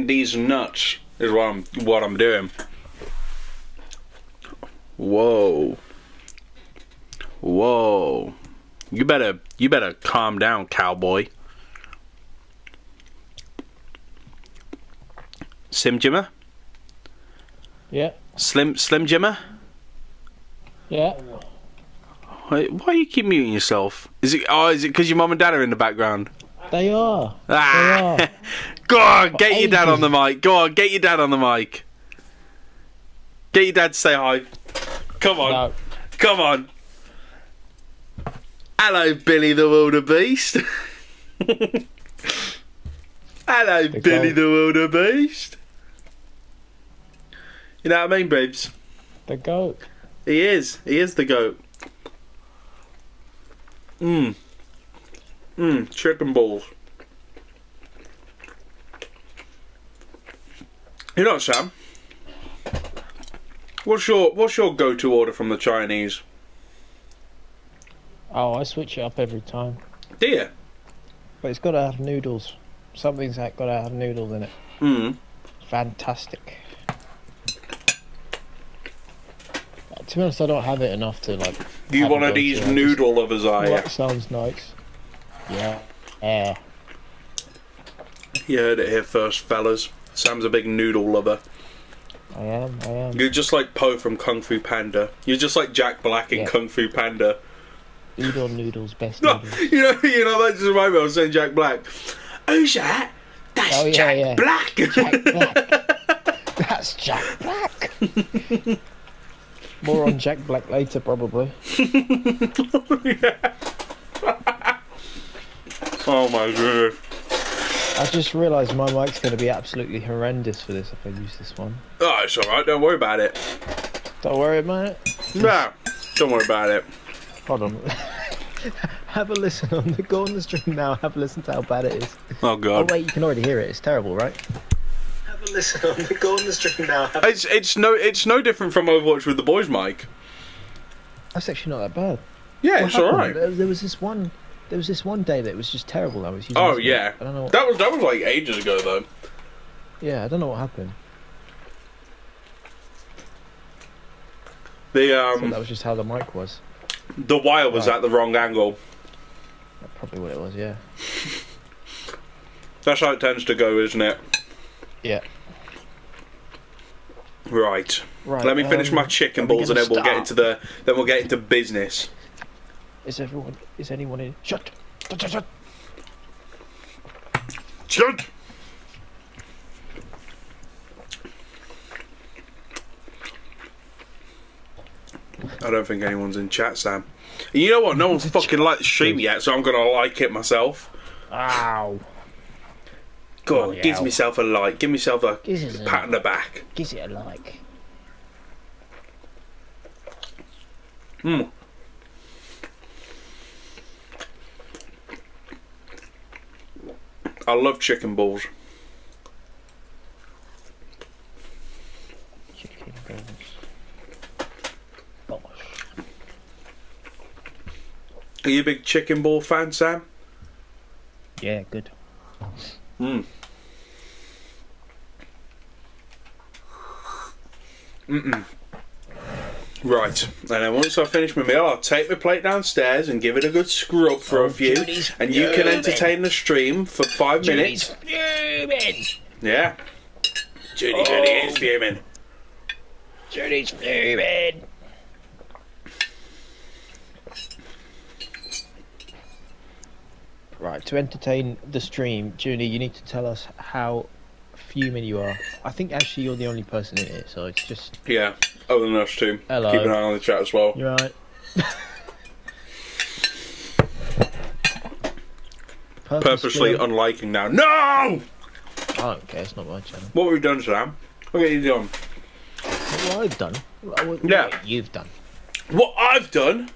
these nuts is what I'm doing. Whoa. Whoa. You better calm down, cowboy. Slim Jimmer? Yeah. Slim Jimmer? Yeah. Wait, why do you keep muting yourself? Is it because your mum and dad are in the background? They are. Ah. They are. Go on, get your dad on the mic. Go on, get your dad on the mic. Get your dad to say hi. Come on. No. Come on. Hello, Billy the Wildebeest. Hello, Billy the Wildebeest. You know what I mean, babes? The goat. He is. He is the goat. Chicken balls. You know what, Sam? What's your go-to order from the Chinese? Oh, I switch it up every time. Do you? But it's got to have noodles. Something's got to have noodles in it. Fantastic. To be honest, I don't have it enough to like. You one of these noodle lovers, are you? That sounds nice. Yeah. Yeah. You heard it here first, fellas. Sam's a big noodle lover. I am. You're just like Po from Kung Fu Panda. You're just like Jack Black in Kung Fu Panda. Udon noodles, best noodles. You know, that just reminded me. I was saying Jack Black. Who's that? That's Jack Black. Jack Black. That's Jack Black. More on Jack Black later, probably. Oh my goodness. I just realised my mic's going to be absolutely horrendous for this if I use this one. Oh, it's alright. Don't worry about it. Don't worry about it? No, don't worry about it. Hold on. Have a listen go on the stream now, have a listen to how bad it is. Oh god. Oh wait, you can already hear it, it's terrible, right? Have a listen go on the stream now. It's no different from Overwatch with the boys mic. That's actually not that bad. Yeah, it's alright. There was this one day that it was just terrible. I was using Oh yeah. I don't know that was like ages ago though. Yeah, I don't know what happened. So that was just how the mic was. The wire was at the wrong angle. That's probably what it was, yeah. That's how it tends to go, isn't it? Yeah. Right. Let me finish my chicken balls and then we'll get into business. Is anyone in? Shut! Shut! I don't think anyone's in chat, Sam. And you know what? No one's fucking liked the stream yet, so I'm gonna like it myself. Ow. Go on, give myself a like. Give myself a pat on the back. Gives it a like. I love chicken balls. Chicken balls. Are you a big chicken ball fan, Sam? Yeah, good. Right, and then once I finish my meal, I'll take my plate downstairs and give it a good scrub for a few, and you can entertain the stream for 5 minutes. Fuming. Yeah. Judy is fuming. Judy's fuming. Right, to entertain the stream, Judy, you need to tell us how fuming you are. I think actually you're the only person in it, so it's just... Yeah, other than us two. Hello. Keep an eye on the chat as well. You're right. Purposely unliking now. No! I don't care, it's not my channel. What have we done, Sam? What have you done? What I've done? What you've done? What I've done?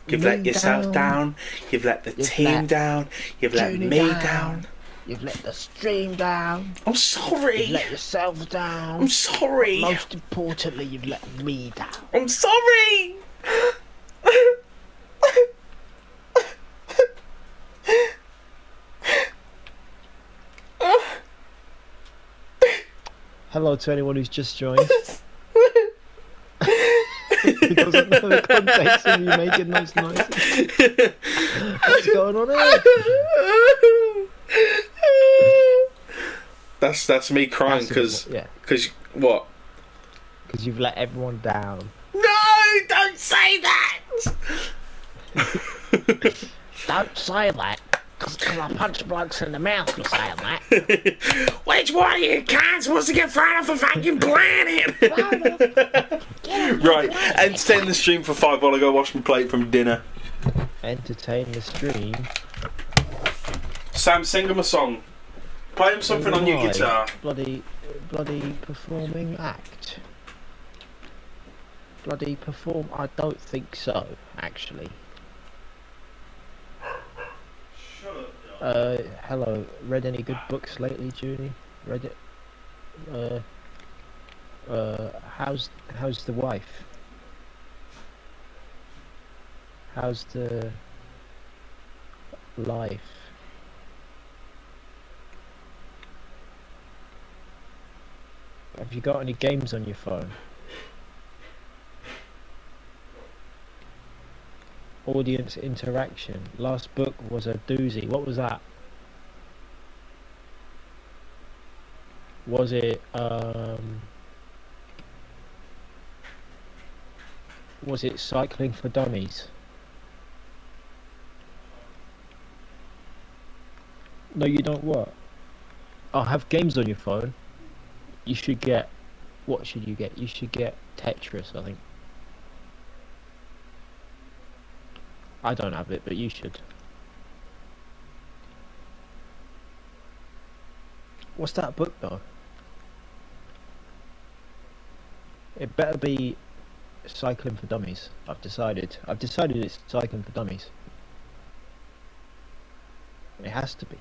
You've let yourself down. You've let the team down. You've let me down. You've let the stream down. I'm sorry. You've let yourself down. I'm sorry. But most importantly, you've let me down. I'm sorry. Hello to anyone who's just joined. He doesn't know the context of you making those noises. What's going on here? That's me crying because what? Because you've let everyone down. No, don't say that. Don't say that, because I punch blokes in the mouth for saying that. Which one of you cunts wants to get thrown off the fucking planet? Right, entertain the stream for 5 while I go wash my plate from dinner. Entertain the stream. Sam, sing him a song. Play him something on your guitar. Bloody performing act. Bloody perform. I don't think so, actually. Hello. Read any good books lately, Junie? Read it? How's the wife? How's the life? Have you got any games on your phone? Audience interaction. Last book was a doozy. What was that? Was it Cycling for Dummies? No, you don't what? Oh, have games on your phone. You should get... What should you get? You should get Tetris, I think. I don't have it, but you should. What's that book, though? It better be Cycling for Dummies. I've decided it's Cycling for Dummies. It has to be.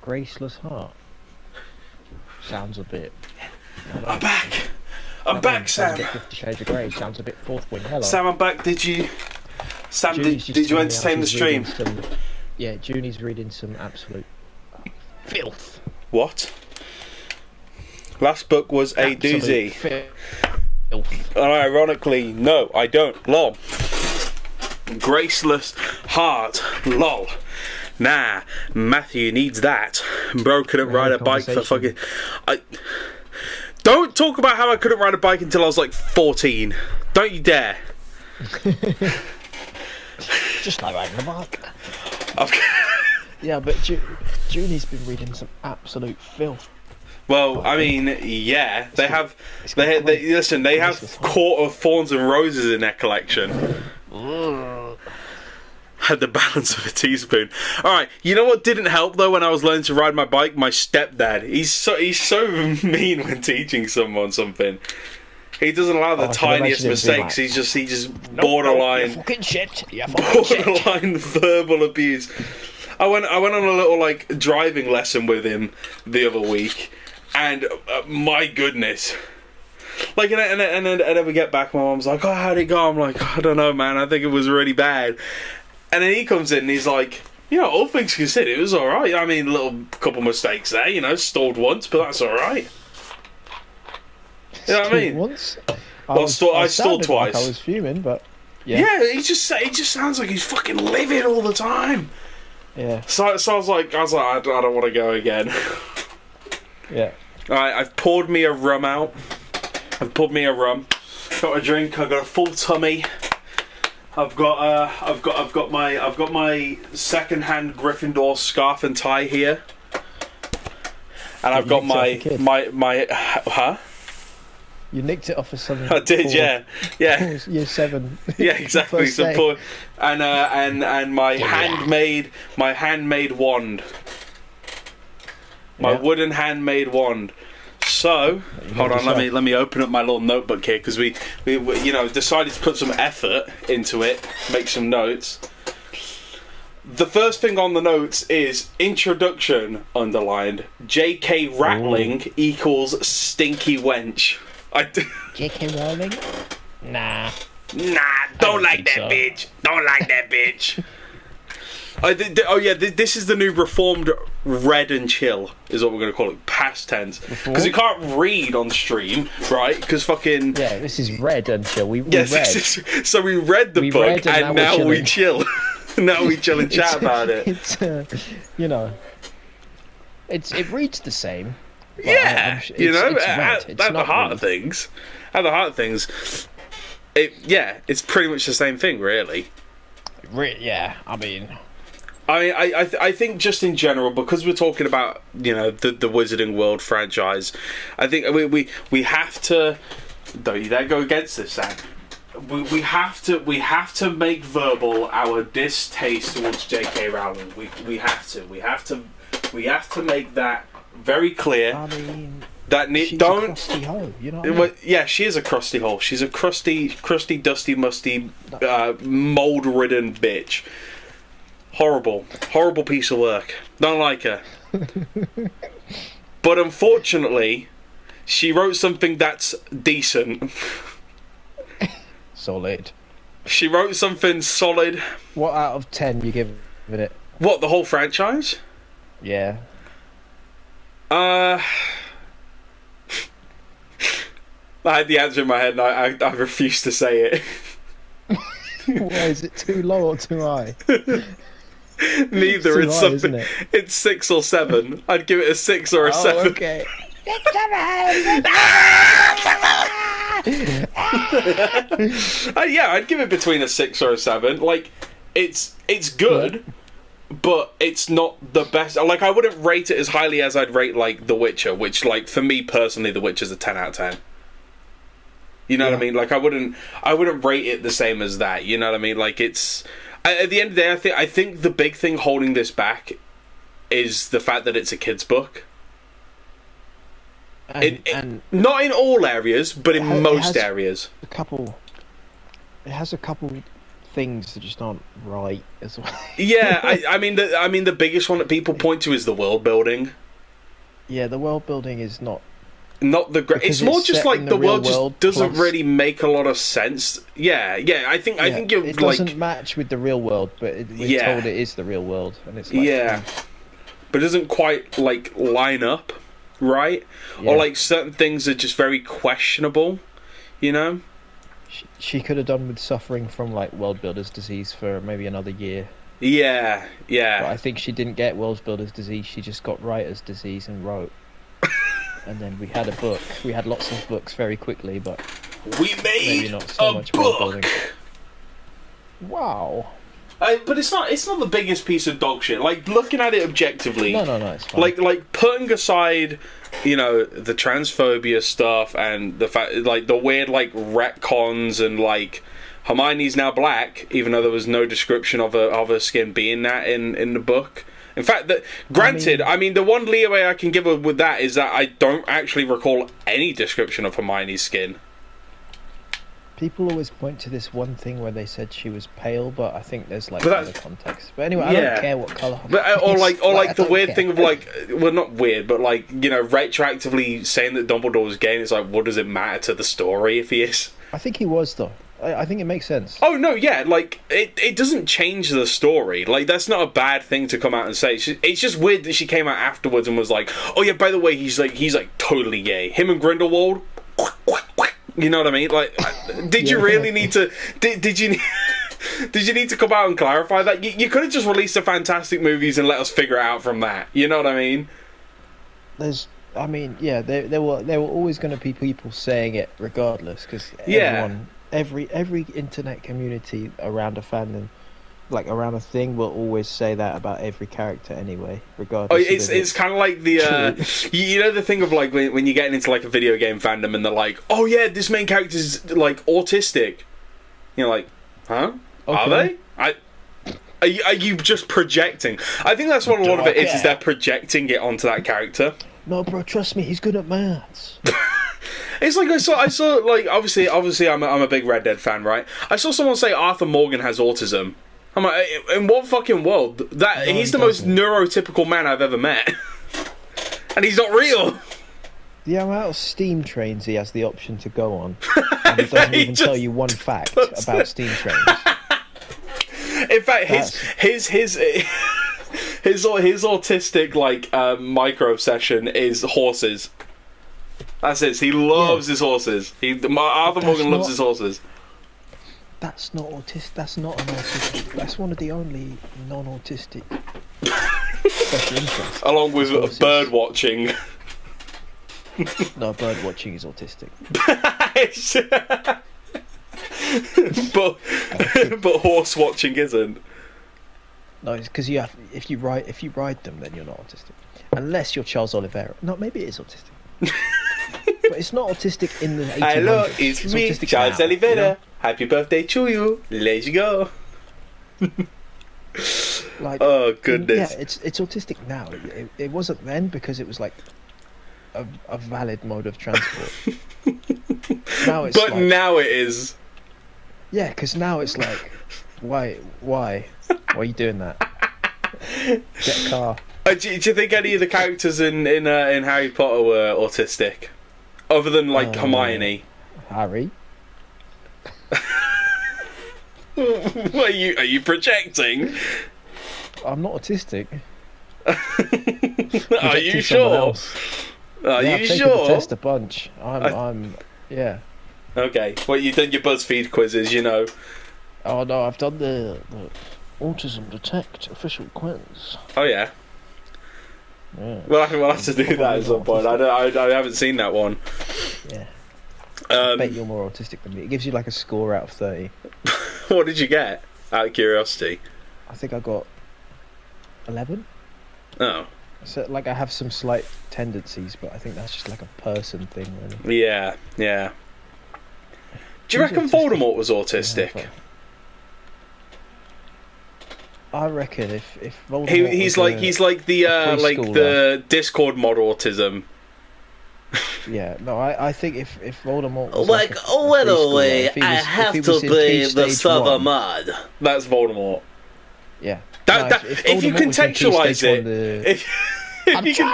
Graceless Heart. Sounds a bit... I'm back! I'm back, Sam! 50 Shades of Grey sounds a bit fourth wing. Hello. Sam, I'm back. Did you entertain the stream? Yeah, Junie's reading some absolute filth. What? Last book was a doozy. Filth. Ironically, no, I don't. Lol. Graceless Heart. Lol. Nah, Matthew needs that. Bro couldn't ride a bike for fucking... Don't talk about how I couldn't ride a bike until I was like 14. Don't you dare. Just like riding a bike. Yeah, but Junie's been reading some absolute filth. Well, I mean, yeah, they have Court of Thorns and Roses in their collection. Had the balance of a teaspoon. Alright, you know what didn't help though when I was learning to ride my bike? My stepdad. He's so mean when teaching someone something. He doesn't allow the tiniest mistakes. Like, he just borderline you're fucking shit. Borderline verbal abuse. I went on a little like driving lesson with him the other week, and my goodness. Like, and then we get back, my mom's like, "Oh, how'd it go?" I'm like, "I don't know, man. I think it was really bad." And then he comes in and he's like, "You know, all things considered, it was alright. I mean, a little couple mistakes there, you know, stalled once, but that's alright." You know what I mean? Once? I stalled twice. Like I was fuming, but yeah. Yeah, he just sounds like he's fucking livid all the time. Yeah. So I was like, I don't want to go again. Yeah. Alright, I've poured me a rum out. Got a drink. I've got a full tummy. I've got my second-hand Gryffindor scarf and tie here, and I've got my huh? You nicked it off of something. I did, yeah. Year 7. Yeah, exactly. And my handmade wand, my wooden handmade wand. So, hold on, let me open up my little notebook here, because we decided to put some effort into it, make some notes. The first thing on the notes is introduction underlined. J.K. Rattling equals stinky wench. J.K. Rowling? Nah. Don't like that bitch. Don't like that bitch. Oh yeah, this is the new reformed Red and Chill, is what we're going to call it, past tense. Because you can't read on stream, right? Because fucking... Yeah, this is Red and Chill. We yes, read. so we read the book, read and now we chill. Now we chill and chat about it. It's, you know... It reads the same. Yeah, you know, at the heart of things. At the heart of things, it's pretty much the same thing, really. Yeah, I mean... I think just in general, because we're talking about, you know, the Wizarding World franchise, I think we have to... Don't you dare go against this, Sam. We have to make verbal our distaste towards J.K. Rowling. We have to make that very clear. I mean, she's a crusty hoe, you know what I mean? Yeah, she is a crusty hole. She's a crusty, dusty, musty, mold-ridden bitch. Horrible piece of work. Don't like her. But unfortunately, she wrote something that's decent. Solid. She wrote something solid. What out of 10 you giving it? What, the whole franchise? Yeah. I had the answer in my head and I refuse to say it. Why, is it too low or too high? Neither. It's high, something. It? It's 6 or 7. I'd give it a 6 or a 7. Okay. Yeah, I'd give it between a 6 or a 7. Like, it's good, but it's not the best. Like, I wouldn't rate it as highly as I'd rate, like, The Witcher, which, like, for me personally, The Witcher's a 10 out of 10. You know what I mean? Like, I wouldn't rate it the same as that. You know what I mean? Like, it's... At the end of the day, I think the big thing holding this back is the fact that it's a kid's book. And not in all areas, but in most areas. It has a couple things that just aren't right as well. Yeah, I mean the biggest one that people point to is the world building. Yeah, the world building is not the great. It's more just like the world just doesn't really make a lot of sense. Yeah. I think you're it doesn't match with the real world, but we're told it is the real world, and it's like, but it doesn't quite like line up, right? Yeah. Or like certain things are just very questionable, you know. She could have done with suffering from like world builder's disease for maybe another year. Yeah. But I think she didn't get world builder's disease. She just got writer's disease and wrote. And then we had a book. We had lots of books very quickly, but we made maybe not so much world book. building. Wow. But it's not the biggest piece of dog shit. Like, looking at it objectively, no, it's fine. like putting aside, you know, the transphobia stuff and the fact, like, the weird like retcons and like Hermione's now black, even though there was no description of her skin being that in the book. In fact, granted, I mean, the one leeway I can give her with that is that I don't actually recall any description of Hermione's skin. People always point to this one thing where they said she was pale, but I think there's like other context. But anyway, I don't care what colour. Or like the weird thing of like, well, not weird, but like, you know, retroactively saying that Dumbledore was gay. And it's like, what does it matter to the story if he is? I think he was though. I think it makes sense. Oh no, yeah, like it doesn't change the story. Like, that's not a bad thing to come out and say. It's just weird that she came out afterwards and was like, "Oh yeah, by the way, he's like totally gay." Him and Grindelwald, you know what I mean? Like, did you really need to? Did you need to come out and clarify that? You could have just released the Fantastic movies and let us figure it out from that. You know what I mean? There were always going to be people saying it regardless, because every internet community around a fandom, like around a thing, will always say that about every character anyway, regardless. Oh, it's kind of like the you know, the thing of like when you're getting into like a video game fandom and they're like, oh yeah, this main character's like autistic. You're like, huh? Okay. Are they? Are you just projecting? I think that's what a lot of it is they're projecting it onto that character. No, bro, trust me, he's good at maths. It's like I saw like obviously I'm a big Red Dead fan, right? I saw someone say Arthur Morgan has autism. I'm like, in what fucking world? He's the most neurotypical man I've ever met, and he's not real. The amount of steam trains he has the option to go on, and he doesn't even tell you one fact about steam trains. In fact, his autistic micro obsession is horses. That's it. He loves his horses. Arthur Morgan loves his horses. That's not autistic. That's not an autistic. That's one of the only non-autistic special interests. Along with bird watching. No, bird watching is autistic. but horse watching isn't. No, it's because if you ride them, then you're not autistic. Unless you're Charles Oliveira. No, maybe it is autistic. But it's not autistic in the 1800s. Hello, it's me, Charles Oliveira. You know? Happy birthday to you. Let's go. Oh goodness. Yeah, it's autistic now. It wasn't then because it was like a valid mode of transport. Now it's now it is. Yeah, because now it's like, why are you doing that? Get a car. Do you think any of the characters in Harry Potter were autistic, other than Hermione? Harry. Are you projecting? I'm not autistic. Are you sure? Are you I've taken sure? the test a bunch. I'm yeah. Okay. Well, you've done your BuzzFeed quizzes, you know. Oh no, I've done the Autism Detect official quiz. Oh yeah. Yeah. Well, we'll have to do that at some point. I haven't seen that one. Yeah. I bet you're more autistic than me. It gives you like a score out of 30. What did you get? Out of curiosity. I think I got 11. Oh. So like I have some slight tendencies, but I think that's just like a person thing, really. Yeah. Do you reckon Voldemort was autistic? Yeah, I reckon if Voldemort he's like the Discord mod autism. Yeah, no, I think if Voldemort was I have to be the server mod. That's Voldemort. Yeah. If you contextualize it,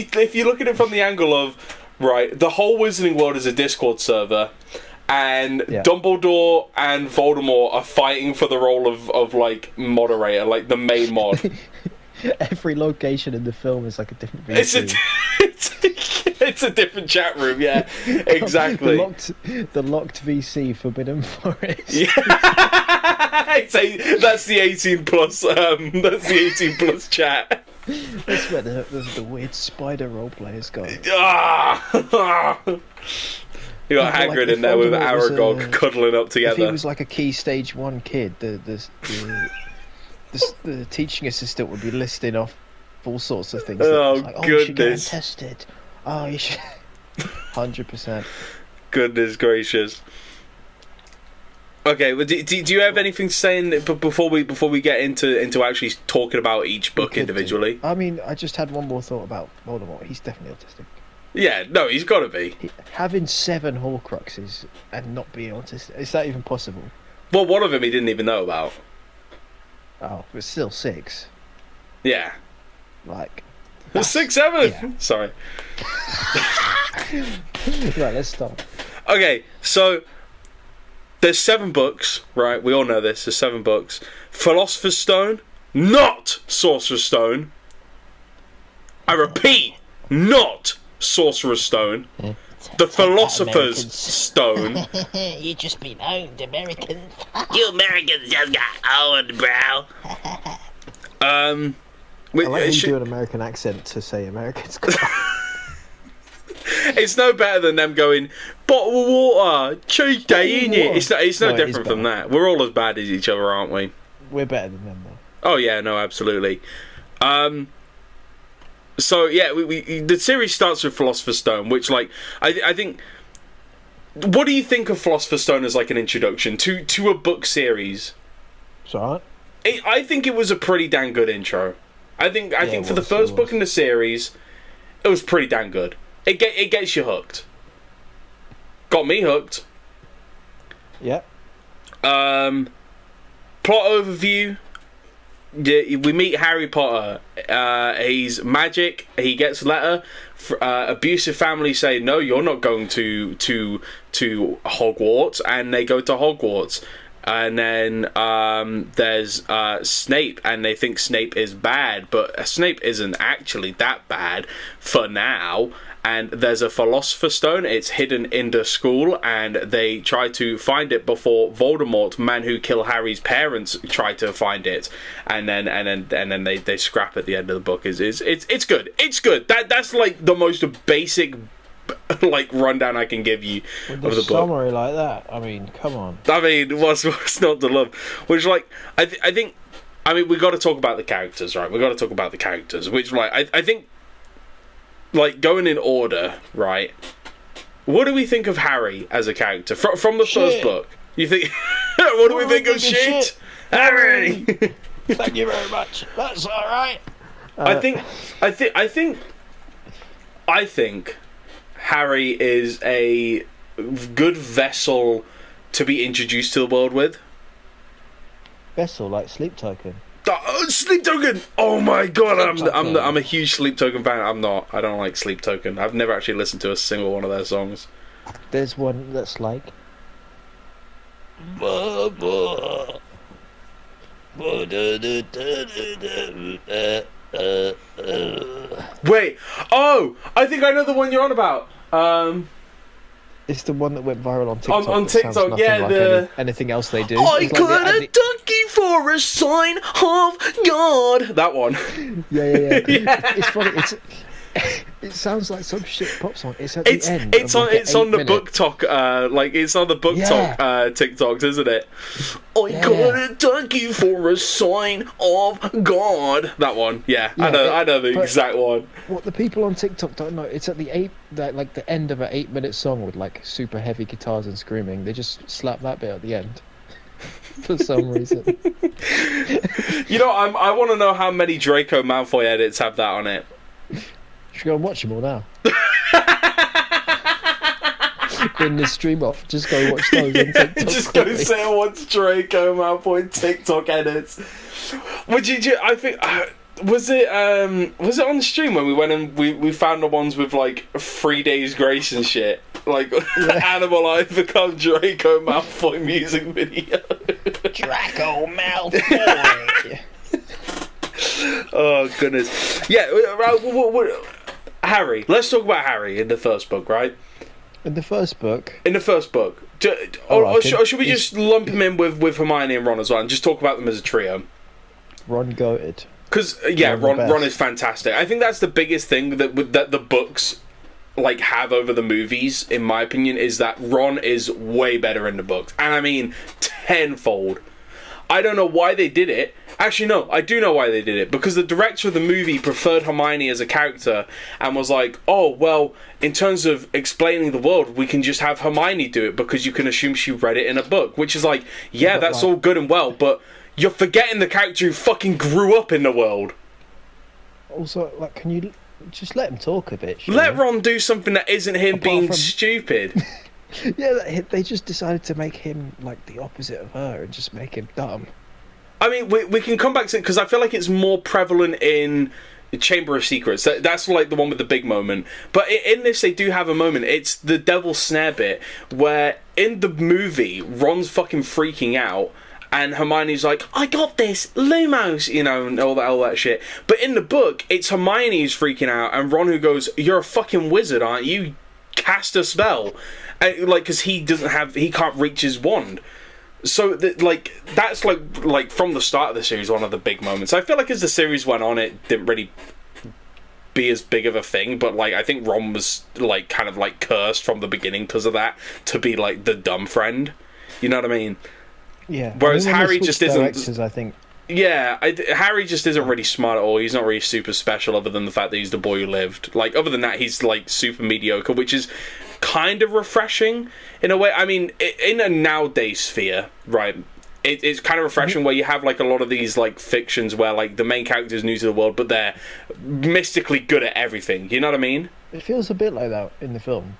if you look at it from the angle of right, the whole Wizarding World is a Discord server. And Dumbledore and Voldemort are fighting for the role of like moderator, like the main mod. Every location in the film is like a different VC. It's a different chat room, yeah. Exactly. The locked VC, Forbidden Forest. Yeah. That's the 18 plus. That's the 18 plus chat. That's where the weird spider role players go. You got Hagrid in there with Aragog cuddling up together. If he was like a key stage 1 kid, the teaching assistant would be listing off all sorts of things. Oh, like, goodness. You should get him tested. Oh, you should. 100%. Goodness gracious. Okay, well, do you have anything to say before we get into actually talking about each book individually? I mean, I just had one more thought about Voldemort. He's definitely autistic. Yeah, no, he's got to be. Having 7 Horcruxes and not being autistic, is that even possible? Well, one of them he didn't even know about. Oh, but still 6. Yeah. Like... 6, 7! Yeah. Sorry. Right, let's stop. Okay, so... There's 7 books, right? We all know this. There's 7 books. Philosopher's Stone, not Sorcerer's Stone. I repeat, not Sorcerer's Stone. The Philosopher's Stone. You just been owned, Americans. You Americans just got owned, bro. I like when you do an American accent to say Americans. It's no better than them going, bottle of water, Tuesday, innit? It's no different from that. We're all as bad as each other, aren't we? We're better than them, though. Oh, yeah, no, absolutely. So, yeah, the series starts with Philosopher's Stone, which, like, I think... What do you think of Philosopher's Stone as, like, an introduction to a book series? It's alright. I think it was a pretty damn good intro. I think for the first book in the series, it was pretty damn good. It gets you hooked. Got me hooked. Yeah. Plot overview. we meet Harry Potter. He's magic. He gets a letter. Abusive family say, no, you're not going to Hogwarts, and they go to Hogwarts. And then there's Snape, and they think Snape is bad, but Snape isn't actually that bad for now. And there's a Philosopher's Stone. It's hidden in the school, and they try to find it before Voldemort, man who killed Harry's parents, try to find it. And then they scrap at the end of the book. It's good. It's good. That's like the most basic like rundown I can give you With of the book. Summary like that. I mean, come on. I mean, what's not to love? Which, like, I think, I mean, we got to talk about the characters, right? We got to talk about the characters. Which, like, I think, like, going in order, right? What do we think of Harry as a character from the first book? You think? What do we think of shit? Harry. Thank you very much. That's all right. I think Harry is a good vessel to be introduced to the world with. Vessel, like Sleep Token. Sleep Token! Oh my god, I'm a huge Sleep Token fan. I'm not. I don't like Sleep Token. I've never actually listened to a single one of their songs. There's one that's like. Wait. Oh, I think I know the one you're on about. It's the one that went viral on TikTok. On TikTok, yeah. Like anything else they do. I It's got like a donkey for a sign of God. That one. Yeah. Yeah. It's funny. It sounds like some shit pop song. It's at the end. It's on the book talk. Like it's on the book talk TikToks, isn't it? I got a donkey for a sign of God. That one. Yeah, I know the exact one. What the people on TikTok don't know, it's at the end of an 8-minute song with like super heavy guitars and screaming. They just slap that bit at the end. For some reason. You know, I want to know how many Draco Malfoy edits have that on it. You should go and watch them all now. When the stream off, just go watch those on TikTok. Just go say I watch Draco Malfoy TikTok edits. Would you? I think was it on the stream when we went and we found the ones with like 3 days grace and shit, like Animal I've become Draco Malfoy music video. Draco Malfoy. Oh goodness, yeah. Harry. Let's talk about Harry in the first book, right? In the first book. Or should we just lump him in with Hermione and Ron as well, and just talk about them as a trio? Ron goated. Because Ron is fantastic. I think that's the biggest thing that the books like have over the movies, in my opinion, is that Ron is way better in the books, and I mean tenfold. I don't know why they did it. Actually, no, I do know why they did it. Because the director of the movie preferred Hermione as a character and was like, oh, well, in terms of explaining the world, we can just have Hermione do it because you can assume she read it in a book. Which is like, yeah, that's all good and well, but you're forgetting the character who fucking grew up in the world. Also, like, can you just let him talk a bit? Let Ron do something that isn't him being stupid. Yeah, they just decided to make him like the opposite of her and just make him dumb. I mean, we can come back to it because I feel like it's more prevalent in Chamber of Secrets. That's like the one with the big moment. But in this, they do have a moment. It's the Devil's Snare bit where in the movie, Ron's fucking freaking out. And Hermione's like, I got this, Lumos, you know, and all that shit. But in the book, it's Hermione who's freaking out, and Ron who goes, you're a fucking wizard, aren't you? Cast a spell. And, like, because he can't reach his wand. So, that's like from the start of the series, one of the big moments. I feel like as the series went on, it didn't really be as big of a thing, but, like, I think Ron was, like, kind of, like, cursed from the beginning because of that, to be, like, the dumb friend. You know what I mean? Yeah. Whereas Harry just isn't. I think. Yeah, Harry just isn't really smart at all. He's not really super special, other than the fact that he's the boy who lived. Like, other than that, he's like super mediocre, which is kind of refreshing in a way. I mean, in a nowadays sphere, right? It's kind of refreshing where you have like a lot of these like fictions where like the main character is new to the world, but they're mystically good at everything. You know what I mean? It feels a bit like that in the film.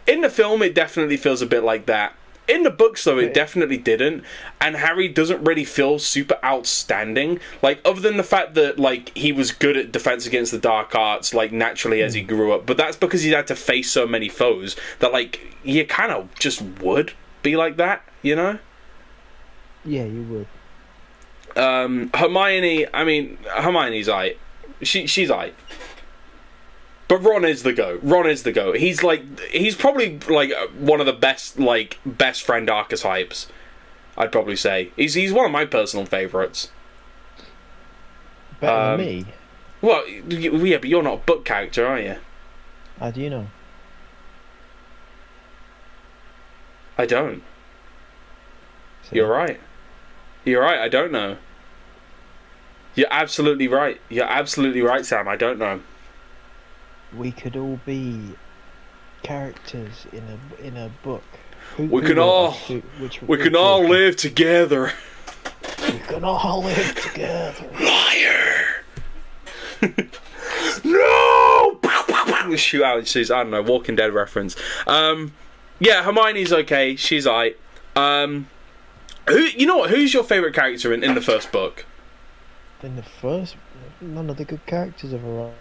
In the film, it definitely feels a bit like that. In the books, though, it definitely didn't, and Harry doesn't really feel super outstanding. Like, other than the fact that, like, he was good at defense against the dark arts, like, naturally as he grew up, but that's because he had to face so many foes that, like, you kind of just would be like that, you know? Yeah, you would. Hermione, I mean, Hermione's aight. She's aight. But Ron is the GOAT. He's probably, like, one of the best friend archetypes, I'd probably say. He's one of my personal favourites. Better than me? Well, yeah, but you're not a book character, are you? How do you know? I don't. See? You're right, I don't know. You're absolutely right, Sam, I don't know. We could all be characters in a book. We can all live together. We can all live together. Liar. No. Shoot out. She's, I don't know, Walking Dead reference. Yeah, Hermione's okay. She's aight. You know what? Who's your favourite character in the first book? In the first, none of the good characters have arrived.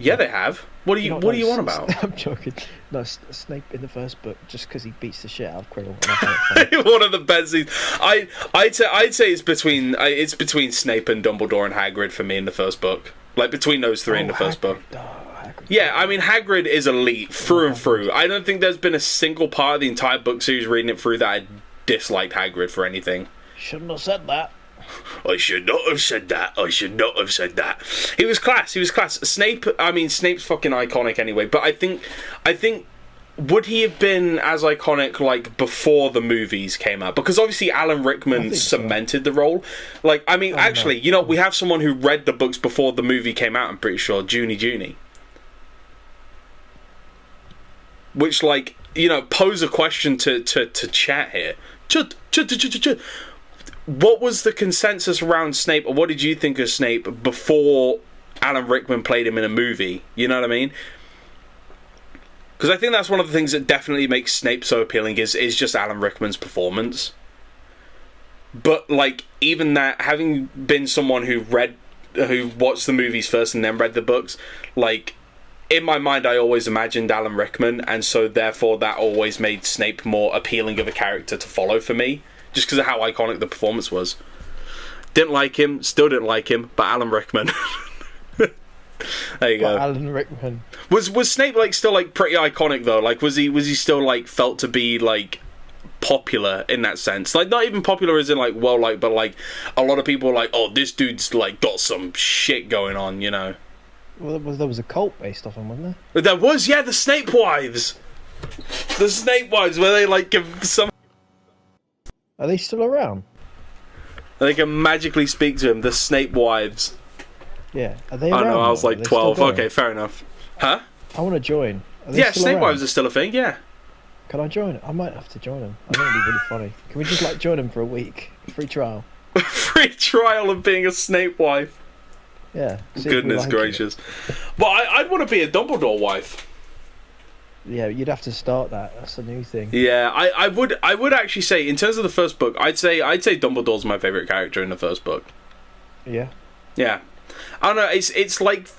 Yeah, they have. What do you want about? I'm joking. No, Snape in the first book, just because he beats the shit out of Quirrell. One of the best scenes. I'd say it's between Snape and Dumbledore and Hagrid for me in the first book. Like between those three in the first book. Yeah, I mean Hagrid is elite through and through. I don't think there's been a single part of the entire book series reading it through that I disliked Hagrid for anything. Shouldn't have said that. I should not have said that. He was class. Snape's fucking iconic anyway. But I think, would he have been as iconic like before the movies came out? Because obviously Alan Rickman cemented the role. Like, I mean, actually, you know, we have someone who read the books before the movie came out. I'm pretty sure, Junie. Which, like, you know, pose a question to chat here. What was the consensus around Snape, or what did you think of Snape before Alan Rickman played him in a movie? You know what I mean? Because I think that's one of the things that definitely makes Snape so appealing is just Alan Rickman's performance. But, like, even that, having been someone who watched the movies first and then read the books, like, in my mind I always imagined Alan Rickman, and so therefore that always made Snape more appealing of a character to follow for me. Just because of how iconic the performance was. Didn't like him, still didn't like him, but Alan Rickman. There you go. Alan Rickman. Was Snape like still like pretty iconic though? Like was he still like felt to be like popular in that sense? Like not even popular as in like well liked, but like a lot of people were like, oh, this dude's like got some shit going on, you know. Well, there was a cult based off him, wasn't there? There was, yeah, the Snape Wives. The Snape Wives, where they like give some. Are they still around? They can magically speak to him. The Snape Wives. Yeah, are they around? I know, I was like 12. Okay, fair enough. Huh? I want to join. Yeah, Snape Wives are still a thing, yeah. Can I join? I might have to join them. I think it'd be really funny. Can we just like join them for a week? Free trial. Free trial of being a Snape wife. Yeah. Goodness gracious. Well, I'd want to be a Dumbledore wife. Yeah, you'd have to start that. That's a new thing. Yeah, I would actually say in terms of the first book, I'd say Dumbledore's my favourite character in the first book. Yeah. Yeah. I don't know, it's like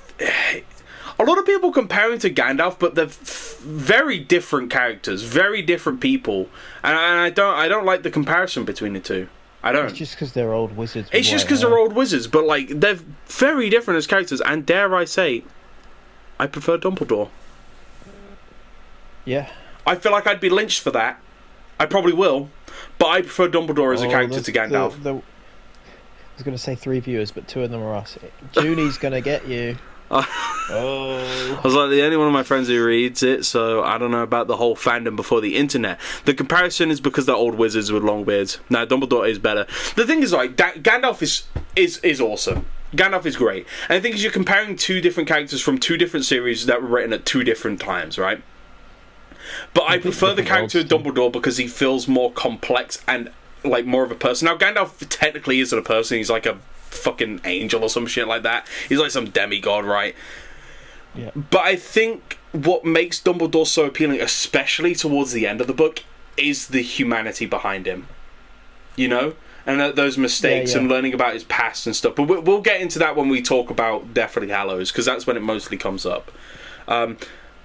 a lot of people compare him to Gandalf, but they're very different characters, very different people. And I don't like the comparison between the two. I don't. It's just because they're old wizards. It's just because they're old wizards, but like they're very different as characters, and dare I say, I prefer Dumbledore. Yeah. I feel like I'd be lynched for that. I probably will, but I prefer Dumbledore as a character to Gandalf. I was going to say 3 viewers, but 2 of them are us. Junie's going to get you. I was like the only one of my friends who reads it, so I don't know about the whole fandom before the internet. The comparison is because they're old wizards with long beards. No, Dumbledore is better. The thing is, like, Gandalf is awesome. Gandalf is great. And the thing is, you're comparing 2 different characters from 2 different series that were written at 2 different times, right? But I prefer the character of Dumbledore because he feels more complex and like more of a person. Now Gandalf technically isn't a person, he's like a fucking angel or some shit like that. He's like some demigod, right? Yeah. But I think what makes Dumbledore so appealing, especially towards the end of the book, is the humanity behind him, you know, and those mistakes and learning about his past and stuff. But we'll get into that when we talk about Deathly Hallows, because that's when it mostly comes up.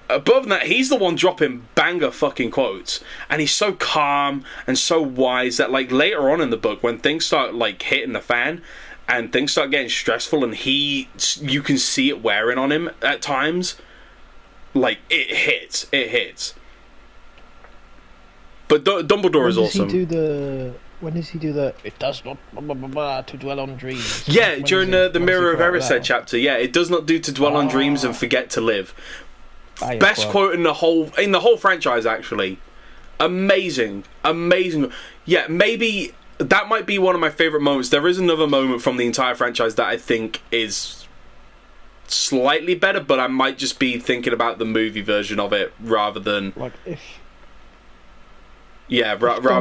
Above that, he's the one dropping banger fucking quotes, and he's so calm and so wise that, like, later on in the book, when things start, like, hitting the fan and things start getting stressful, and you can see it wearing on him at times, like, it hits. But Dumbledore is awesome. When does he do the it does not to dwell on dreams? Yeah, during the Mirror of Erised chapter. Yeah, it does not do to dwell on dreams and forget to live. Best quote in the whole franchise, actually. Amazing. Yeah, maybe that might be one of my favourite moments. There is another moment from the entire franchise that I think is slightly better, but I might just be thinking about the movie version of it rather than rather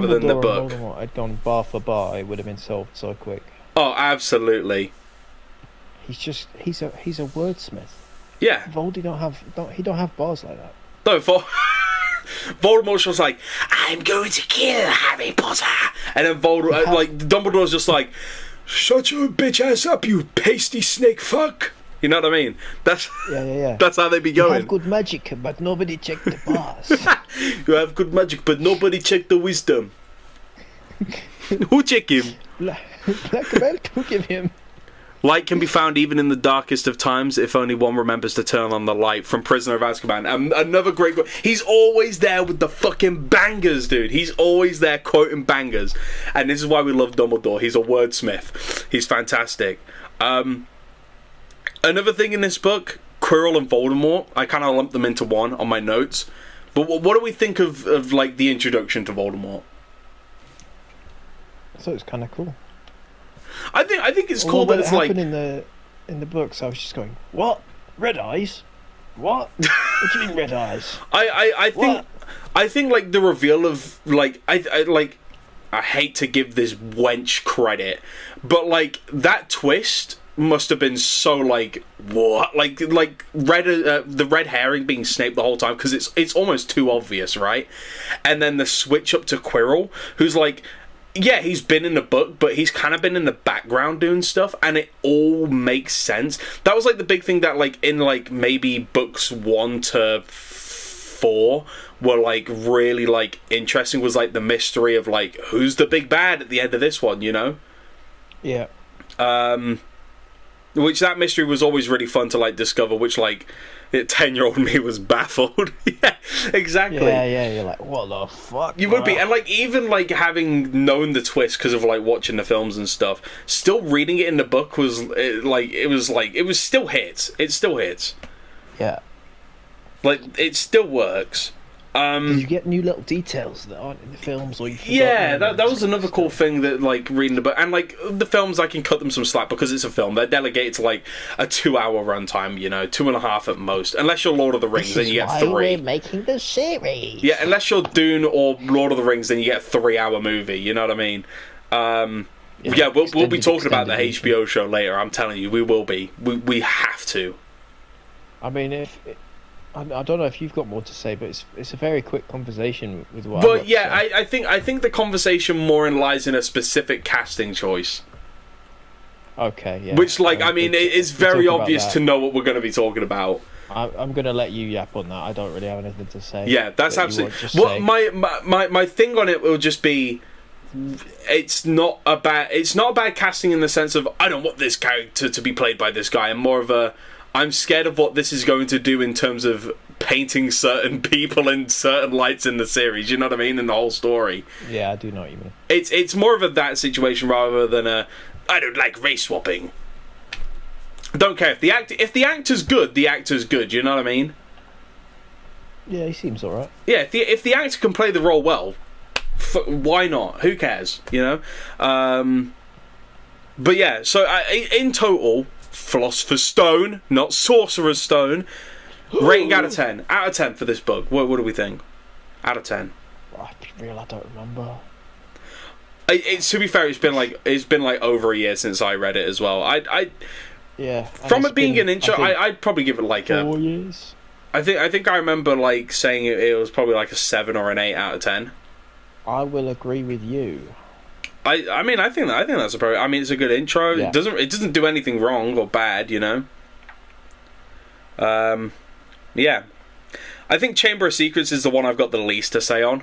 than the book. If Voldemort had gone bar for bar, it would have been solved so quick. Oh, absolutely. He's a wordsmith. Yeah. Voldy don't have bars like that. No, Voldemort's just like, I'm going to kill Harry Potter, and then Dumbledore's just like, shut your bitch ass up, you pasty snake fuck. You know what I mean? That's That's how they be going. You have good magic, but nobody checked the bars. You have good magic, but nobody checked the wisdom. Who check him? Black belt, who give him? Light can be found even in the darkest of times if only one remembers to turn on the light. From Prisoner of Azkaban. Another great quote. He's always there with the fucking bangers, dude. He's always there quoting bangers. And this is why we love Dumbledore. He's a wordsmith. He's fantastic. Another thing in this book, Quirrell and Voldemort, I kind of lumped them into one on my notes. But what do we think of like the introduction to Voldemort? I thought it was kind of cool. I think it's cool that it's like in the books. I was just going, what? Red eyes? What? What do you mean red eyes? I think like the reveal of like I hate to give this wench credit, but like that twist must have been so like what like the red herring being Snape the whole time, because it's almost too obvious, right? And then the switch up to Quirrell, who's like, yeah, he's been in the book, but he's kind of been in the background doing stuff, and it all makes sense. That was like the big thing that like in like maybe books 1 to 4 were like really like interesting, was like the mystery of like who's the big bad at the end of this one, you know? Yeah. Which that mystery was always really fun to like discover, which like 10-year-old me was baffled. Yeah, exactly. Yeah, you're like, what the fuck? You would be, and like even like having known the twist because of like watching the films and stuff, still reading it in the book was it still hits. It still hits. Yeah. Like it still works. Did you get new little details that aren't in the films? Or that was another cool thing that like reading the book, and like the films I can cut them some slack because it's a film. They're delegated to like a 2-hour runtime, 2.5 at most, unless you're Lord of the Rings, then you get 3. We're making the series. Yeah, unless you're Dune or Lord of the Rings, then you get a 3-hour movie. You know what I mean? We'll be talking about the HBO show later. I'm telling you, we will be. We have to. I mean, I don't know if you've got more to say, but it's a very quick conversation with what. But yeah, I think the conversation more lies in a specific casting choice. Okay, yeah. Which, like, I mean, it's very obvious to know what we're going to be talking about. I'm going to let you yap on that. I don't really have anything to say. Yeah, that's absolutely. Well, my thing on it will just be, it's not a bad casting in the sense of I don't want this character to be played by this guy. I'm more of a, I'm scared of what this is going to do in terms of painting certain people in certain lights in the series. You know what I mean? In the whole story. Yeah, I do know what you mean. It's more of that situation rather than a I don't like race swapping. I don't care if the actor's good. The actor's good. You know what I mean? Yeah, he seems alright. Yeah, if the actor can play the role well, why not? Who cares? You know. But yeah, so in total, Philosopher's Stone, not Sorcerer's Stone. Rating out of 10. Out of 10 for this book. What do we think? Out of 10. I don't remember. To be fair, it's been like over a year since I read it as well. Yeah. From it being an intro, I'd probably give it like 4 years. I think I remember like saying it was probably like a 7 or an 8 out of 10. I will agree with you. I mean, I think that's appropriate. I mean, it's a good intro. Yeah. It doesn't do anything wrong or bad, you know. Yeah, I think Chamber of Secrets is the one I've got the least to say on.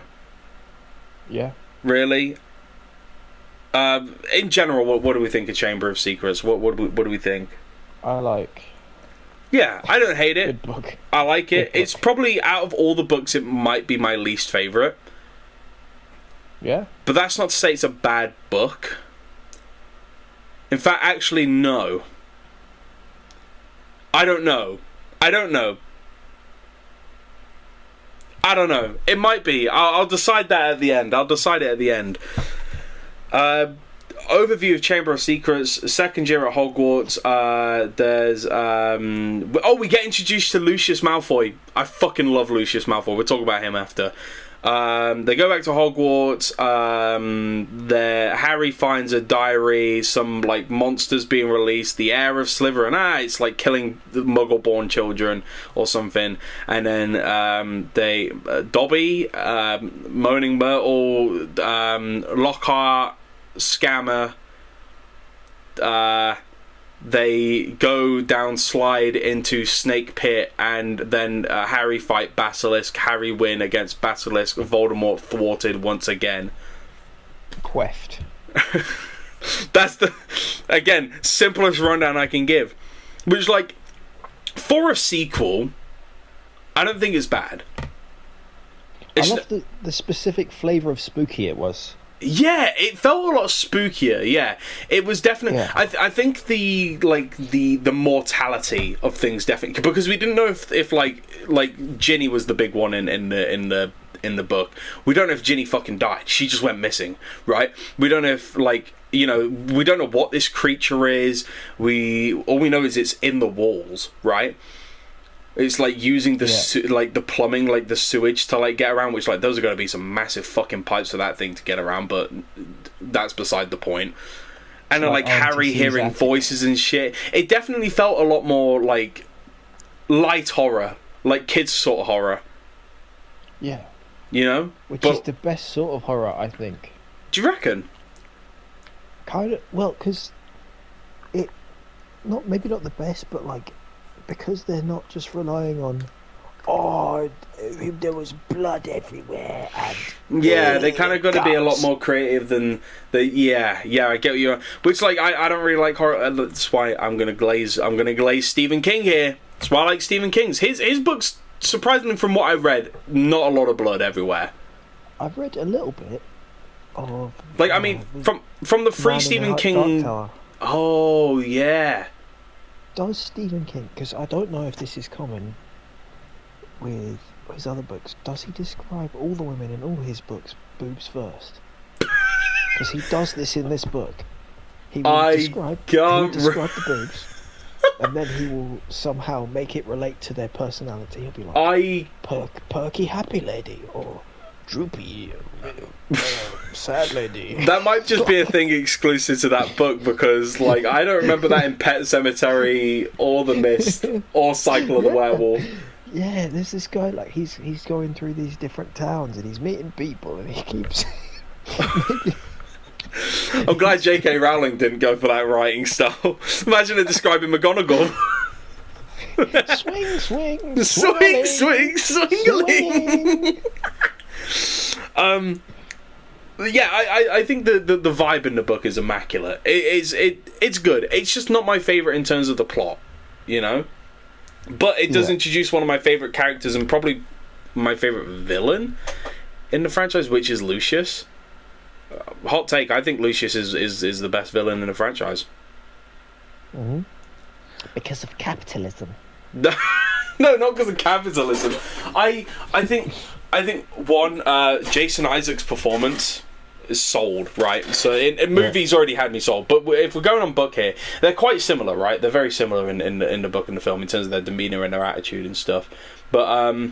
Yeah. Really. In general, what do we think of Chamber of Secrets? What do we think? I like. Yeah, I don't hate it. Good book. I like it. Good book. It's probably out of all the books, it might be my least favourite. Yeah. But that's not to say it's a bad book. In fact, actually, no. I don't know. It might be. I'll decide that at the end. Overview of Chamber of Secrets. Second year at Hogwarts. We get introduced to Lucius Malfoy. I fucking love Lucius Malfoy. We'll talk about him after. They go back to Hogwarts. Harry finds a diary. Some like monsters being released. The heir of Slytherin. It's like killing the Muggle-born children or something. And then Dobby, Moaning Myrtle, Lockhart, Scammer. They go down slide into Snake Pit, and then Harry fight Basilisk. Harry win against Basilisk. Voldemort thwarted once again. Queft. That's the, again, simplest rundown I can give. Which, like, for a sequel, I don't think it's bad. I love the specific flavour of spooky it was. Yeah, it felt a lot spookier. Yeah, it was definitely. Yeah. I think the mortality of things definitely, because we didn't know if like Ginny was the big one in the book. We don't know if Ginny fucking died. She just went missing, right? We don't know if we don't know what this creature is. All we know is it's in the walls, right? It's like using the plumbing, like the sewage to like get around, which like those are going to be some massive fucking pipes for that thing to get around, but that's beside the point. And then like Harry hearing voices and shit. It definitely felt a lot more like light horror, like kids sort of horror. Yeah. You know? Which is the best sort of horror, I think. Do you reckon? Kind of, well, because maybe not the best, but like, because they're not just relying on, there was blood everywhere, and they kind of got to be a lot more creative than the. Yeah, I get what you're. Which like I don't really like horror. That's why I'm gonna glaze Stephen King here. That's why I like Stephen King's. His books, surprisingly from what I've read, not a lot of blood everywhere. I've read a little bit of. Like I mean, from the free Stephen King. Oh yeah. Does Stephen King, because I don't know if this is common with his other books, does he describe all the women in all his books boobs first? Because he does this in this book. He will describe the boobs, and then he will somehow make it relate to their personality. He'll be like, perky happy lady, or droopy sad lady. That might just be a thing exclusive to that book, because like I don't remember that in Pet Sematary or The Mist or Cycle of the Werewolf. Yeah, there's this guy, like he's going through these different towns and he's meeting people and he keeps I'm glad J.K. Rowling didn't go for that writing style. Imagine it describing McGonagall. Swing. Yeah, I think the vibe in the book is immaculate. It's good. It's just not my favourite in terms of the plot, you know? But it does introduce one of my favourite characters and probably my favourite villain in the franchise, which is Lucius. Hot take, I think Lucius is the best villain in the franchise. Mm-hmm. Because of capitalism. No, not because of capitalism. I think one, Jason Isaacs' performance is sold, right? So in movies already had me sold, but if we're going on book here, they're quite similar, right? They're very similar in the book and the film in terms of their demeanor and their attitude and stuff. But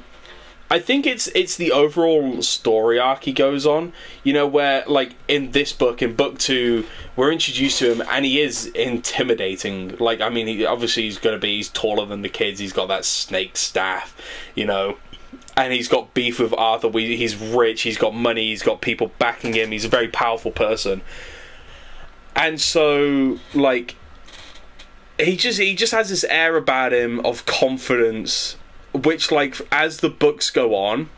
I think it's the overall story arc he goes on, you know, where like in this book, in book 2, we're introduced to him and he is intimidating. Like, I mean, he's taller than the kids, he's got that snake staff, you know. and he's got beef with Arthur. He's rich, he's got money, he's got people backing him, he's a very powerful person. And so, like, he just has this air about him of confidence, which, like, as the books go on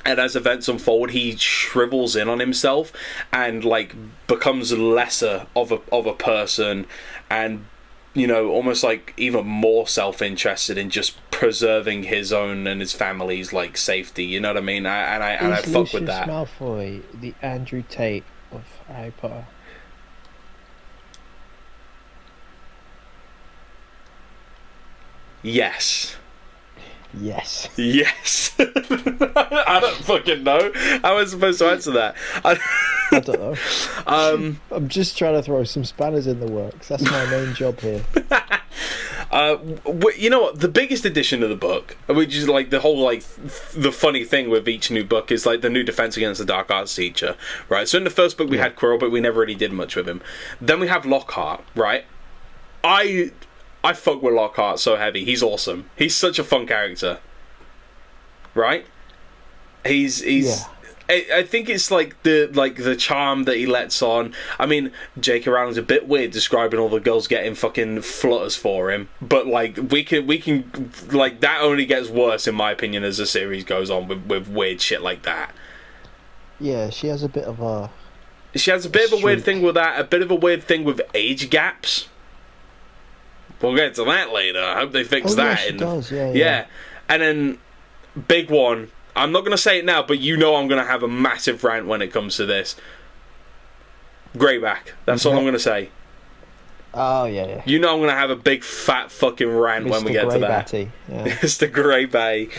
and as events unfold, he shrivels in on himself and, like, becomes lesser of a person, and, you know, almost like even more self-interested in just preserving his own and his family's, like, safety. You know what I mean? I fuck with that. Malfoy, the Andrew Tate of Harry Potter. Yes. Yes. Yes. I don't fucking know. How am I supposed to answer that? I don't know. I'm just trying to throw some spanners in the works. That's my main job here. You know what? The biggest addition to the book, which is like the whole, like, the funny thing with each new book, is like the new defense against the dark arts teacher, right? So in the first book we had Quirrell, but we never really did much with him. Then we have Lockhart, right? I fuck with Lockhart so heavy. He's awesome. He's such a fun character, right? He's. Yeah. I think it's like the charm that he lets on. I mean, J.K. Rowling's a bit weird describing all the girls getting fucking flutters for him, but like we can like, that only gets worse in my opinion as the series goes on with weird shit like that. Yeah, she has a bit of a. She has a bit of a weird thing with that. A bit of a weird thing with age gaps. We'll get to that later. I hope they fix that. Yeah, she does. Yeah. Yeah, and then big one. I'm not going to say it now, but you know I'm going to have a massive rant when it comes to this. Greyback. That's all I'm going to say. Oh, yeah. You know I'm going to have a big fat fucking rant when we get to that. Yeah. Mr. Greybay.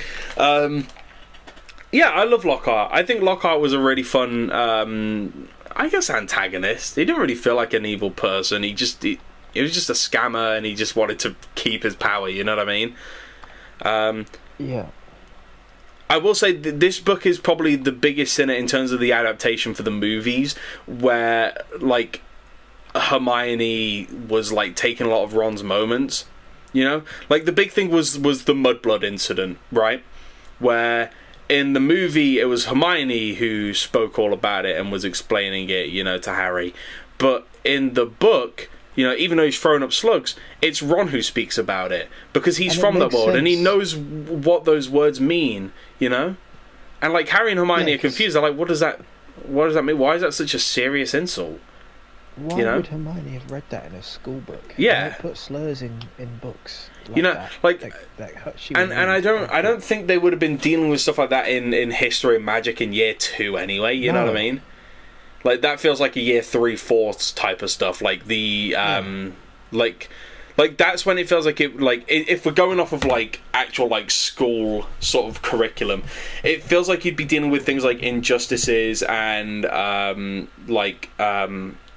Yeah, I love Lockhart. I think Lockhart was a really fun, I guess, antagonist. He didn't really feel like an evil person. He was just a scammer, and he just wanted to keep his power, you know what I mean? Yeah. I will say this book is probably the biggest in it in terms of the adaptation for the movies, where, like, Hermione was, like, taking a lot of Ron's moments, you know? Like, the big thing was the Mudblood incident, right? Where in the movie it was Hermione who spoke all about it and was explaining it, you know, to Harry. But in the book, you know, even though he's throwing up slugs, it's Ron who speaks about it, because he's from that world and he knows what those words mean, you know? And like, Harry and Hermione are confused. They're like, what does that mean? Why is that such a serious insult? Why would Hermione have read that in a school book? Yeah. Don't put slurs in books. Like, you know, that. Like, and I don't think they would have been dealing with stuff like that in history and magic in year 2 anyway, you know what I mean? Like, that feels like a year 3/4 type of stuff. Like the like that's when it feels like it. Like, if we're going off of like actual like school sort of curriculum, it feels like you'd be dealing with things like injustices and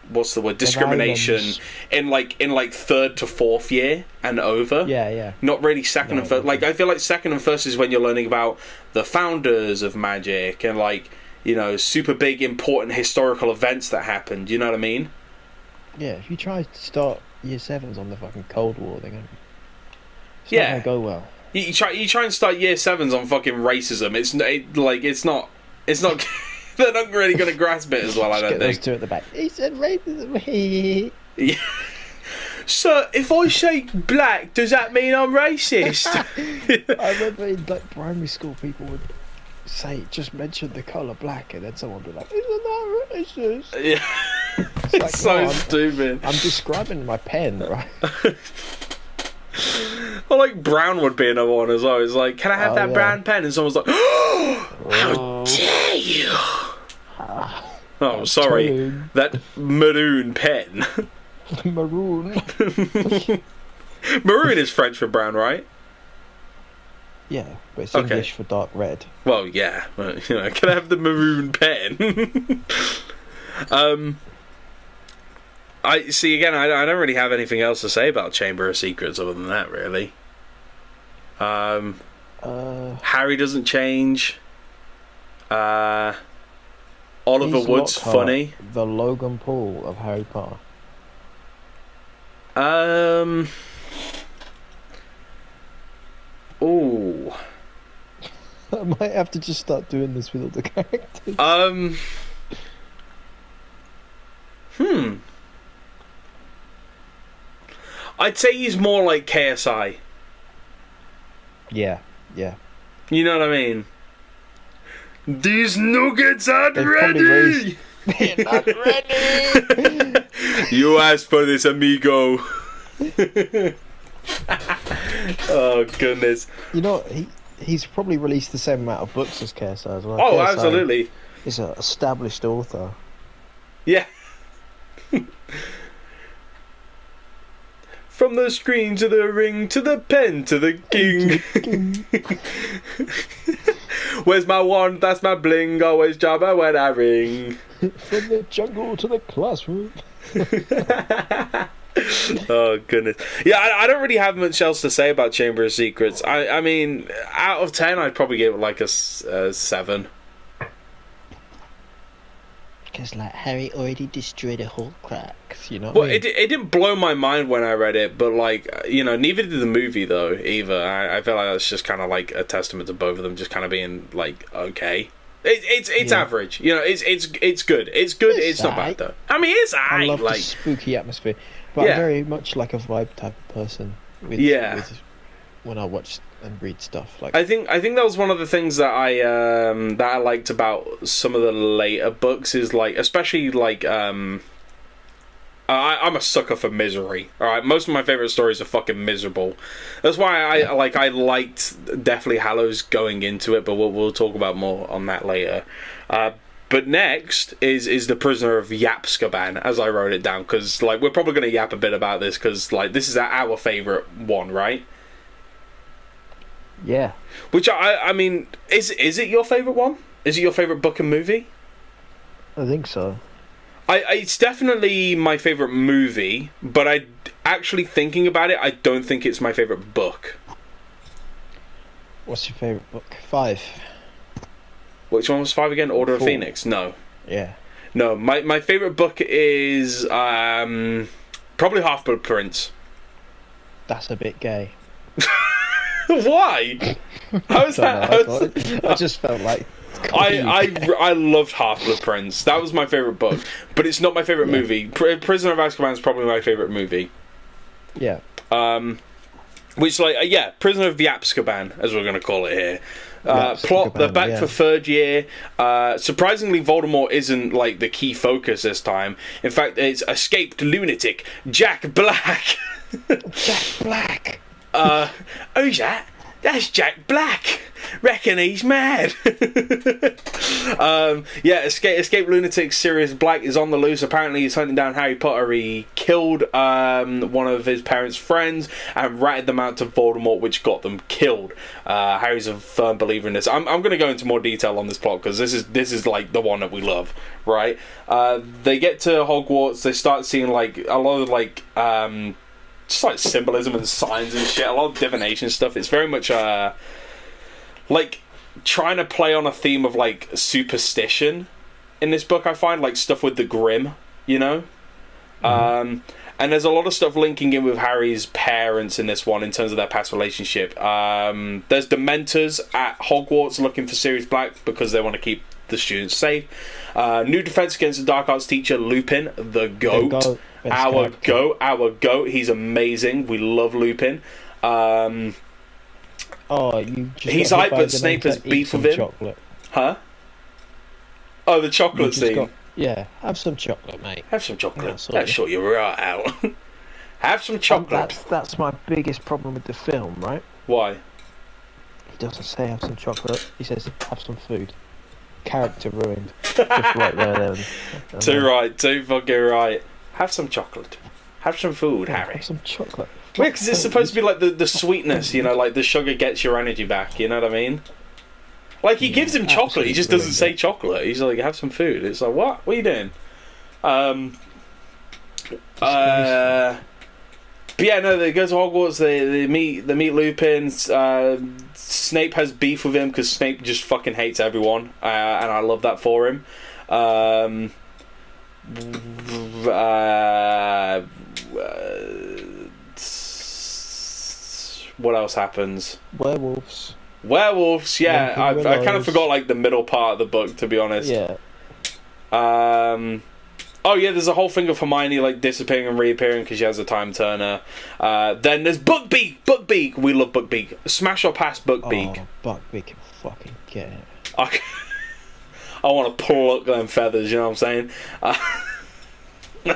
what's the word? Discrimination in like 3rd to 4th year and over. Yeah. Not really second and first. Like, I feel like second and first is when you're learning about the founders of magic and, like, you know, super big important historical events that happened. You know what I mean? Yeah. If you try to start year 7s on the fucking Cold War, they're gonna. It's not gonna go well. You try and start year 7s on fucking racism. It's not. They're not really going to grasp it as well, I don't think. Those two at the back. He said racism. Yeah. So, if I say black, does that mean I'm racist? I remember in like primary school, people would say, just mention the colour black, and then someone would be like, isn't that racist? Yeah. It's so stupid. I'm describing my pen, right? Well, like, brown would be another one as well. It's like, can I have that brown pen? And someone's like, oh, how dare you? Oh, sorry. Maroon. That maroon pen. Maroon. Maroon is French for brown, right? Yeah, but it's English for dark red. Well, yeah. But, you know, can I have the maroon pen? I see. Again, I don't really have anything else to say about Chamber of Secrets other than that, really. Harry doesn't change. Oliver Wood's Lockhart, funny. The Logan Paul of Harry Potter. Ooh. might have to just start doing this with all the characters. I'd say he's more like KSI. Yeah. You know what I mean? These nuggets aren't They've probably ready! They're not ready! You asked for this, amigo. Oh, goodness. You know, he's probably released the same amount of books as KSI as well. Oh, KSI absolutely. He's an established author. Yeah. From the screen to the ring to the pen to the king. Where's my wand? That's my bling. Always jabber when I ring. From the jungle to the classroom. Oh, goodness. Yeah, I don't really have much else to say about Chamber of Secrets. I mean, out of 10, I'd probably give it like a 7. Because, like, Harry already destroyed a whole cracks, you know? Well, it didn't blow my mind when I read it, but, like, you know, neither did the movie, though, either. I feel like that's just kind of, like, a testament to both of them just kind of being, like, okay. It's average. You know, it's good. It's good. It's not bad, though. I mean, it's I love like the spooky atmosphere. But I'm very much like a vibe type of person with when I watch and read stuff. Like I think that was one of the things that I liked about some of the later books is like, especially like I'm a sucker for misery. All right, most of my favorite stories are fucking miserable. That's why I liked Deathly Hallows going into it, but we'll talk about more on that later. But next is The Prisoner of Yapskaban, as I wrote it down, because like we're probably going to yap a bit about this because like this is our favorite one, right? Yeah. Which I mean, is it your favorite one? Is it your favorite book and movie? I think so. It's definitely my favorite movie, but actually thinking about it, I don't think it's my favorite book. What's your favorite book? 5. Which one was 5 again? Order of 4. Phoenix? No. Yeah. No, my favorite book is probably Half-Blood Prince. That's a bit gay. Why? How's that? I just felt like I loved Half-Blood Prince. That was my favorite book, but it's not my favorite movie. Prisoner of Azkaban is probably my favorite movie. Yeah. Which Prisoner of Azkaban, as we're going to call it here. Plot, they're back for third year. Surprisingly, Voldemort isn't like the key focus this time. In fact, it's escaped lunatic Jack Black. Jack Black. Who's that? That's Jack Black. Reckon he's mad. Escape lunatic Sirius Black is on the loose. Apparently he's hunting down Harry Potter. He killed one of his parents' friends and ratted them out to Voldemort, which got them killed. Harry's a firm believer in this. I'm going to go into more detail on this plot because this is like the one that we love, right? They get to Hogwarts. They start seeing like a lot of like just like symbolism and signs and shit, a lot of divination stuff. It's very much like trying to play on a theme of like superstition in this book. I find like stuff with the Grim, you know. And there's a lot of stuff linking in with Harry's parents in this one in terms of their past relationship. There's Dementors at Hogwarts looking for Sirius Black because they want to keep the students safe. New defense against the dark arts teacher Lupin, the goat. Our goat. He's amazing. We love Lupin. You just he's hype, but Snape has beef with him. Chocolate. Huh? Oh, the chocolate scene. Have some chocolate, mate. Have some chocolate. That'll sort you right out. Have some chocolate. That's my biggest problem with the film, right? Why? He doesn't say have some chocolate. He says have some food. Character ruined. Just right there. Too fucking right. Have some chocolate. Have some food, Harry. Have some chocolate. Wait, because it's supposed to be like the sweetness, you know, like the sugar gets your energy back, you know what I mean? Like, he gives him chocolate, he just doesn't say chocolate. He's like, have some food. It's like, what? What are you doing? But yeah, no, they go to Hogwarts, they meet Lupin. Snape has beef with him because Snape just fucking hates everyone, and I love that for him. What else happens? Werewolves. Werewolves, yeah. Weeping I kind of willows. forgot like the middle part of the book, to be honest. Yeah. Oh yeah, there's a whole thing of Hermione like disappearing and reappearing because she has a time turner. Then there's Buckbeak. Buckbeak. We love Buckbeak. Smash or pass Buckbeak. Oh, Buckbeak can fucking get it. I want to pull up them feathers. You know what I'm saying?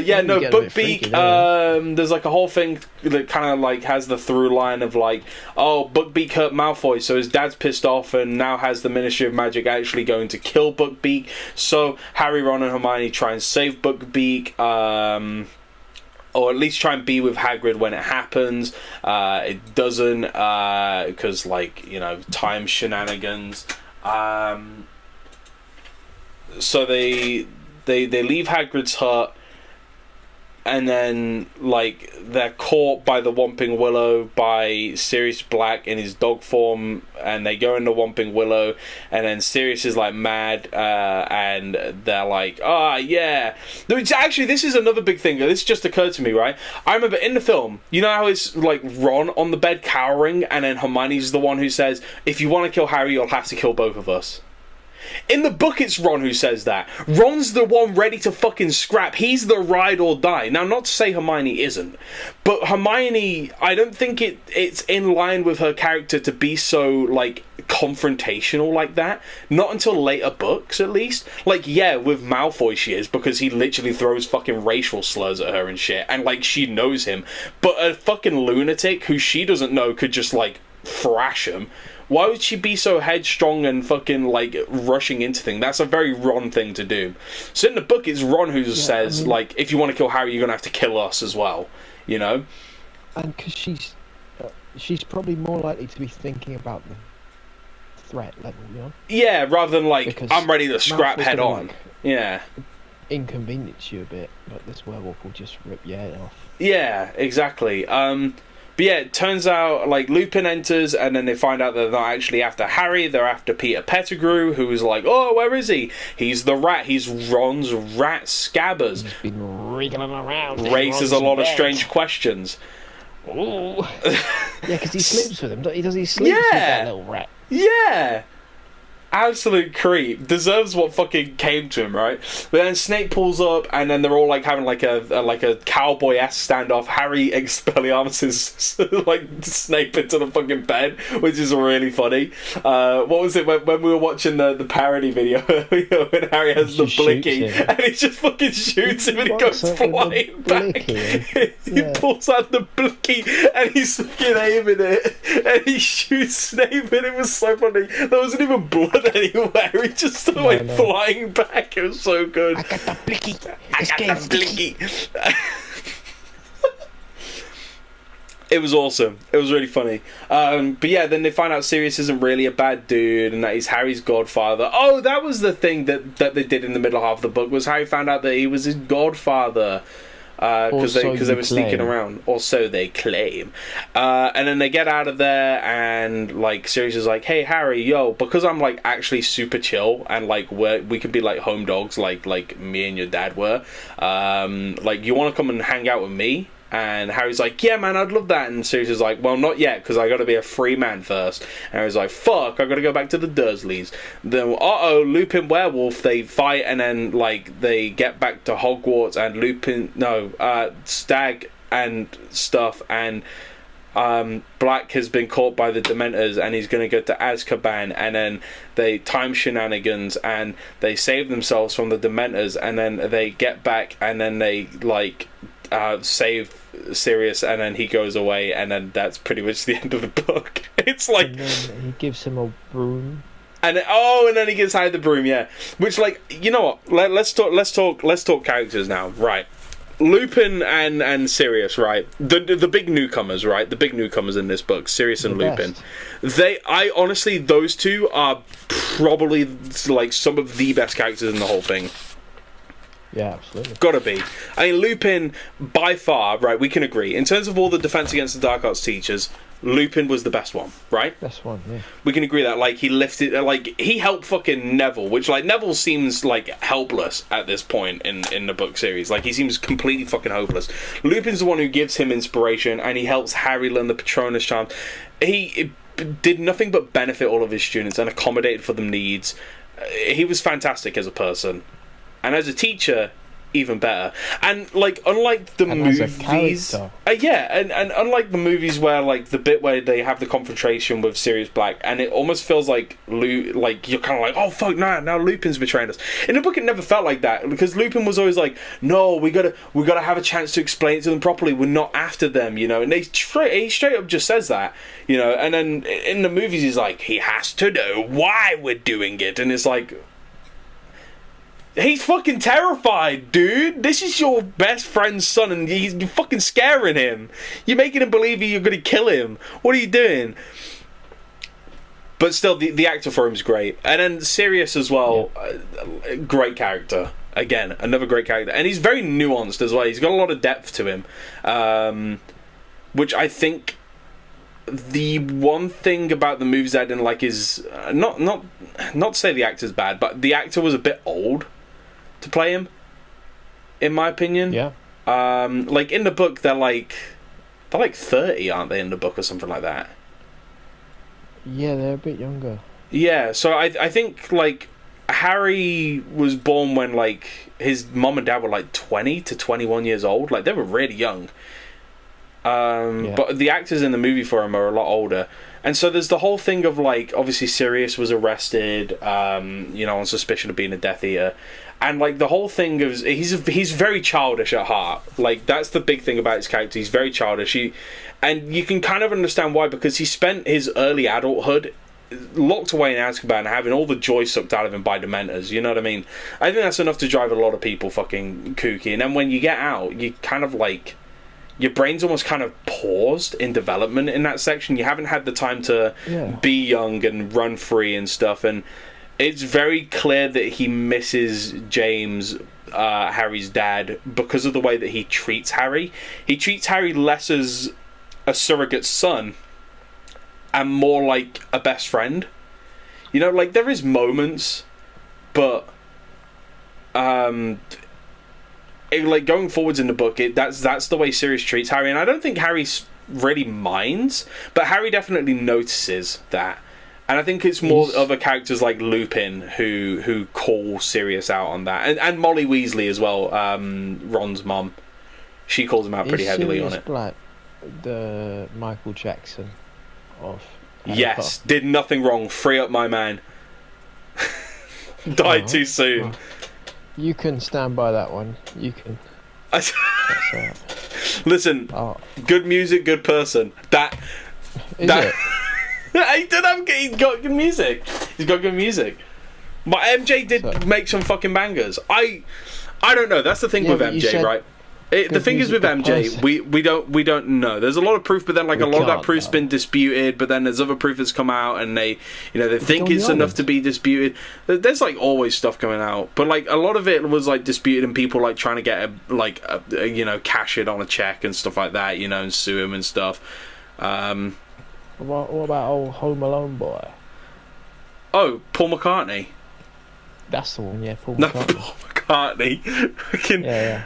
Yeah, no, get a bit freaky, Buckbeak. There's like a whole thing that kind of like has the through line of like, oh, Buckbeak hurt Malfoy, so his dad's pissed off, and now has the Ministry of Magic actually going to kill Buckbeak. So Harry, Ron, and Hermione try and save Buckbeak, or at least try and be with Hagrid when it happens. It doesn't, because like, you know, time shenanigans. So they leave Hagrid's hut, and then like they're caught by the Whomping Willow by Sirius Black in his dog form, and they go into Whomping Willow, and then Sirius is like mad, and they're like, yeah. Actually, this is another big thing. This just occurred to me, right? I remember in the film, you know how it's like Ron on the bed cowering, and then Hermione's the one who says, if you want to kill Harry, you'll have to kill both of us. In the book, it's Ron who says that. Ron's the one ready to fucking scrap. He's the ride or die. Now, not to say Hermione isn't, but Hermione, I don't think it's in line with her character to be so, like, confrontational like that. Not until later books, at least. Like, yeah, with Malfoy she is, because he literally throws fucking racial slurs at her and shit, and, like, she knows him. But a fucking lunatic who she doesn't know could just, like, thrash him. Why would she be so headstrong and fucking, like, rushing into things? That's a very Ron thing to do. So in the book, it's Ron who says, like, if you want to kill Harry, you're going to have to kill us as well, you know? And because she's probably more likely to be thinking about the threat level, you know? Yeah, rather than, like, Because I'm ready to scrap Malfoy's head gonna, on. like, Yeah. inconvenience you a bit, but this werewolf will just rip your head off. Yeah, exactly. But yeah, it turns out, like, Lupin enters, and then they find out they're not actually after Harry, they're after Peter Pettigrew, who's like, oh, where is he? He's the rat, he's Ron's rat Scabbers. He's been Wriggling around. in Raises a Ron's lot of bed. strange questions. Ooh. Yeah, because he sleeps with him. Does he sleep with that little rat? Yeah! Absolute creep. Deserves what fucking came to him, right? But then Snape pulls up, and then they're all like having like a cowboy-esque standoff. Harry Expelliarmus like Snape into the fucking bed, which is really funny. What was it when we were watching the parody video when Harry has the blicky and he just fucking shoots him and he goes flying back. He pulls out the blicky and he's fucking aiming it and he shoots Snape, and it was so funny. There wasn't even blood anywhere. He just went flying back. It was so good. I got the blicky. I got the blicky. It was awesome. It was really funny. But yeah, then they find out Sirius isn't really a bad dude and that he's Harry's godfather. Oh, that was the thing that they did in the middle half of the book, was Harry found out that he was his godfather. Because they were sneaking around, or so they claim. And then they get out of there, and like Sirius is like, "Hey Harry, yo, because I'm like actually super chill, and like we can be like home dogs, like me and your dad were. Like, you want to come and hang out with me?" And Harry's like, yeah, man, I'd love that. And Sirius is like, well, not yet, because I got to be a free man first. And Harry's like, fuck, I got to go back to the Dursleys. Then, Lupin Werewolf, they fight, and then, like, they get back to Hogwarts, and Stag and stuff, and Black has been caught by the Dementors, and he's going to go to Azkaban, and then they time shenanigans, and they save themselves from the Dementors, and then they get back, and then they, like, save Sirius, and then he goes away, and then that's pretty much the end of the book. It's like, and then he gives him a broom, and then he gives Harry the broom, yeah. Which, like, you know what? Let's talk characters now, right? Lupin and Sirius, right? The big newcomers, right? The big newcomers in this book, Sirius and Lupin. I honestly, those two are probably like some of the best characters in the whole thing. Yeah, absolutely. Gotta be. I mean, Lupin, by far, right, we can agree. In terms of all the Defense Against the Dark Arts teachers, Lupin was the best one, right? Best one, yeah. We can agree that, like, he lifted, like, he helped fucking Neville, which, like, Neville seems, like, helpless at this point in the book series. Like, he seems completely fucking hopeless. Lupin's the one who gives him inspiration, and he helps Harry learn the Patronus charm. did nothing but benefit all of his students and accommodated for them needs. He was fantastic as a person, and as a teacher, even better. And like, unlike the movies, and unlike the movies where like the bit where they have the confrontation with Sirius Black, and it almost feels like like you're kind of like, oh fuck, now Lupin's betraying us. In the book, it never felt like that, because Lupin was always like, no, we gotta have a chance to explain it to them properly. We're not after them, you know. And he straight up just says that, you know. And then in the movies, he's like, he has to know why we're doing it, and it's like, he's fucking terrified, dude. This is your best friend's son, and you're fucking scaring him. You're making him believe you're going to kill him. What are you doing? But still, the actor for him is great. And then Sirius as well, great character. Again, another great character. And he's very nuanced as well. He's got a lot of depth to him. Which I think the one thing about the movies I didn't like is, not to say the actor's bad, but the actor was a bit old to play him, in my opinion. Yeah. Like in the book, they're like 30, aren't they? In the book or something like that. Yeah, they're a bit younger. Yeah, so I think like Harry was born when like his mom and dad were like 20 to 21 years old. Like they were really young. But the actors in the movie for him are a lot older. And so there's the whole thing of like, obviously Sirius was arrested, you know, on suspicion of being a Death Eater. And like the whole thing of he's very childish at heart. Like that's the big thing about his character. He's very childish. And you can kind of understand why, because he spent his early adulthood locked away in Azkaban and having all the joy sucked out of him by Dementors. You know what I mean? I think that's enough to drive a lot of people fucking kooky. And then when you get out, you kind of like, your brain's almost kind of paused in development in that section. You haven't had the time to be young and run free and stuff. And it's very clear that he misses James, Harry's dad, because of the way that he treats Harry. He treats Harry less as a surrogate son and more like a best friend. You know, like there is moments, but like going forwards in the book, that's the way Sirius treats Harry, and I don't think Harry really minds, but Harry definitely notices that. And I think it's more other characters like Lupin who call Sirius out on that, and Molly Weasley as well, Ron's mom. She calls him out pretty heavily Sirius on it. Black, the Michael Jackson of Harry Yes, Potter. did nothing wrong. Free up my man. Died too soon. You can stand by that one. You can. That's right. Listen, good music, good person. Is it? He's got good music. He's got good music. But MJ did make some fucking bangers. I don't know. That's the thing with MJ, right? The thing is with MJ, we don't know. There's a lot of proof, but then like a lot of that proof's been disputed. But then there's other proof that's come out, and they think it's enough to be disputed. There's like always stuff coming out, but like a lot of it was like disputed, and people like trying to get cash it on a check and stuff like that, and sue him and stuff. What about old Home Alone boy? Oh, Paul McCartney. That's the one, yeah. Paul No, McCartney. Paul McCartney. Yeah.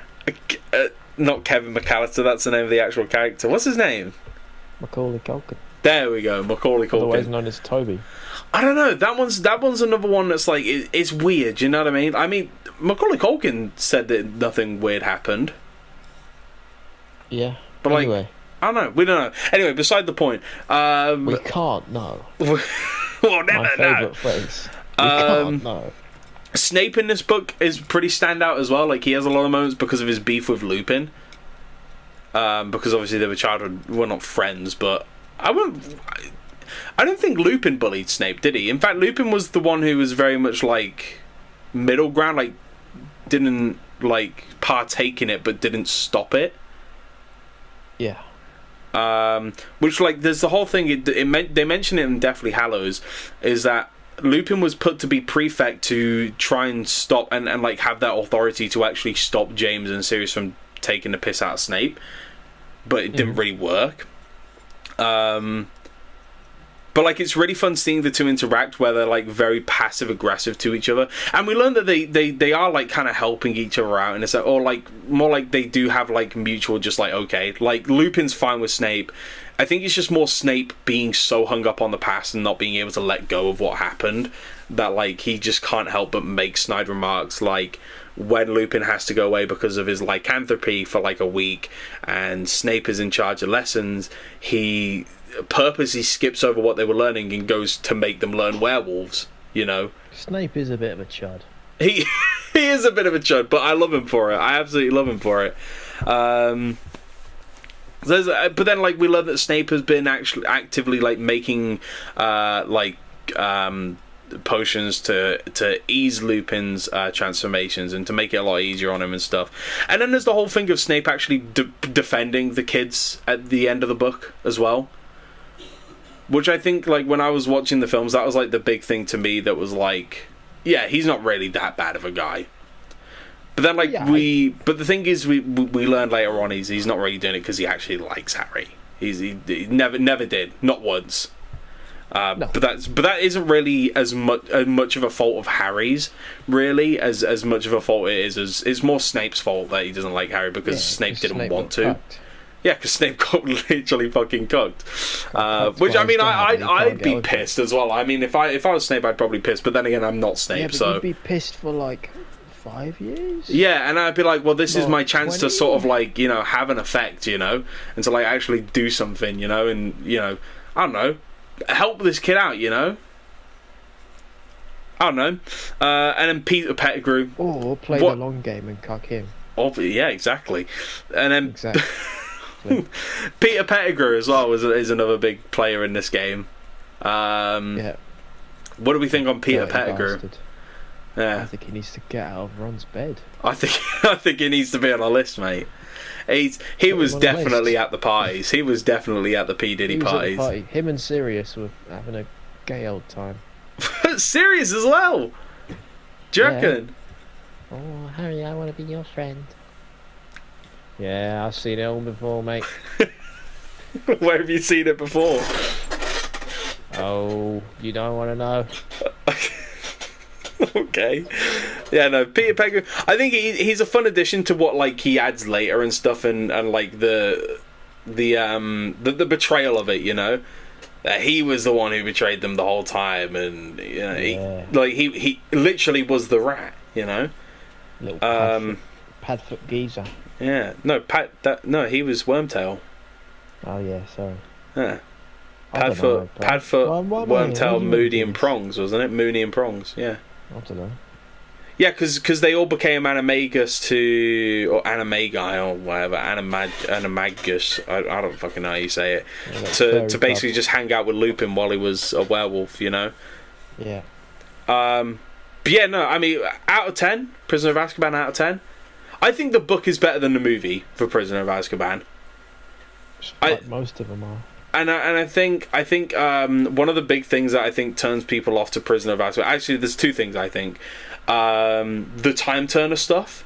Not Kevin McAllister. That's the name of the actual character. What's his name? Macaulay Culkin. There we go, Macaulay Culkin. Otherwise known as Toby. I don't know. That one's another one that's like it's weird. You know what I mean? I mean, Macaulay Culkin said that nothing weird happened. Yeah. But anyway. Like, I don't know. We don't know. Anyway, beside the point. We can't know. We'll never My favourite know. phrase. We can't know. Snape in this book is pretty standout as well. Like, he has a lot of moments because of his beef with Lupin. Because obviously they were childhood, well, not friends, but I don't think Lupin bullied Snape, did he? In fact, Lupin was the one who was very much like middle ground, like didn't like partake in it, but didn't stop it. Yeah. Which, like, there's the whole thing. They mention it in Deathly Hallows, is that Lupin was put to be prefect to try and stop and like have that authority to actually stop James and Sirius from taking the piss out of Snape, but it didn't really work. But like, it's really fun seeing the two interact, where they're like very passive aggressive to each other, and we learn that they are like kind of helping each other out, and it's like, or like more like they do have like mutual, just like, okay, like Lupin's fine with Snape. I think it's just more Snape being so hung up on the past and not being able to let go of what happened, that like he just can't help but make snide remarks, like when Lupin has to go away because of his lycanthropy for like a week and Snape is in charge of lessons, he purposely skips over what they were learning and goes to make them learn werewolves, you know. Snape is a bit of a chud. He is a bit of a chud, but I love him for it. I absolutely love him for it. But then, like, we learn that Snape has been actually actively like making potions to ease Lupin's transformations and to make it a lot easier on him and stuff. And then there's the whole thing of Snape actually defending the kids at the end of the book as well, which I think, like, when I was watching the films, that was like the big thing to me, that was like, yeah, he's not really that bad of a guy. But then, like, but the thing is, we learned later on he's not really doing it because he actually likes Harry. He never did, not once. No. But that isn't really as much of a fault of Harry's, really, as much of a fault it is as it's more Snape's fault that he doesn't like Harry, because Snape didn't want to. Fucked. Yeah, because Snape got literally fucking cooked. Which, I mean, I'd be pissed as well. I mean, if I was Snape, I'd probably be pissed. But then again, I'm not Snape, so you'd be pissed for like 5 years. Yeah, and I'd be like, well, this is my chance 20? To sort of like, you know, have an effect, you know, and to like actually do something, you know, and you know, I don't know, help this kid out, you know. I don't know. And then Peter Pettigrew, or play the long game and cuck him. Yeah, exactly. And then Peter Pettigrew as well is another big player in this game. Yeah. What do we think on Peter Pettigrew? Bastard. Yeah. I think he needs to get out of Ron's bed. I think he needs to be on a list, mate. He was definitely at the parties. He was definitely at the P Diddy parties. Him and Sirius were having a gay old time. Sirius as well. Do you reckon? Oh, Harry, I want to be your friend. Yeah, I've seen it all before, mate. Where have you seen it before? Oh, you don't want to know. Okay. Yeah, no, Peter Pettigrew, I think he's a fun addition to what like he adds later and stuff, and like the betrayal of it, you know. He was the one who betrayed them the whole time, and you know, he literally was the rat, you know. Little padfoot geezer. Yeah, no, he was Wormtail. Oh yeah, sorry. Yeah. Padfoot, Wormtail, Moody and Prongs, wasn't it? Mooney and Prongs, yeah. I don't know. Yeah, because they all became Animagus or Animagi or whatever, Animagus, I don't fucking know how you say it, to basically just hang out with Lupin while he was a werewolf, you know? Yeah. But yeah, no, I mean, out of 10, Prisoner of Azkaban out of 10, I think the book is better than the movie for Prisoner of Azkaban. Like most of them are. And I think one of the big things that I think turns people off to Prisoner of Azkaban, actually there's two things I think. The time turner stuff,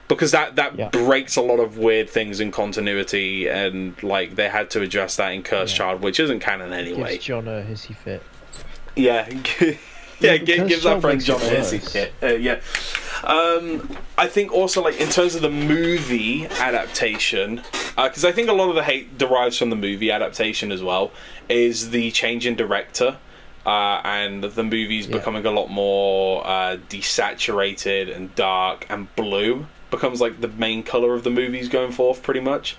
because that breaks a lot of weird things in continuity, and like they had to address that in Cursed Child, which isn't canon anyway. Gives John a hissy fit. Yeah. Gives our friend John a hissy fit. Yeah. I think also, like, in terms of the movie adaptation, because I think a lot of the hate derives from the movie adaptation as well, is the change in director, and the movie's becoming a lot more desaturated and dark, and blue becomes like the main color of the movies going forth, pretty much.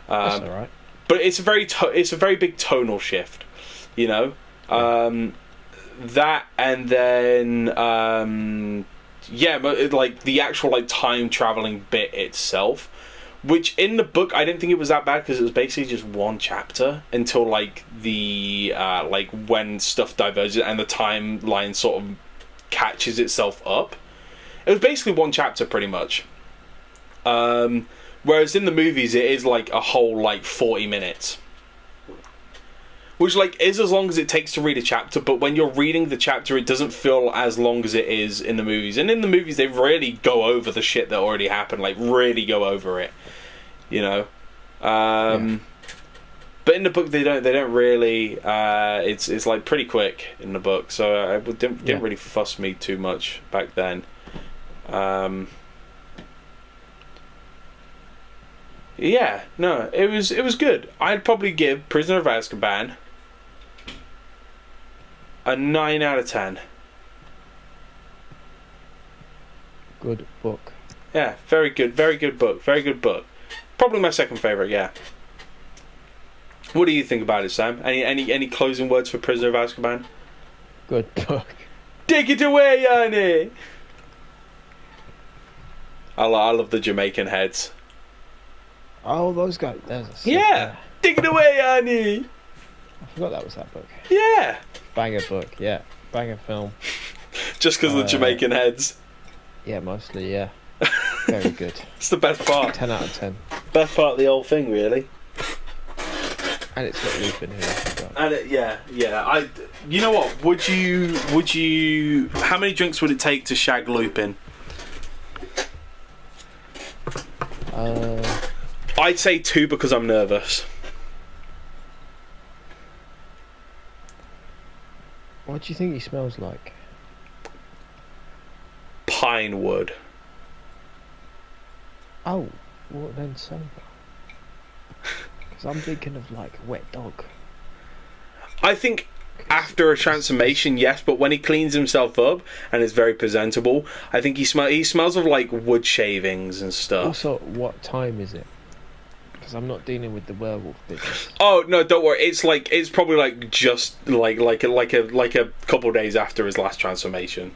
That's alright. But it's a very big tonal shift, you know. That, and then but like the actual like time traveling bit itself, which in the book I didn't think it was that bad, because it was basically just one chapter until like the like when stuff diverges and the timeline sort of catches itself up. It was basically one chapter pretty much. Whereas in the movies it is like a whole like 40 minutes. Which, like, is as long as it takes to read a chapter, but when you're reading the chapter, it doesn't feel as long as it is in the movies. And in the movies, they really go over the shit that already happened, like, really go over it. You know? But in the book, they don't really. It's like pretty quick in the book, so it didn't really fuss me too much back then. Yeah, no, it was good. I'd probably give Prisoner of Azkaban a 9 out of 10. Good book. Yeah, very good book. Very good book. Probably my second favourite, yeah. What do you think about it, Sam? Any closing words for Prisoner of Azkaban? Good book. Take it away, Yanni! I love the Jamaican heads. Oh, those guys. Yeah! Take it away, Yanni! I forgot that was that book. Yeah! Banger book, yeah. Banger film. Just because of the Jamaican heads. Yeah, mostly, yeah. Very good. It's the best part. 10 out of 10. Best part of the whole thing, really. And it's got Lupin here as well. And yeah. You know what? Would you? How many drinks would it take to shag Lupin? I'd say 2 because I'm nervous. What do you think he smells like? Pine wood. Oh, what then sober? Because I'm thinking of like wet dog. I think after a transformation, yes, but when he cleans himself up and is very presentable, I think he smells of like wood shavings and stuff. Also, what time is it? Because I'm not dealing with the werewolf business. Oh no, don't worry. It's probably like just like a couple days after his last transformation.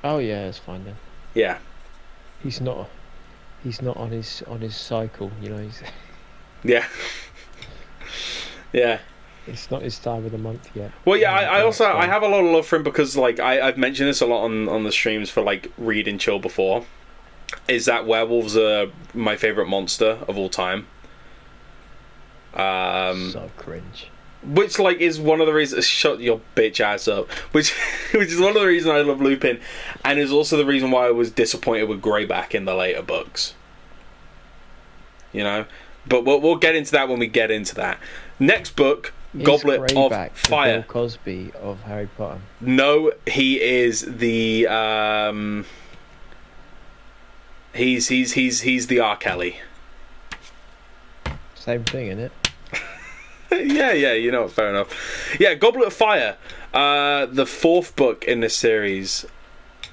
Oh yeah, it's fine then. Yeah. He's not on his cycle, you know. He's Yeah. Yeah. It's not his time of the month yet. Well, yeah, I have a lot of love for him because like I've mentioned this a lot on the streams for like Read and Chill before. Is that werewolves are my favourite monster of all time. So cringe. Which like is one of the reasons. Shut your bitch ass up. Which is one of the reasons I love Lupin, and is also the reason why I was disappointed with Greyback in the later books. You know, but we'll get into that when we get into that. Next book, Goblet of Greyback Fire. The Bill Cosby of Harry Potter. No, he is the he's the R. Kelly. Same thing, isn't it? yeah, you know, fair enough. Yeah, Goblet of Fire, the 4th book in this series.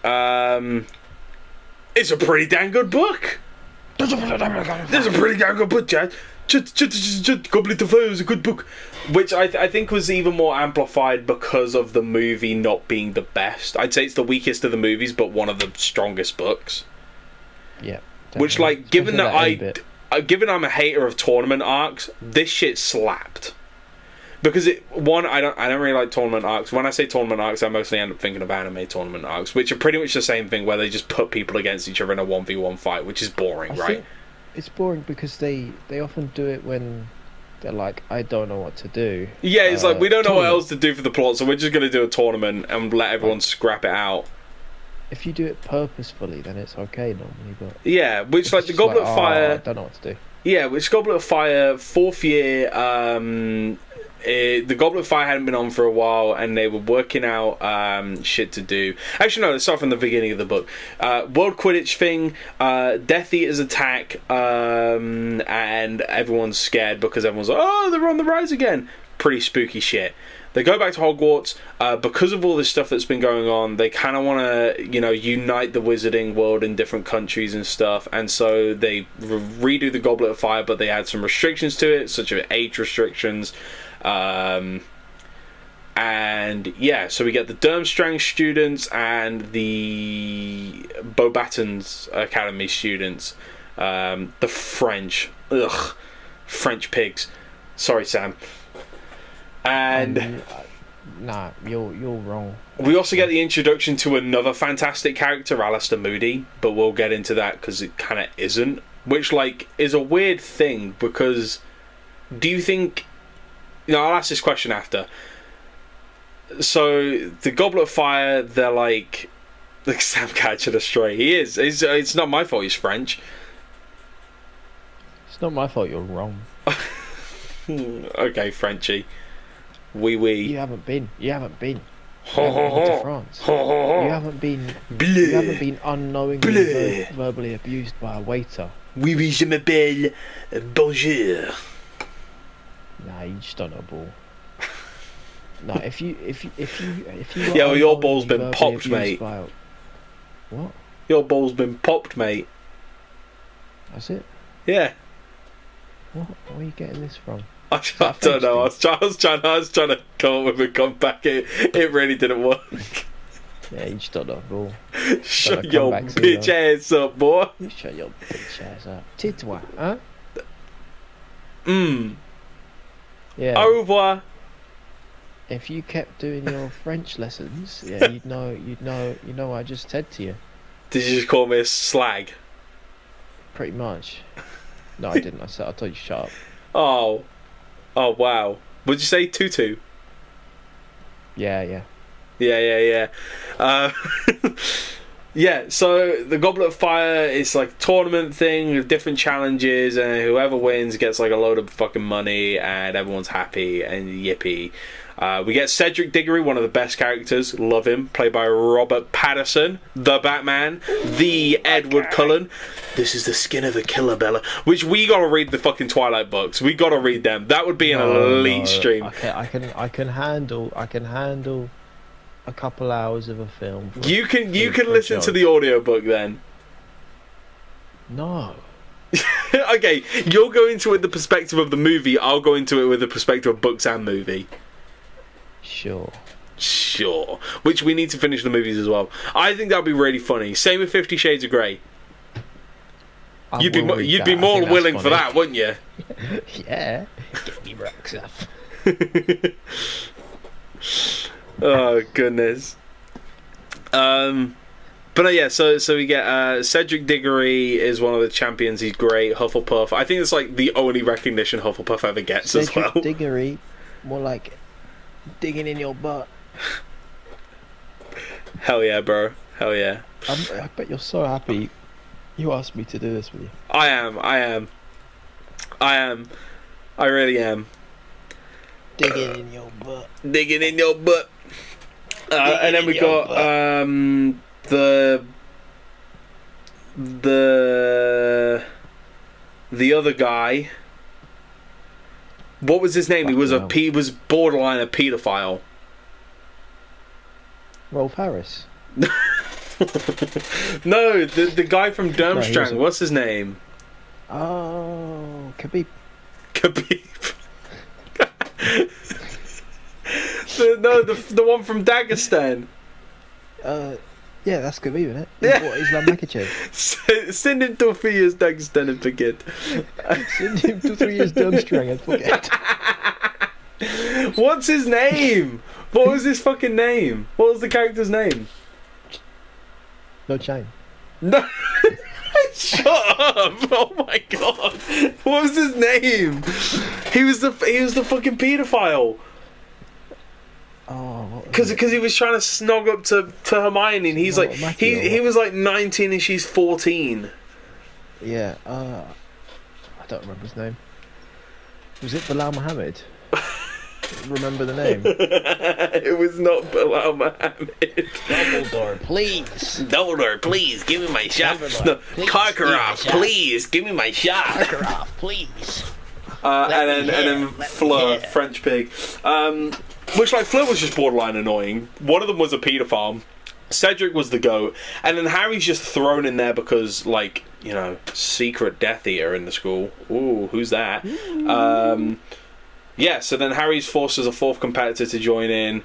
It's a pretty damn good book. There's a pretty damn good book, Chad. Goblet of Fire is a good book, which I think was even more amplified because of the movie not being the best. I'd say it's the weakest of the movies, but one of the strongest books. Yeah. Definitely. Which, like, given Especially that given I'm a hater of tournament arcs, this shit slapped. Because I don't really like tournament arcs. When I say tournament arcs, I mostly end up thinking of anime tournament arcs, which are pretty much the same thing, where they just put people against each other in a 1v1 fight, which is boring, I right? think it's boring because they often do it when they're like, I don't know what to do. Yeah, it's like, we don't know what tournament. else to do for the plot, so we're just going to do a tournament and let everyone scrap it out. If you do it purposefully, then it's okay normally, but... Yeah, which, like, the it's Goblet like, of Fire... I don't know what to do. Yeah, which Goblet of Fire, 4th year, the Goblet of Fire hadn't been on for a while, and they were working out shit to do. Actually, no, let's start from the beginning of the book. World Quidditch thing, Death Eaters attack, and everyone's scared because everyone's like, oh, they're on the rise again. Pretty spooky shit. They go back to Hogwarts because of all this stuff that's been going on. They kind of want to, you know, unite the wizarding world in different countries and stuff. And so they redo the Goblet of Fire, but they add some restrictions to it, such as age restrictions. And yeah, so we get the Durmstrang students and the Beauxbatons Academy students. The French, French pigs. Sorry, Sam. And nah, you're wrong. We also get the introduction to another fantastic character, Alistair Moody, but we'll get into that because it kind of isn't. Which, like, is a weird thing because do you think... You know, I'll ask this question after. So, the Goblet of Fire, they're like Sam catching a stray. He is. It's not my fault he's French. It's not my fault you're wrong. Okay, Frenchie. Oui, oui. You haven't been. You haven't been. Ho, You ho, haven't been ho. to France. Ho, ho, ho. You haven't been. Bleu. You haven't been unknowingly Bleu. verbally abused by a waiter. Oui, oui, je m'appelle Bonjour. Nah, you just don't know ball. No, if you Yeah, well, your unknowingly ball's been verbally popped, abused mate. by what? Your ball's been popped, mate. That's it. Yeah. What? Where are you getting this from? I don't know. I was trying to come up with a comeback. It really didn't work. Yeah, you just don't know ball. Shut your bitch ass up, boy. You shut your bitch ass up. Tais-toi, huh? Yeah. Au revoir. If you kept doing your French lessons, yeah, you'd know what I just said to you. Did you just call me a slag? Pretty much. No, I didn't. I told you shut up. Oh wow. Would you say tutu? Yeah. Yeah. Yeah, so the Goblet of Fire is like a tournament thing with different challenges, and whoever wins gets like a load of fucking money, and everyone's happy and yippee. We get Cedric Diggory, one of the best characters, love him, played by Robert Pattinson, the Batman, the Edward Cullen. This is the skin of a killer, Bella. Which we gotta read the fucking Twilight books. We gotta read them. That would be an elite stream. Okay, I can handle a couple hours of a film. You can listen to the audiobook then. No. Okay, you'll go into it with the perspective of the movie. I'll go into it with the perspective of books and movie. Sure. Which we need to finish the movies as well. I think that'd be really funny. Same with 50 Shades of Grey. You'd be more willing for that, wouldn't you? Yeah. Get me rocks up. Oh goodness. But yeah, so we get Cedric Diggory is one of the champions. He's great. Hufflepuff. I think it's like the only recognition Hufflepuff ever gets as well. Cedric Diggory, more like digging in your butt. Hell yeah, bro. Hell yeah. I bet you're so happy you asked me to do this with you. I am. I really am. Digging in your butt. Digging in your butt. And then we got the other guy. What was his name? He was borderline a paedophile. Rolf Harris. No, the guy from Durmstrang. No, what's his name? Oh, Khabib. The one from Dagestan. Yeah, that's Khabib, isn't it? Yeah. What, Islam Makhachev? Send him to 3 years Dagestan and forget. Send him to 3 years Durmstrang and forget. What's his name? What was his fucking name? What was the character's name? No chain. No. Shut up! Oh my god! What was his name? He was the fucking paedophile. Oh, because he was trying to snog up to Hermione, and he's he was like 19 and she's 14. Yeah. I don't remember his name. Was it Bilal Muhammad? Remember the name? It was not Bilal Muhammad. Dumbledore, please. Dumbledore, please, give me my shot. No, Karkaroff, please, give me my shot. Karkaroff, please. And then Fleur, French pig. Which, like, Fleur was just borderline annoying. One of them was a paedophile. Cedric was the goat. And then Harry's just thrown in there because, like, you know, secret Death Eater in the school. Ooh, who's that? Yeah, so then Harry's forced as a fourth competitor to join in.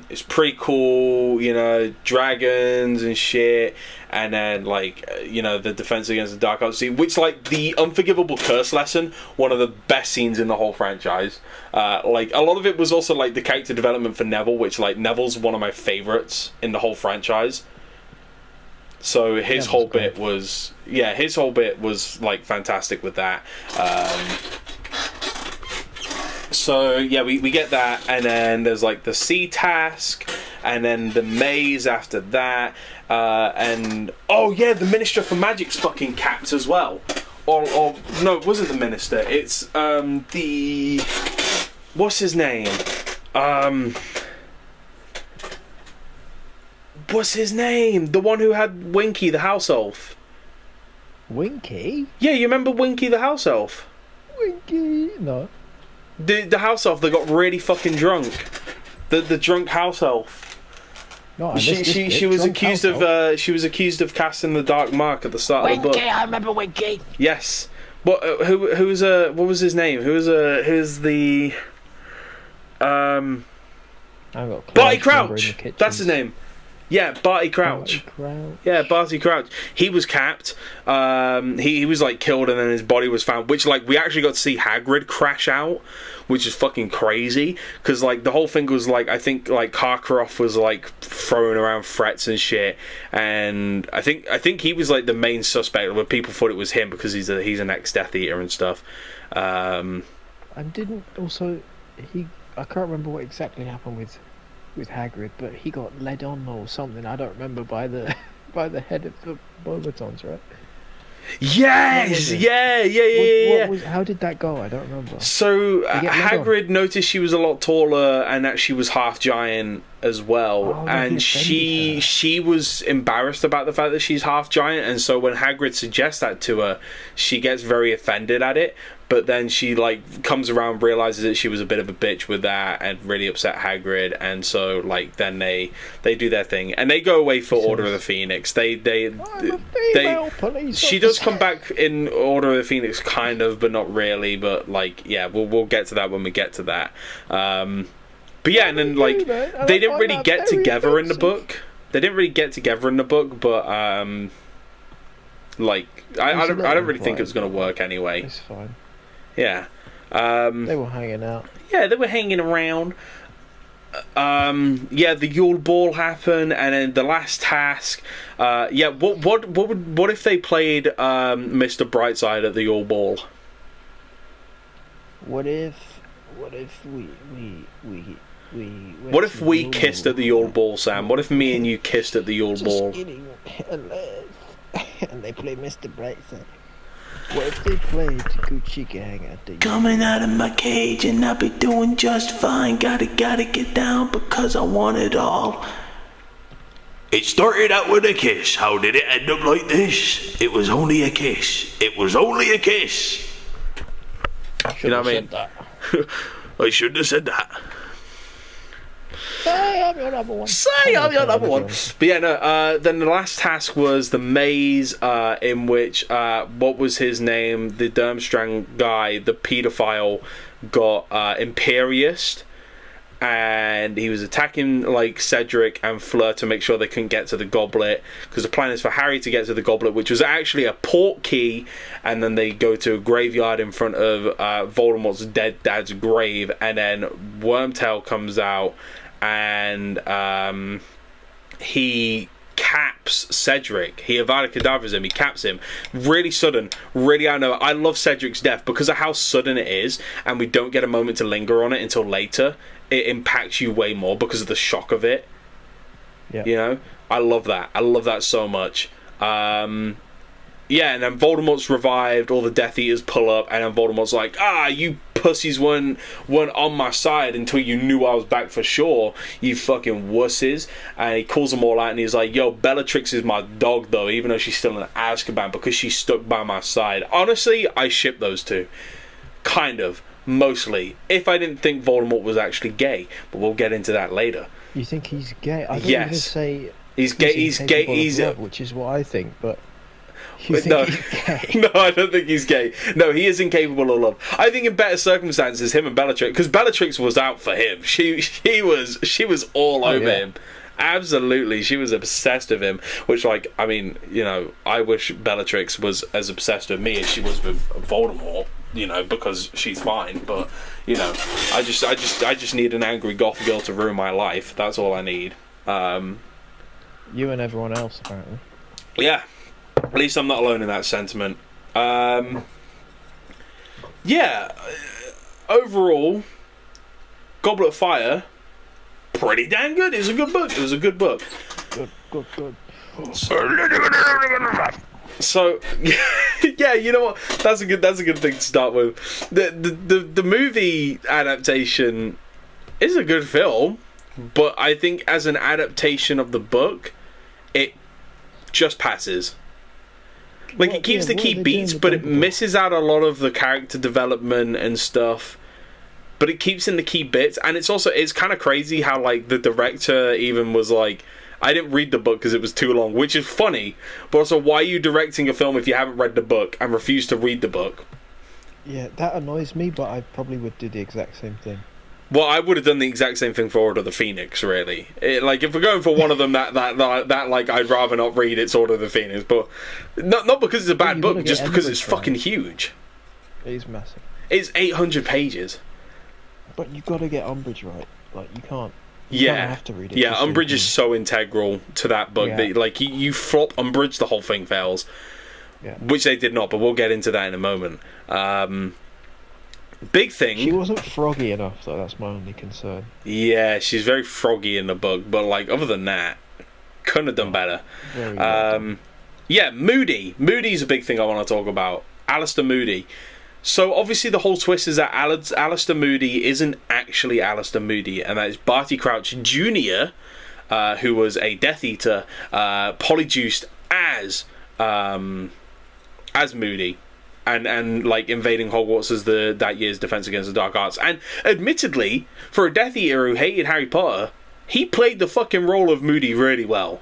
It's pretty cool, you know, dragons and shit. And then, like, you know, the defense against the dark arts scene, which, like, the Unforgivable Curse lesson, one of the best scenes in the whole franchise. Like, a lot of it was also, like, the character development for Neville, which, like, Neville's one of my favourites in the whole franchise. So his whole bit was... Yeah, his whole bit was, like, fantastic with that. So yeah, we get that, and then there's like the sea task, and then the maze after that, and oh yeah, the Minister for Magic's fucking capped as well. or no, it wasn't the minister. It's the what's his name? What's his name? The one who had Winky, the house elf. Winky? Yeah, you remember Winky, the house elf? Winky? No. The house elf that got really fucking drunk. The drunk house elf. No, she was accused of casting the dark mark at the start of the book. Winky, I remember Winky. Yes. What what was his name? Who's the Barty Crouch. That's his name. Yeah, Barty Crouch. Yeah, Barty Crouch. He was capped. He was like killed, and then his body was found. Which like we actually got to see Hagrid crash out, which is fucking crazy. Because like the whole thing was like I think like Karkaroff was like throwing around threats and shit, and I think he was like the main suspect. Where people thought it was him because he's an ex-Death Eater and stuff. And didn't also I can't remember what exactly happened with Hagrid, but he got led on or something. I don't remember by the head of the Beauxbatons, right? Yes, yeah. How did that go? I don't remember. So Hagrid noticed she was a lot taller and that she was half giant as well, and she was embarrassed about the fact that she's half giant, and so when Hagrid suggests that to her, she gets very offended at it. But then she like comes around, realizes that she was a bit of a bitch with that, and really upset Hagrid. And so like then they do their thing, and they go away for Order of the Phoenix. She does come back in Order of the Phoenix, kind of, but not really. But like yeah, we'll get to that when we get to that. But yeah, and then like they didn't really get together in the book. They didn't really get together in the book, but like I don't really think it was going to work anyway. It's fine. Yeah. They were hanging out. Yeah, they were hanging around. Yeah, the Yule Ball happened, and then the last task. Yeah, what if they played Mr. Brightside at the Yule Ball? What if we kissed at the Yule Ball, Sam? What if me and you kissed at the Yule Ball? And they play Mr. Brightside. What if they played Gucci Gang at the Coming out of my cage and I'll be doing just fine. Gotta get down because I want it all. It started out with a kiss. How did it end up like this? It was only a kiss. It was only a kiss. You know what I mean? I shouldn't have said that. Say I'm your number one. Say I'm your number one. But yeah, no. Then the last task was the maze, in which what was his name? The Durmstrang guy, the paedophile, got Imperious, and he was attacking like Cedric and Fleur to make sure they couldn't get to the goblet, because the plan is for Harry to get to the goblet, which was actually a port key, and then they go to a graveyard in front of Voldemort's dead dad's grave, and then Wormtail comes out. And he caps Cedric. He Avada Kedavras him. He caps him. Really sudden. Really, I know. I love Cedric's death because of how sudden it is, and we don't get a moment to linger on it until later. It impacts you way more because of the shock of it. Yeah. You know, I love that. I love that so much. Yeah, and then Voldemort's revived. All the Death Eaters pull up, and then Voldemort's like, you pussies weren't on my side until you knew I was back for sure, you fucking wusses. And he calls them all out, and he's like, yo, Bellatrix is my dog, though, even though she's still in Azkaban, because she's stuck by my side. Honestly, I ship those two. Kind of. Mostly. If I didn't think Voldemort was actually gay. But we'll get into that later. You think he's gay? I don't even say he's gay. He's gay. He's love, which is what I think, but no, no, I don't think he's gay. No, he is incapable of love. I think in better circumstances, him and Bellatrix, because Bellatrix was out for him. She was all over him. Absolutely, she was obsessed with him. Which, like, I mean, you know, I wish Bellatrix was as obsessed with me as she was with Voldemort. You know, because she's fine. But you know, I just need an angry goth girl to ruin my life. That's all I need. You and everyone else, apparently. Yeah. At least I'm not alone in that sentiment. Yeah, overall, Goblet of Fire, pretty damn good. It was a good book. Good. So, yeah, you know what? That's a good thing to start with. The movie adaptation is a good film, but I think as an adaptation of the book, it just passes. Like, it keeps the key beats, but it misses out a lot of the character development and stuff. But it keeps in the key bits, and it's kind of crazy how, like, the director even was like, I didn't read the book because it was too long, which is funny, but also, why are you directing a film if you haven't read the book and refuse to read the book? Yeah, that annoys me, but I probably would do the exact same thing. Well, I would have done the exact same thing for Order of the Phoenix, really. Like, if we're going for one of them, that like, I'd rather not read it's Order of the Phoenix, but not because it's a bad book, just because it's fucking huge. It is massive. It's 800 pages. But you got to get Umbridge right. Like, you can't. You Yeah, don't have to read it. yeah. Umbridge is so integral to that book that, like, you flop Umbridge, the whole thing fails. Yeah. Which they did not, but we'll get into that in a moment. Big thing. She wasn't froggy enough, though. That's my only concern. Yeah, she's very froggy in the book, but, like, other than that, couldn't have done better. Very well Yeah, Moody. Moody's a big thing I want to talk about. Alistair Moody. So, obviously, the whole twist is that Alistair Moody isn't actually Alistair Moody, and that is Barty Crouch Jr., who was a Death Eater, polyjuiced as Moody, and like, invading Hogwarts as that year's Defense Against the Dark Arts. And, admittedly, for a Death Eater who hated Harry Potter, he played the fucking role of Moody really well.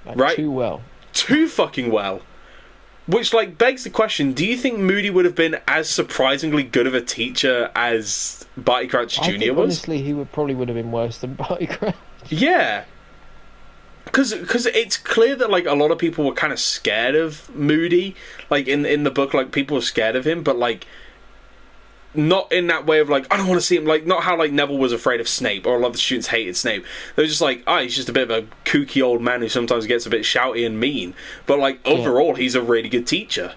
Like, right? Too well. Too fucking well. Which, like, begs the question, do you think Moody would have been as surprisingly good of a teacher as Barty Crouch Jr. I think, was? honestly, he probably would have been worse than Barty Crouch. Yeah. Because it's clear that, like, a lot of people were kind of scared of Moody. Like, in the book, like, people were scared of him, but, like, not in that way of, like, I don't want to see him, like, not how, like, Neville was afraid of Snape, or a lot of the students hated Snape. They were just like, he's just a bit of a kooky old man who sometimes gets a bit shouty and mean. But, like, overall, he's a really good teacher.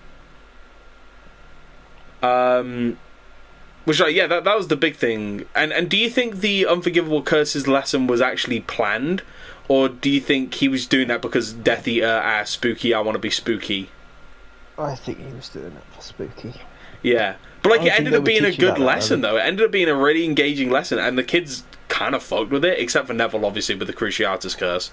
Which, like, yeah, that was the big thing. And do you think the Unforgivable Curses lesson was actually planned? Or do you think he was doing that because Death Eater, spooky, I want to be spooky? I think he was doing it for spooky. Yeah. But, like, it ended up being a good lesson, though. It ended up being a really engaging lesson, and the kids kind of fucked with it, except for Neville, obviously, with the Cruciatus Curse.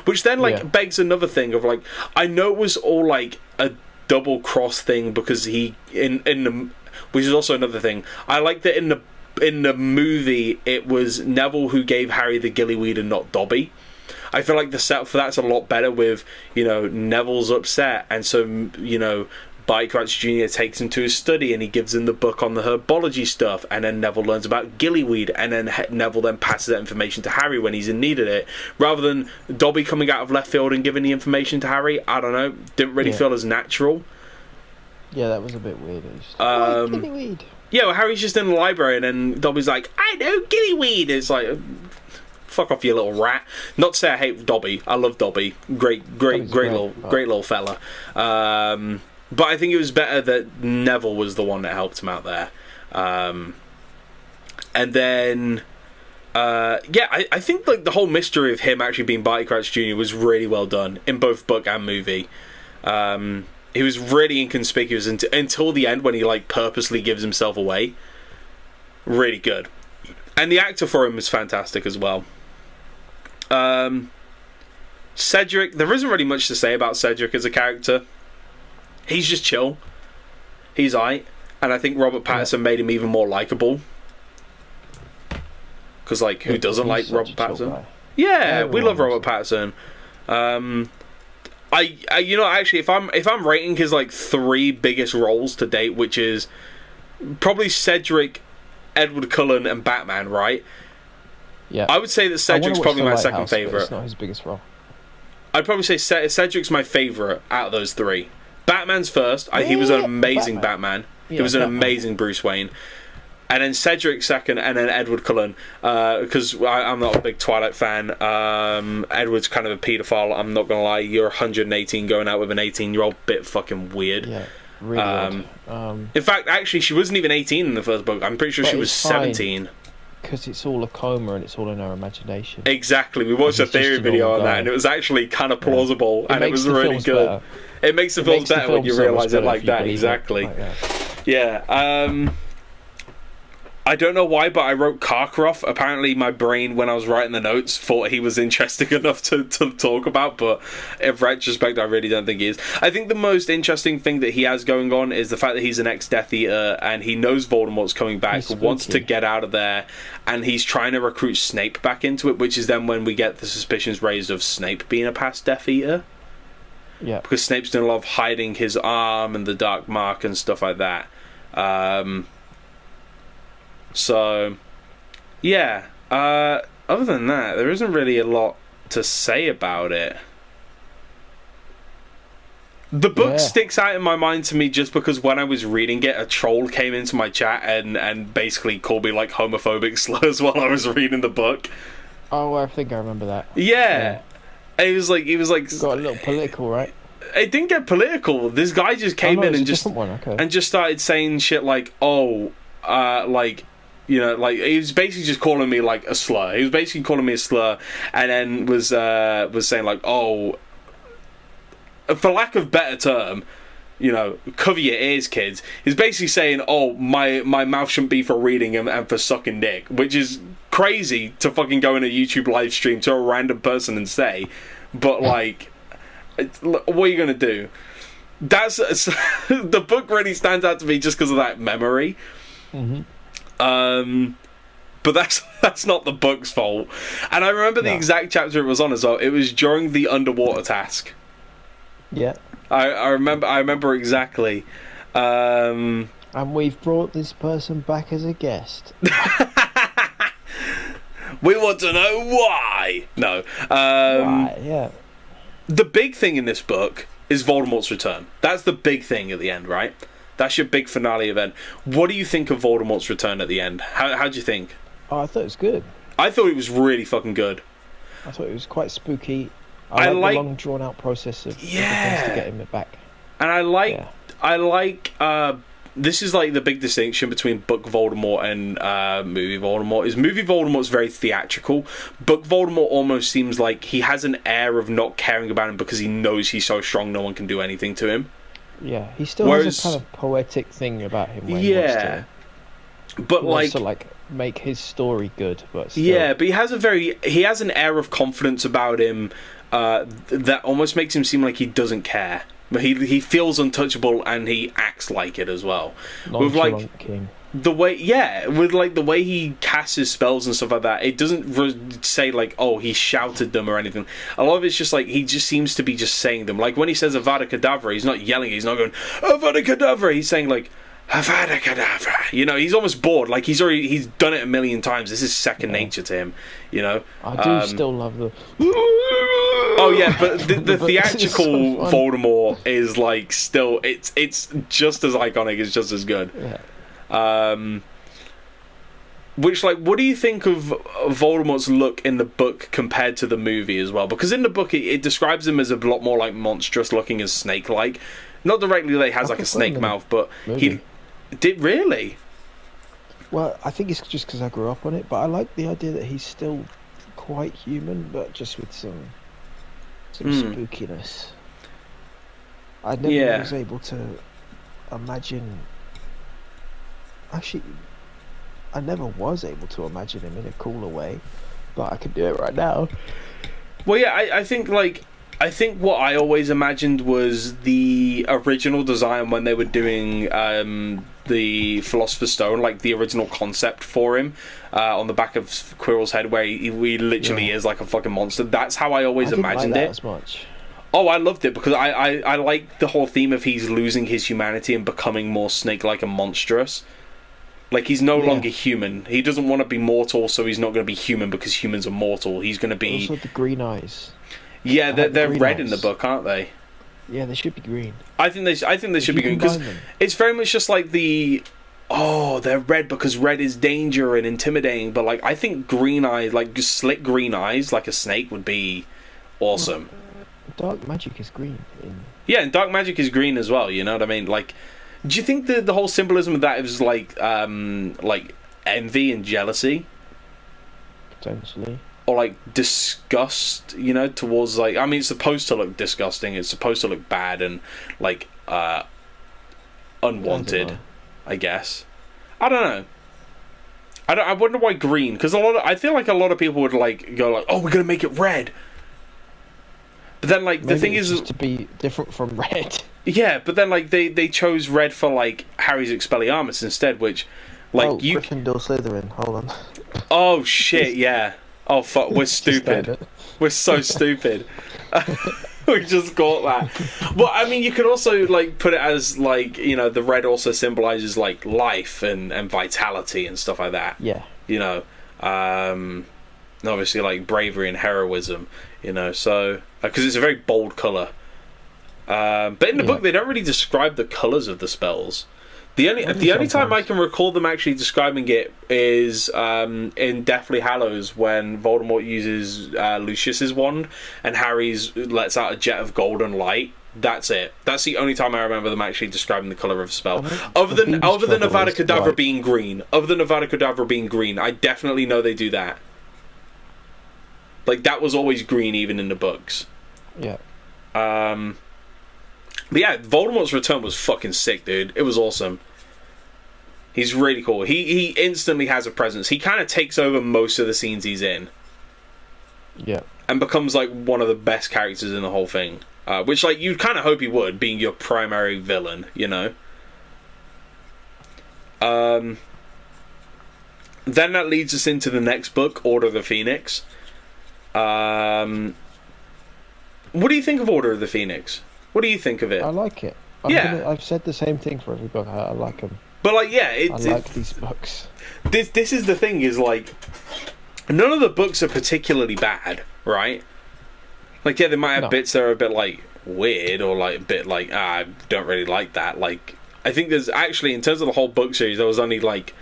Which then, like, begs another thing of, like, I know it was all, like, a double-cross thing, because which is also another thing. I like that in the movie, it was Neville who gave Harry the gillyweed and not Dobby. I feel like the setup for that's a lot better with, you know, Neville's upset, and so, you know, Barty Crouch Jr. takes him to his study and he gives him the book on the herbology stuff, and then Neville learns about gillyweed, and then Neville then passes that information to Harry when he's in need of it, rather than Dobby coming out of left field and giving the information to Harry. I don't know, didn't really feel as natural. Yeah, that was a bit weird. Gillyweed. Yeah, well, Harry's just in the library and then Dobby's like, I know gillyweed. It's like, fuck off, you little rat. Not to say I hate Dobby. I love Dobby. Great little fella. But I think it was better that Neville was the one that helped him out there. And then, I think, like, the whole mystery of him actually being Barty Crouch Jr. was really well done in both book and movie. He was really inconspicuous until the end when he, like, purposely gives himself away. Really good. And the actor for him was fantastic as well. Cedric, there isn't really much to say about Cedric as a character. He's just chill. He's aight. And I think Robert Pattinson made him even more likeable. Because, like, who doesn't like Robert Pattinson? Yeah, we love Robert Pattinson. You know, actually, if I'm rating his, like, 3 biggest roles to date, which is probably Cedric, Edward Cullen, and Batman, right? Yeah. I would say that Cedric's probably my second favourite. It's not his biggest role. I'd probably say Cedric's my favourite out of those 3. Batman's first. He was an amazing Batman. He was an amazing Bruce Wayne. And then Cedric second, and then Edward Cullen. Because I'm not a big Twilight fan. Edward's kind of a paedophile, I'm not going to lie. You're 118 going out with an 18-year-old, bit fucking weird. Yeah, really weird. In fact, actually, she wasn't even 18 in the first book. I'm pretty sure she was 17. because it's all a coma and it's all in our imagination. Exactly. We watched a theory video on that, and it was actually kind of plausible, and it was really good. Better. It makes the films better when you realise it like that. Exactly. Like that. Yeah. I don't know why, but I wrote Karkaroff. Apparently, my brain, when I was writing the notes, thought he was interesting enough to talk about, but in retrospect, I really don't think he is. I think the most interesting thing that he has going on is the fact that he's an ex-Death Eater, and he knows Voldemort's coming back, wants to get out of there, and he's trying to recruit Snape back into it, which is then when we get the suspicions raised of Snape being a past Death Eater. Yeah. Because Snape's doing a lot of hiding his arm and the dark mark and stuff like that. So, yeah. Other than that, there isn't really a lot to say about it. The book sticks out in my mind to me just because when I was reading it, a troll came into my chat and basically called me like homophobic slurs while I was reading the book. Oh, I think I remember that. Yeah. He was like got a little political, right? It didn't get political. This guy just came in and just started saying shit like, you know, like he was basically just calling me like a slur. He was basically calling me a slur, and then was saying like, oh, for lack of better term, you know, cover your ears, kids. He's basically saying, oh, my mouth shouldn't be for reading and for sucking dick, which is crazy to fucking go in a YouTube live stream to a random person and say, but like, what are you gonna do? That's the book really stands out to me just because of that memory. Mm-hmm. But that's not the book's fault. And I remember the exact chapter it was on as well. It was during the underwater task. Yeah. I remember exactly. And we've brought this person back as a guest. We want to know why. No. Why? Yeah. The big thing in this book is Voldemort's return. That's the big thing at the end, right? That's your big finale event. What do you think of Voldemort's return at the end? How do you think? Oh, I thought it was good. I thought it was really fucking good. I thought it was quite spooky. I like the long drawn out process of things to get him back. And I like this is like the big distinction between book Voldemort and movie Voldemort. Is movie Voldemort's very theatrical. Book Voldemort almost seems like he has an air of not caring about him because he knows he's so strong no one can do anything to him. Yeah, he still has a kind of poetic thing about him. When he wants to, but wants to make his story good. But still. Yeah, but he has an air of confidence about him that almost makes him seem like he doesn't care. But he feels untouchable and he acts like it as well. With like king. The way, with like the way he casts his spells and stuff like that, it doesn't say like, oh, he shouted them or anything. A lot of it's just like he just seems to be just saying them. Like when he says Avada Kedavra, he's not yelling, he's not going Avada Kedavra. He's saying like Avada Kedavra. You know, he's almost bored. Like he's done it a million times. This is second nature to him. You know, I do still love the. Oh yeah, but the theatrical Voldemort is like still it's just as iconic. It's just as good. Yeah. Which, like, what do you think of Voldemort's look in the book compared to the movie as well? Because in the book, it describes him as a lot more like monstrous looking as snake-like. Not directly that he has like a snake mouth, but he did really. Well, I think it's just because I grew up on it, but I like the idea that he's still quite human, but just with some spookiness. I never was able to imagine. Actually, I never was able to imagine him in a cooler way, but I can do it right now. Well, yeah, I think what I always imagined was the original design when they were doing the Philosopher's Stone, like the original concept for him on the back of Quirrell's head, where he literally is like a fucking monster. That's how I always imagined it. As much. Oh, I loved it because I like the whole theme of he's losing his humanity and becoming more snake-like and monstrous. Like, he's no longer human. He doesn't want to be mortal, so he's not going to be human because humans are mortal. He's going to be... Also, the green eyes. Yeah, they're red in the book, aren't they? Yeah, they should be green. I think they should be green because it's very much just like the... Oh, they're red because red is danger and intimidating. But like, I think green eyes, like just slick green eyes, like a snake, would be awesome. Dark magic is green. Yeah, and dark magic is green as well. You know what I mean? Like, do you think the whole symbolism of that is like envy and jealousy? Potentially. Or like disgust, you know, towards like, I mean, it's supposed to look disgusting, it's supposed to look bad and like unwanted, I guess. I don't know. I wonder why green, because I feel like a lot of people would like go like, oh, we're gonna make it red. But then like Maybe the thing it's is just to be different from red. yeah, but then like they chose red for like Harry's Expelliarmus instead, which like you Gryffindor Slytherin. Hold on. oh shit, yeah. Oh fuck, we're stupid. We're so stupid. We just got that. Well, I mean, you could also like put it as like, you know, the red also symbolizes like life and vitality and stuff like that. Yeah. You know, obviously like bravery and heroism. You know, so because it's a very bold color. But in the book, they don't really describe the colors of the spells. The only time I can recall them actually describing it is in Deathly Hallows when Voldemort uses Lucius's wand and Harry's lets out a jet of golden light. That's it. That's the only time I remember them actually describing the color of a spell. Other than Avada Kedavra being green. Other than Avada Kedavra being green, I definitely know they do that. Like that was always green even in the books. Yeah. But yeah, Voldemort's return was fucking sick, dude. It was awesome. He's really cool. He instantly has a presence. He kind of takes over most of the scenes he's in. Yeah. And becomes like one of the best characters in the whole thing. Which like you'd kind of hope he would, being your primary villain, you know? Then that leads us into the next book, Order of the Phoenix. What do you think of Order of the Phoenix? What do you think of it? I like it. I've said the same thing for every book. I like them. But like, yeah, I like these books. This is the thing, is like, none of the books are particularly bad, right? Like, yeah, they might have bits that are a bit like weird or like a bit like I don't really like that. Like, I think there's actually, in terms of the whole book series, there was only like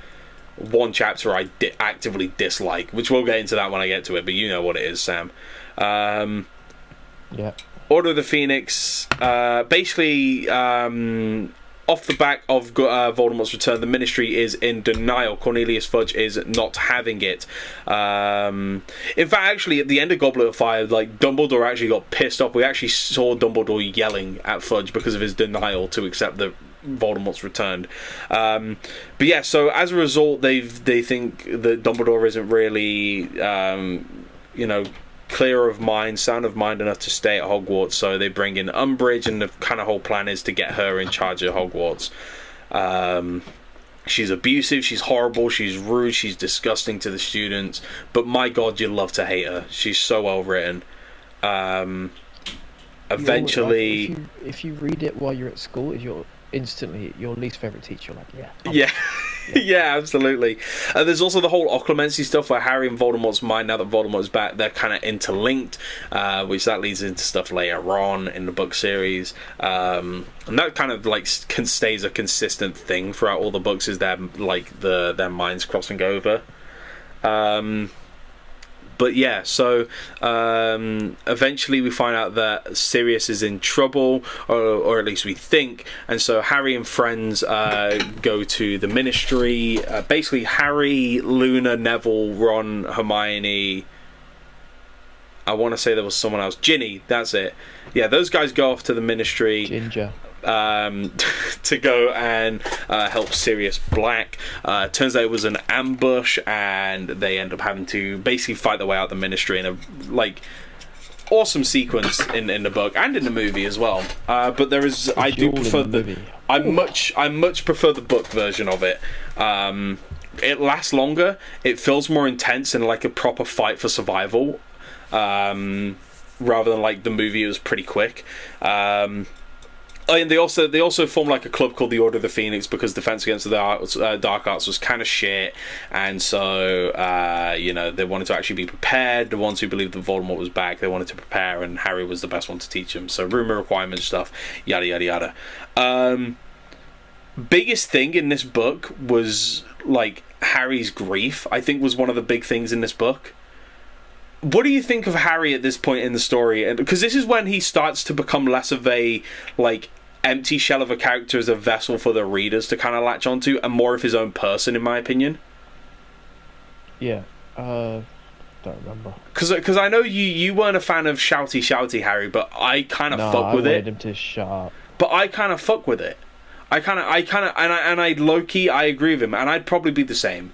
one chapter I actively dislike, which we'll get into that when I get to it. But you know what it is, Sam. Yeah. Order of the Phoenix, basically, off the back of Voldemort's return, the Ministry is in denial. Cornelius Fudge is not having it. In fact, actually, at the end of Goblet of Fire, like, Dumbledore actually got pissed off. We actually saw Dumbledore yelling at Fudge because of his denial to accept that Voldemort's returned. But yeah, so as a result, they think that Dumbledore isn't really, you know, clear of mind, sound of mind enough to stay at Hogwarts, so they bring in Umbridge, and the kind of whole plan is to get her in charge of Hogwarts. She's abusive, she's horrible, she's rude, she's disgusting to the students, but my god, you love to hate her. She's so well written. Eventually, if you read it while you're at school, if you're instantly your least favorite teacher, like yeah. Yeah, absolutely. There's also the whole occlumency stuff where Harry and Voldemort's mind, now that Voldemort's back, they're kind of interlinked, which that leads into stuff later on in the book series. And that kind of like stays a consistent thing throughout all the books, is their minds crossing over. But yeah, so eventually we find out that Sirius is in trouble, or at least we think, and so Harry and friends go to the Ministry. Basically, Harry, Luna, Neville, Ron, Hermione. I want to say there was someone else. Ginny, that's it. Yeah, those guys go off to the Ministry. Ginger. To go and help Sirius Black. Turns out it was an ambush, and they end up having to basically fight their way out the Ministry in a like awesome sequence in the book and in the movie as well. But there is, I do prefer I much prefer the book version of it. It lasts longer. It feels more intense and like a proper fight for survival. Rather than like the movie, it was pretty quick. And they also formed like a club called the Order of the Phoenix because Defense Against the Dark Arts was kind of shit, and so you know, they wanted to actually be prepared. The ones who believed that Voldemort was back, they wanted to prepare, and Harry was the best one to teach them. So rumor requirement stuff, yada yada yada. Biggest thing in this book was like Harry's grief. I think was one of the big things in this book. What do you think of Harry at this point in the story? And because this is when he starts to become less of a like empty shell of a character as a vessel for the readers to kind of latch onto, and more of his own person, in my opinion. Yeah. Don't remember. Because I know you weren't a fan of shouty Harry, but I kind of fuck with it. I wanted him to shut up. But I kind of fuck with it. I low key I agree with him, and I'd probably be the same.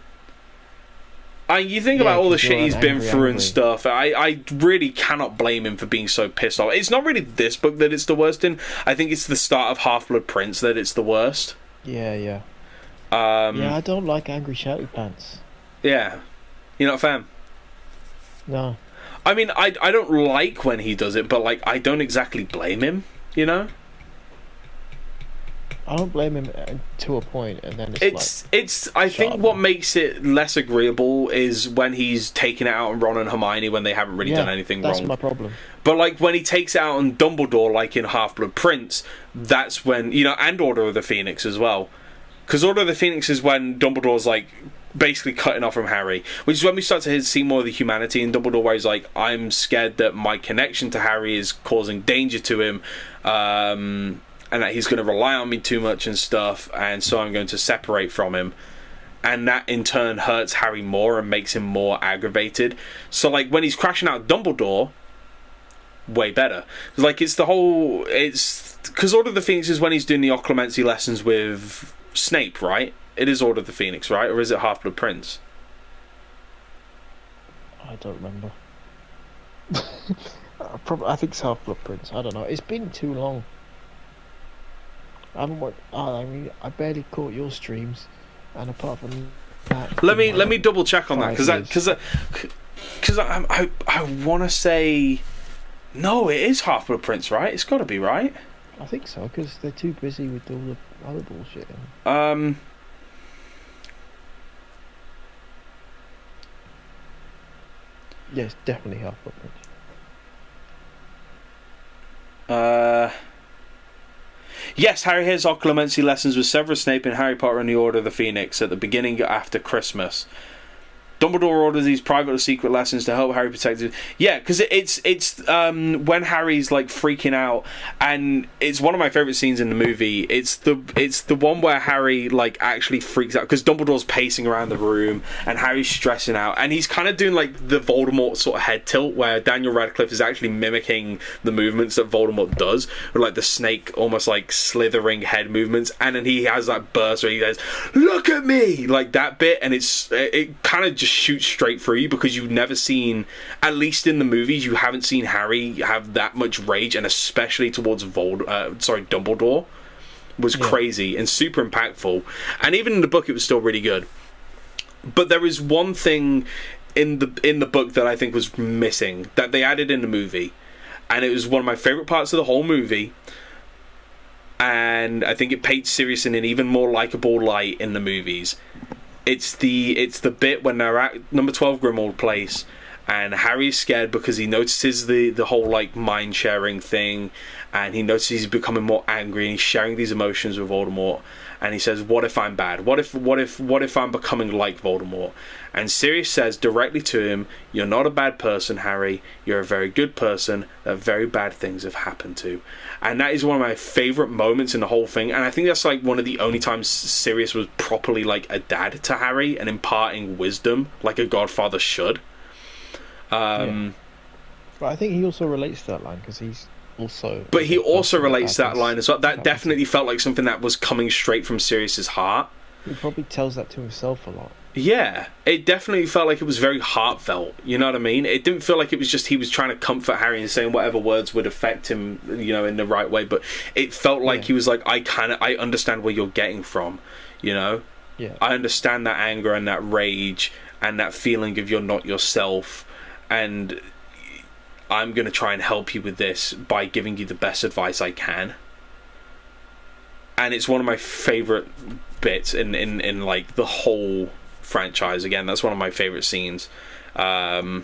You think about all the shit he's been through and stuff. I really cannot blame him for being so pissed off. It's not really this book that it's the worst in. I think it's the start of Half-Blood Prince that it's the worst. Yeah. I don't like angry shouty pants. Yeah. You're not a fan? No. I mean, I don't like when he does it, but like I don't exactly blame him, you know? I don't blame him to a point, and then I think what makes it less agreeable is when he's taking it out on Ron and Hermione when they haven't really done anything wrong. That's my problem. But like when he takes it out on Dumbledore, like in Half-Blood Prince, that's when, you know, and Order of the Phoenix as well. Because Order of the Phoenix is when Dumbledore's like basically cutting off from Harry, which is when we start to see more of the humanity in Dumbledore, where he's like, I'm scared that my connection to Harry is causing danger to him, and that he's going to rely on me too much and stuff, and so I'm going to separate from him. And that in turn hurts Harry more and makes him more aggravated. So like when he's crashing out Dumbledore, way better. Like it's because Order of the Phoenix is when he's doing the occlumency lessons with Snape, right? It is Order of the Phoenix, right? Or is it Half-Blood Prince? I don't remember. I think it's Half-Blood Prince. I don't know. It's been too long. I barely caught your streams, and apart from that, let me double check on that because I want to say no, it is Half-Blood Prince, right? It's got to be right. I think so because they're too busy with all the other bullshit. Yes, definitely Half-Blood Prince. Yes, Harry has occlumency lessons with Severus Snape in Harry Potter and the Order of the Phoenix at the beginning after Christmas. Dumbledore orders these private or secret lessons to help Harry protect him. Yeah, because it's when Harry's like freaking out, and it's one of my favourite scenes in the movie. It's the one where Harry like actually freaks out because Dumbledore's pacing around the room and Harry's stressing out, and he's kind of doing like the Voldemort sort of head tilt where Daniel Radcliffe is actually mimicking the movements that Voldemort does, with like the snake almost like slithering head movements, and then he has that burst where he goes, "Look at me!" like that bit, and it kind of just shoots straight through you because you've never seen, at least in the movies, you haven't seen Harry have that much rage, and especially towards Dumbledore was crazy and super impactful. And even in the book, it was still really good. But there is one thing in the book that I think was missing that they added in the movie, and it was one of my favorite parts of the whole movie. And I think it paints Sirius in an even more likable light in the movies. It's the bit when they're at number 12 Grimmauld Place, and Harry's scared because he notices the whole like mind sharing thing, and he notices he's becoming more angry, and he's sharing these emotions with Voldemort, and he says, "What if I'm bad? What if I'm becoming like Voldemort?" And Sirius says directly to him, "You're not a bad person, Harry. You're a very good person that very bad things have happened to." And that is one of my favourite moments in the whole thing, and I think that's like one of the only times Sirius was properly like a dad to Harry and imparting wisdom like a godfather should. But I think he also relates to that line because he's also. But he also relates to that line as well. That definitely felt like something that was coming straight from Sirius's heart. He probably tells that to himself a lot. Yeah, it definitely felt like it was very heartfelt. You know what I mean? It didn't feel like it was just he was trying to comfort Harry and saying whatever words would affect him, you know, in the right way. But it felt like he was like, I understand where you're getting from, you know? Yeah. I understand that anger and that rage and that feeling of you're not yourself, and I'm going to try and help you with this by giving you the best advice I can. And it's one of my favourite bits in like the whole franchise. Again, that's one of my favourite scenes. So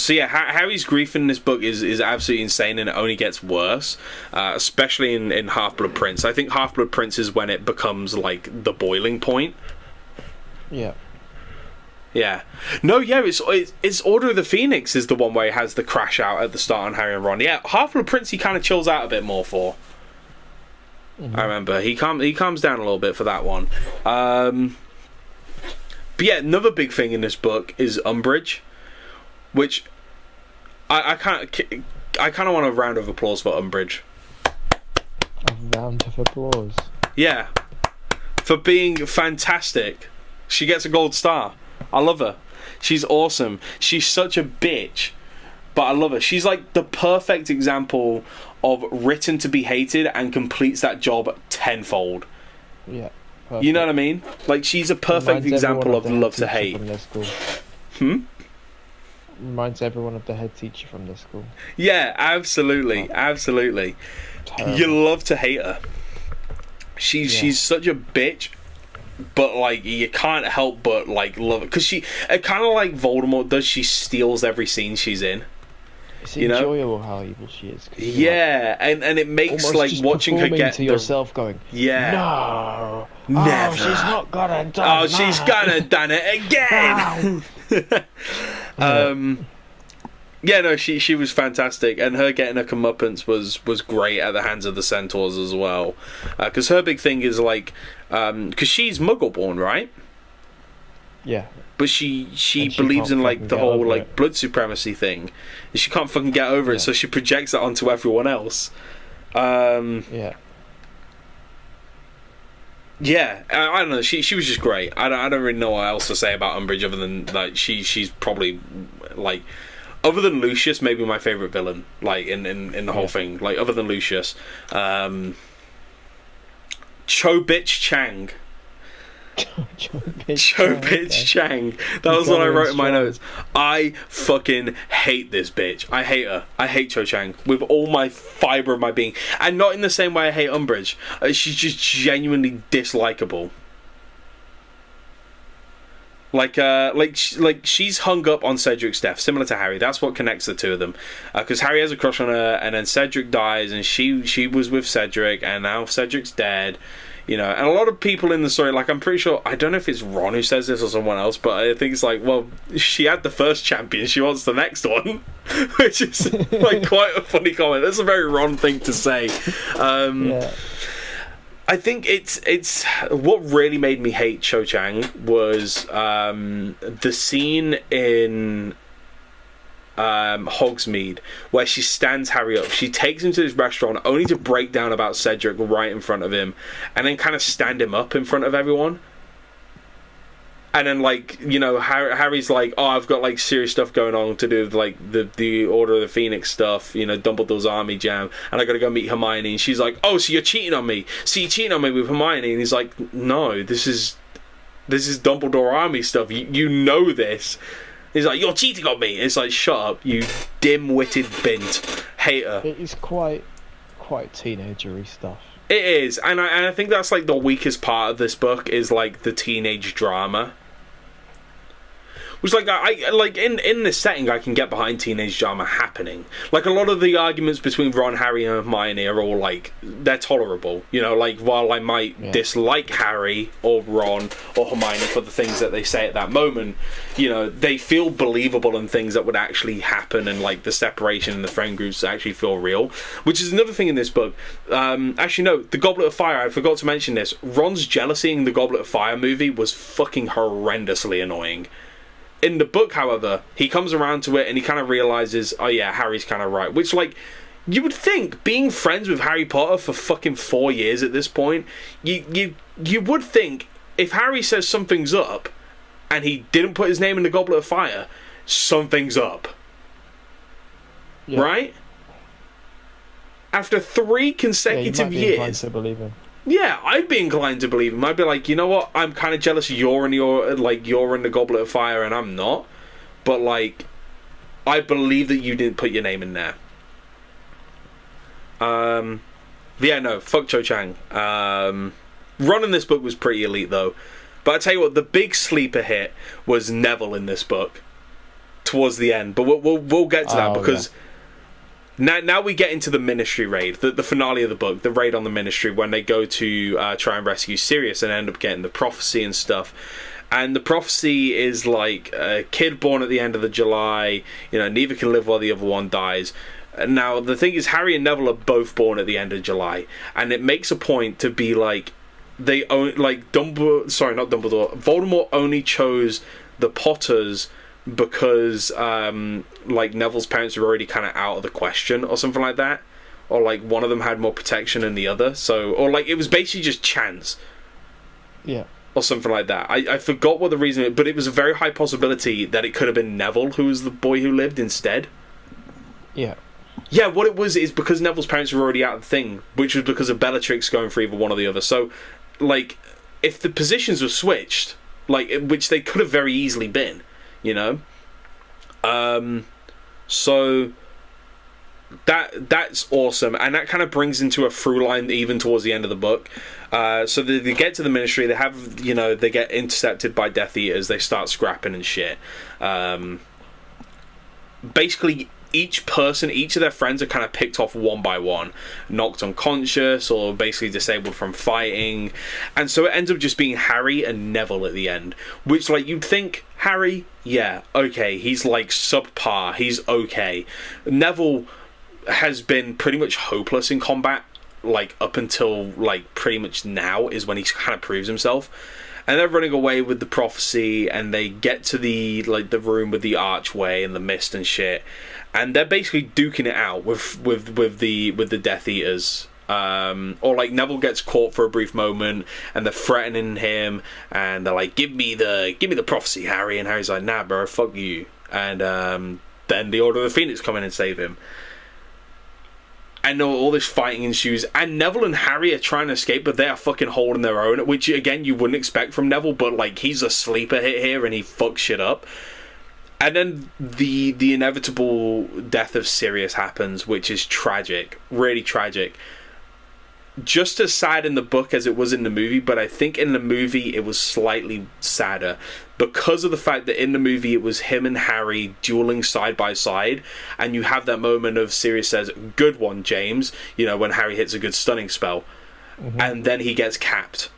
yeah, Harry's grief in this book is absolutely insane, and it only gets worse, especially in Half-Blood Prince. I think Half-Blood Prince is when it becomes like the boiling point. Yeah. Yeah. No, yeah, it's Order of the Phoenix is the one where it has the crash out at the start on Harry and Ron. Yeah, Half-Blood Prince he kind of chills out a bit more for. I remember he calms down a little bit for that one. But yeah, another big thing in this book is Umbridge, which I kind of want a round of applause for Umbridge. A round of applause. Yeah, for being fantastic. She gets a gold star. I love her. She's awesome. She's such a bitch, but I love her. She's like the perfect example of written to be hated and completes that job tenfold. Yeah. Perfect. You know what I mean? Like, she's a perfect example of love to hate. Reminds everyone of the head teacher from their school. Yeah, absolutely. Absolutely. Terrible. You love to hate her. She's such a bitch, but like you can't help but like love it, because she kind of like Voldemort does. She steals every scene she's in. It's enjoyable how evil she is. Yeah, and it makes like watching her get to yourself going, no, never. Oh, she's not gonna done. Oh, she's gonna done it again. Yeah, no, she was fantastic, and her getting her comeuppance was great at the hands of the Centaurs as well, because her big thing is like, because she's Muggle-born, right? Yeah. But she believes in like the whole like blood supremacy thing. She can't fucking get over it, so she projects it onto everyone else. Yeah, I don't know. She was just great. I don't really know what else to say about Umbridge other than like she's probably like, other than Lucius, maybe my favorite villain like in the whole thing. Like other than Lucius, Cho Bitch Chang. Cho Bitch Chang. That was what I wrote in my notes. I fucking hate this bitch. I hate her. I hate Cho Chang with all my fibre of my being, and not in the same way I hate Umbridge. She's just genuinely dislikable. Like she's hung up on Cedric's death, similar to Harry. That's what connects the two of them. Because Harry has a crush on her, and then Cedric dies, and she was with Cedric, and now Cedric's dead. You know, and a lot of people in the story, like I'm pretty sure, I don't know if it's Ron who says this or someone else, but I think it's like, well, she had the first champion, she wants the next one, which is like quite a funny comment. That's a very Ron thing to say. I think it's what really made me hate Cho Chang was the scene in Hogsmeade where she stands Harry up. She takes him to this restaurant only to break down about Cedric right in front of him, and then kind of stand him up in front of everyone. And then, like, you know, Harry's like, oh, I've got like serious stuff going on to do with like the Order of the Phoenix stuff, you know, Dumbledore's army jam, and I gotta go meet Hermione. And she's like, oh, so you're cheating on me? So you're cheating on me with Hermione? And he's like, no, this is Dumbledore army stuff. You know this. He's like, you're cheating on me. It's like, shut up, you dim-witted bint. Hate her. It is quite teenagery stuff. It is, and I think that's like the weakest part of this book is like the teenage drama. Which, like, I like in this setting, I can get behind teenage drama happening. Like, a lot of the arguments between Ron, Harry, and Hermione are all, like, they're tolerable. You know, like, while I might dislike Harry or Ron or Hermione for the things that they say at that moment, you know, they feel believable in things that would actually happen, and, like, the separation in the friend groups actually feel real. Which is another thing in this book. Actually, no, the Goblet of Fire, I forgot to mention this. Ron's jealousy in the Goblet of Fire movie was fucking horrendously annoying. In the book, however, he comes around to it and he kind of realizes, oh yeah, Harry's kind of right. Which, like, you would think, being friends with Harry Potter for fucking 4 years at this point, you would think, if Harry says something's up, and he didn't put his name in the Goblet of Fire, something's up. Yeah. Right? After 3 consecutive years... To believe him. Yeah, I'd be inclined to believe him. I'd be like, you know what? I'm kind of jealous you're in the Goblet of Fire and I'm not. But, like, I believe that you didn't put your name in there. Yeah, no, fuck Cho Chang. Ron in this book was pretty elite, though. But I tell you what, the big sleeper hit was Neville in this book towards the end. But we'll get to that because... Yeah. Now we get into the Ministry raid, the finale of the book, the raid on the Ministry, when they go to try and rescue Sirius and end up getting the prophecy and stuff. And the prophecy is like a kid born at the end of the July, you know, neither can live while the other one dies. Now, the thing is, Harry and Neville are both born at the end of July, and it makes a point to be like, they own like Dumbledore. Sorry, not Dumbledore. Voldemort only chose the Potters because like Neville's parents were already kind of out of the question or something like that, or like one of them had more protection than the other. So, or like it was basically just chance. Yeah. Or something like that. I forgot what the reason is, but it was a very high possibility that it could have been Neville who was the boy who lived instead. Yeah. Yeah, what it was is because Neville's parents were already out of the thing, which was because of Bellatrix going for either one or the other. So, like, if the positions were switched, like, which they could have very easily been, you know? So that's awesome, and that kind of brings into a through line even towards the end of the book. So they get to the Ministry, they have, you know, they get intercepted by Death Eaters, they start scrapping and shit. Basically, each of their friends are kind of picked off one by one, knocked unconscious or basically disabled from fighting, and so it ends up just being Harry and Neville at the end, which, like, you'd think Harry, yeah, okay, he's like subpar, he's okay. Neville has been pretty much hopeless in combat, like up until like pretty much now is when he kind of proves himself. And they're running away with the prophecy, and they get to the room with the archway and the mist and shit, and they're basically duking it out with the Death Eaters. Or like Neville gets caught for a brief moment, and they're threatening him, and they're like, "Give me the prophecy, Harry." And Harry's like, "Nah, bro, fuck you." And then the Order of the Phoenix come in and save him. And all this fighting ensues, and Neville and Harry are trying to escape, but they are fucking holding their own, which again you wouldn't expect from Neville, but like he's a sleeper hit here and he fucks shit up. And then the inevitable death of Sirius happens, which is tragic, really tragic. Just as sad in the book as it was in the movie, but I think in the movie it was slightly sadder because of the fact that in the movie it was him and Harry dueling side by side, and you have that moment of Sirius says, "Good one, James," you know, when Harry hits a good stunning spell, and then he gets capped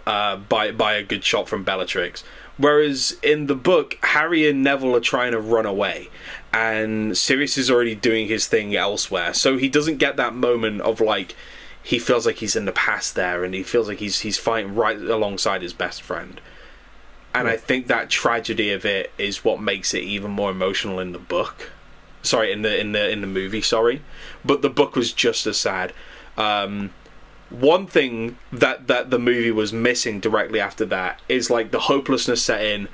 by a good shot from Bellatrix. Whereas in the book, Harry and Neville are trying to run away, and Sirius is already doing his thing elsewhere, so he doesn't get that moment of like, he feels like he's in the past there, and he feels like he's fighting right alongside his best friend. And I think that tragedy of it is what makes it even more emotional in the book. Sorry, in the movie. Sorry, but the book was just as sad. One thing that the movie was missing directly after that is like the hopelessness set in,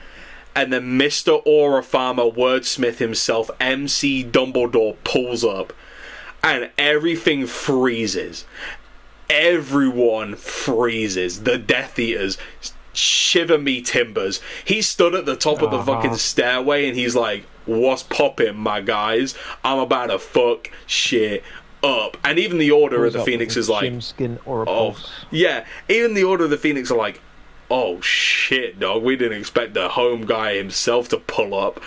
and then Mr. Aura Farmer Wordsmith himself, MC Dumbledore, pulls up, and everything freezes. Everyone freezes. The Death Eaters shiver me timbers. He stood at the top of the fucking stairway, and he's like, "What's poppin', my guys? I'm about to fuck shit up." And even the Order of the Phoenix is like, skin or a "Oh, pulse." yeah." Even the Order of the Phoenix are like, "Oh shit, dog, we didn't expect the home guy himself to pull up."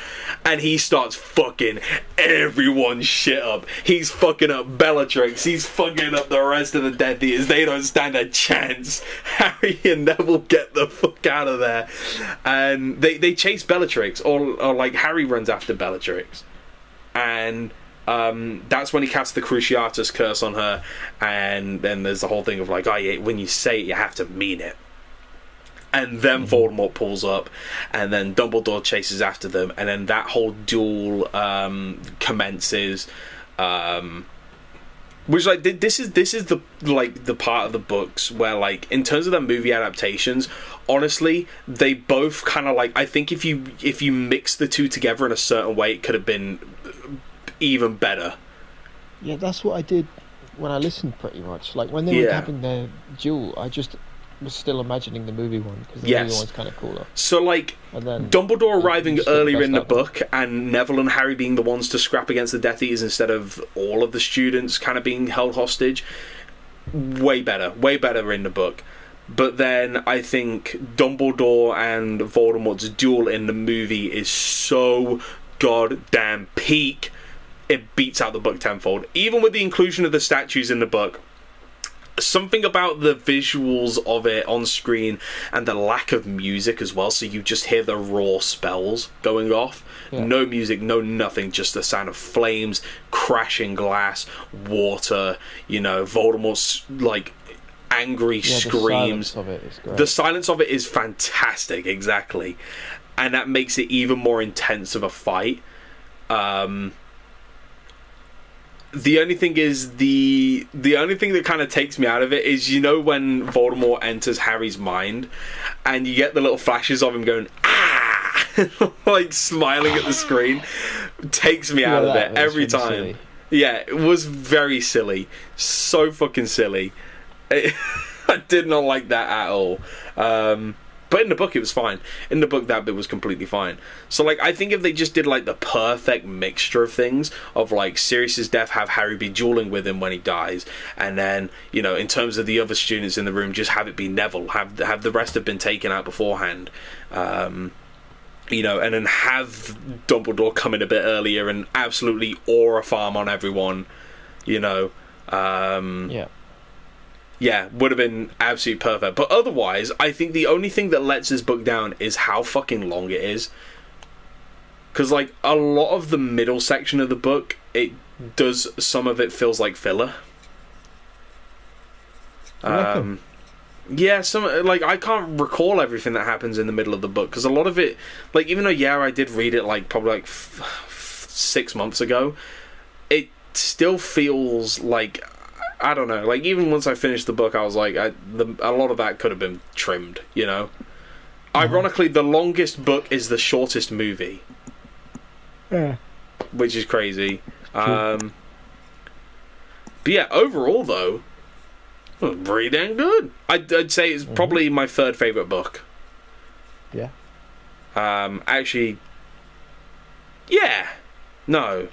And he starts fucking everyone's shit up. He's fucking up Bellatrix, he's fucking up the rest of the Death Eaters. They don't stand a chance. Harry and Neville get the fuck out of there, and they chase Bellatrix, or like Harry runs after Bellatrix, and that's when he casts the Cruciatus curse on her, and then there's the whole thing of like, "Oh yeah, when you say it, you have to mean it." And then Voldemort pulls up, and then Dumbledore chases after them, and then that whole duel commences. Which, like, this is the the part of the books where, like, in terms of the movie adaptations, honestly, they both kind of like, I think if you mix the two together in a certain way, it could have been even better. Yeah, that's what I did when I listened, pretty much. Like when they were having their duel, I just was still imagining the movie one, because the movie one's kind of cooler. So like Dumbledore arriving earlier in the book, and Neville and Harry being the ones to scrap against the Death Eaters instead of all of the students kind of being held hostage, way better in the book. But then I think Dumbledore and Voldemort's duel in the movie is so goddamn peak, it beats out the book tenfold. Even with the inclusion of the statues in the book, something about the visuals of it on screen and the lack of music as well, so you just hear the raw spells going off. No music, no nothing, just the sound of flames, crashing glass, water, you know, Voldemort's like angry screams. The silence of it is great. The silence of it is fantastic, exactly. And that makes it even more intense of a fight. The only thing is, the only thing that kind of takes me out of it is, you know, when Voldemort enters Harry's mind and you get the little flashes of him going, ah, like smiling at the screen, takes me out of it every time. Silly. Yeah, it was very silly. So fucking silly. I did not like that at all. But in the book, it was fine. In the book, that bit was completely fine. So, like, I think if they just did, like, the perfect mixture of things, of, like, Sirius's death, have Harry be dueling with him when he dies, and then, you know, in terms of the other students in the room, just have it be Neville, have the rest have been taken out beforehand, you know, and then have Dumbledore come in a bit earlier and absolutely aura farm on everyone, you know. Yeah, would have been absolutely perfect. But otherwise, I think the only thing that lets this book down is how fucking long it is. Because, like, a lot of the middle section of the book, some of it feels like filler. Yeah, I can't recall everything that happens in the middle of the book. Because a lot of it, like, even though, yeah, I did read it, like, probably, like, 6 months ago, it still feels like... I don't know, like, even once I finished the book, I was like, a lot of that could have been trimmed, you know? Ironically, the longest book is the shortest movie. Yeah. Which is crazy. But yeah, overall, though, pretty damn good. I'd say it's probably my third favourite book. Yeah. Actually, yeah. No.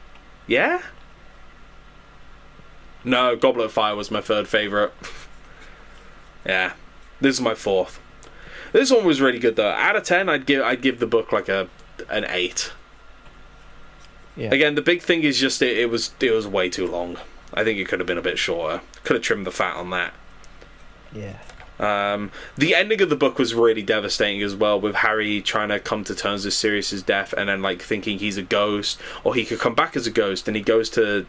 Yeah? No, Goblet of Fire was my third favourite. Yeah. This is my fourth. This one was really good, though. Out of 10, I'd give the book like an 8. Yeah. Again, the big thing is just it was way too long. I think it could have been a bit shorter. Could have trimmed the fat on that. Yeah. The ending of the book was really devastating as well, with Harry trying to come to terms with Sirius's death, and then, like, thinking he's a ghost, or he could come back as a ghost, and he goes to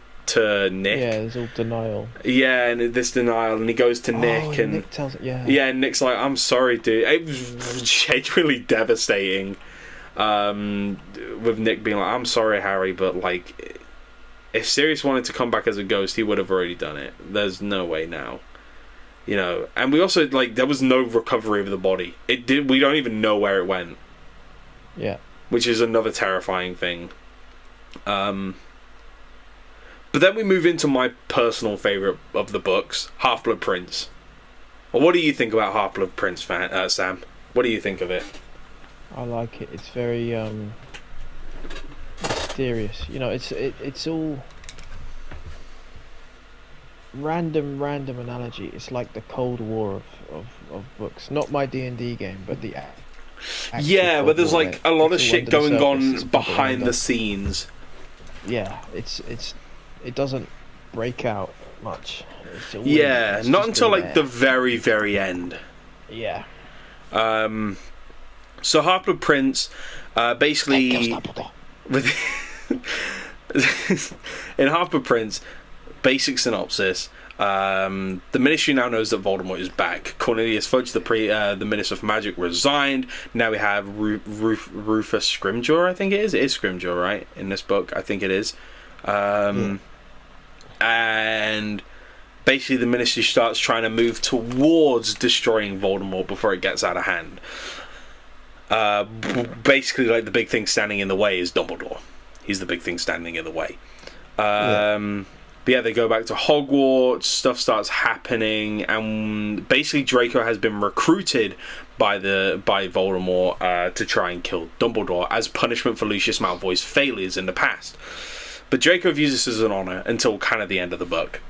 Nick. Yeah, there's all denial. Yeah, and this denial, and he goes to Nick, and Nick tells it. Yeah. Yeah, and Nick's like, "I'm sorry, dude." It was genuinely devastating. With Nick being like, "I'm sorry, Harry, but, like, if Sirius wanted to come back as a ghost, he would have already done it. There's no way now." You know, and we also, like, there was no recovery of the body. We don't even know where it went. Yeah. Which is another terrifying thing. But then we move into my personal favourite of the books, Half-Blood Prince. Well, what do you think about Half-Blood Prince, Sam? What do you think of it? I like it. It's very mysterious. You know, it's all random analogy. It's like the Cold War of books. Not my D&D game, but the yeah, but there's like a lot of shit going on surface, behind the scenes. Yeah, it doesn't break out much. Yeah, not until like the very, very end. Yeah. So Half-Blood Prince, basically, with in Half-Blood Prince, basic synopsis. The Ministry now knows that Voldemort is back. Cornelius Fudge, the Minister for Magic, resigned. Now we have Rufus Scrimgeour, I think it is. It is Scrimgeour, right? In this book, I think it is. And basically the Ministry starts trying to move towards destroying Voldemort before it gets out of hand. Basically, like, the big thing standing in the way is Dumbledore. He's the big thing standing in the way. But yeah, they go back to Hogwarts, stuff starts happening, and basically Draco has been recruited by Voldemort to try and kill Dumbledore as punishment for Lucius Malfoy's failures in the past. But Draco views this as an honour until kind of the end of the book.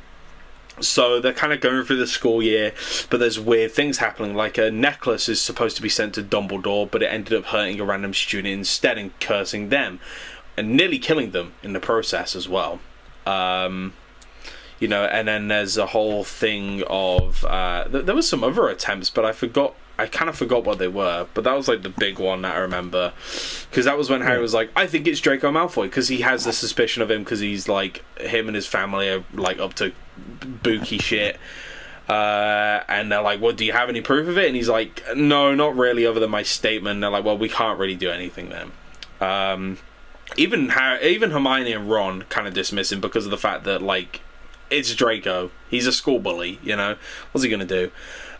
So they're kind of going through the school year, but there's weird things happening, like a necklace is supposed to be sent to Dumbledore, but it ended up hurting a random student instead and cursing them, and nearly killing them in the process as well. You know, and then there's a whole thing of there was some other attempts, but I kind of forgot what they were, but that was like the big one that I remember, because that was when Harry was like, I think it's Draco Malfoy, because he has the suspicion of him, because he's like, him and his family are like up to booky shit. And they're like, well, do you have any proof of it? And he's like, no, not really, other than my statement. And they're like, well, we can't really do anything then. Even Hermione and Ron kind of dismiss him because of the fact that, like, it's Draco. He's a school bully, you know? What's he gonna do?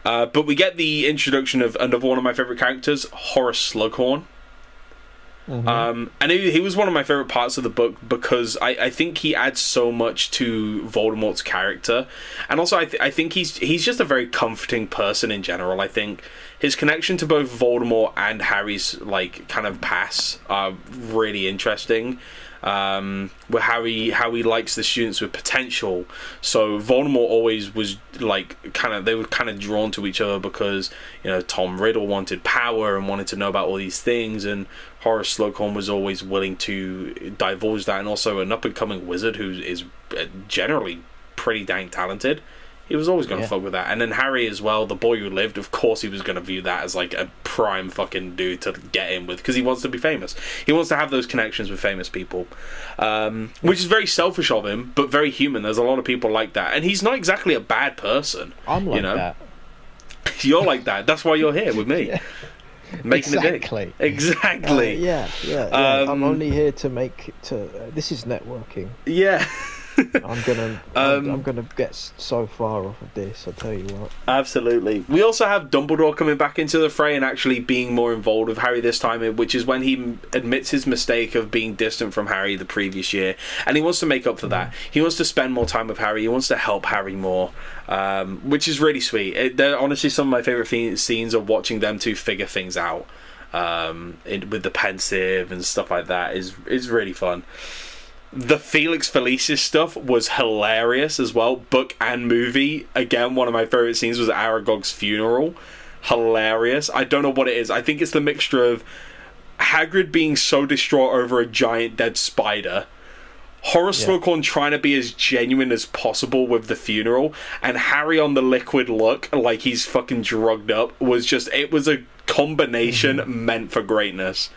But we get the introduction of another one of my favourite characters, Horace Slughorn. And he was one of my favourite parts of the book because I think he adds so much to Voldemort's character, and also I think he's just a very comforting person in general. I think his connection to both Voldemort and Harry's like kind of past are really interesting. Where how he likes the students with potential. So Voldemort always was like they were kind of drawn to each other because, you know, Tom Riddle wanted power and wanted to know about all these things, and Horace Slughorn was always willing to divulge that, and also an up and coming wizard who is generally pretty dang talented. He was always going to fuck with that. And then Harry as well, the boy who lived, of course he was going to view that as like a prime fucking dude to get in with, because he wants to be famous. He wants to have those connections with famous people, which is very selfish of him, but very human. There's a lot of people like that, and he's not exactly a bad person. I'm like that. You're like that. That's why you're here with me. Yeah. Making exactly. a dick. Exactly. Yeah. I'm only here to this is networking. Yeah. I'm gonna get so far off of this, I'll tell you what. Absolutely. We also have Dumbledore coming back into the fray and actually being more involved with Harry this time, which is when he admits his mistake of being distant from Harry the previous year, and he wants to make up for that. He wants to spend more time with Harry. He wants to help Harry more, which is really sweet. They're honestly some of my favourite scenes of watching them two figure things out, with the pensive and stuff like that is really fun. The Felix Felicis stuff was hilarious as well, book and movie. Again, one of my favourite scenes was Aragog's funeral. Hilarious. I don't know what it is. I think it's the mixture of Hagrid being so distraught over a giant dead spider, Horace Slughorn trying to be as genuine as possible with the funeral, and Harry on the liquid look like he's fucking drugged up. It was a combination meant for greatness.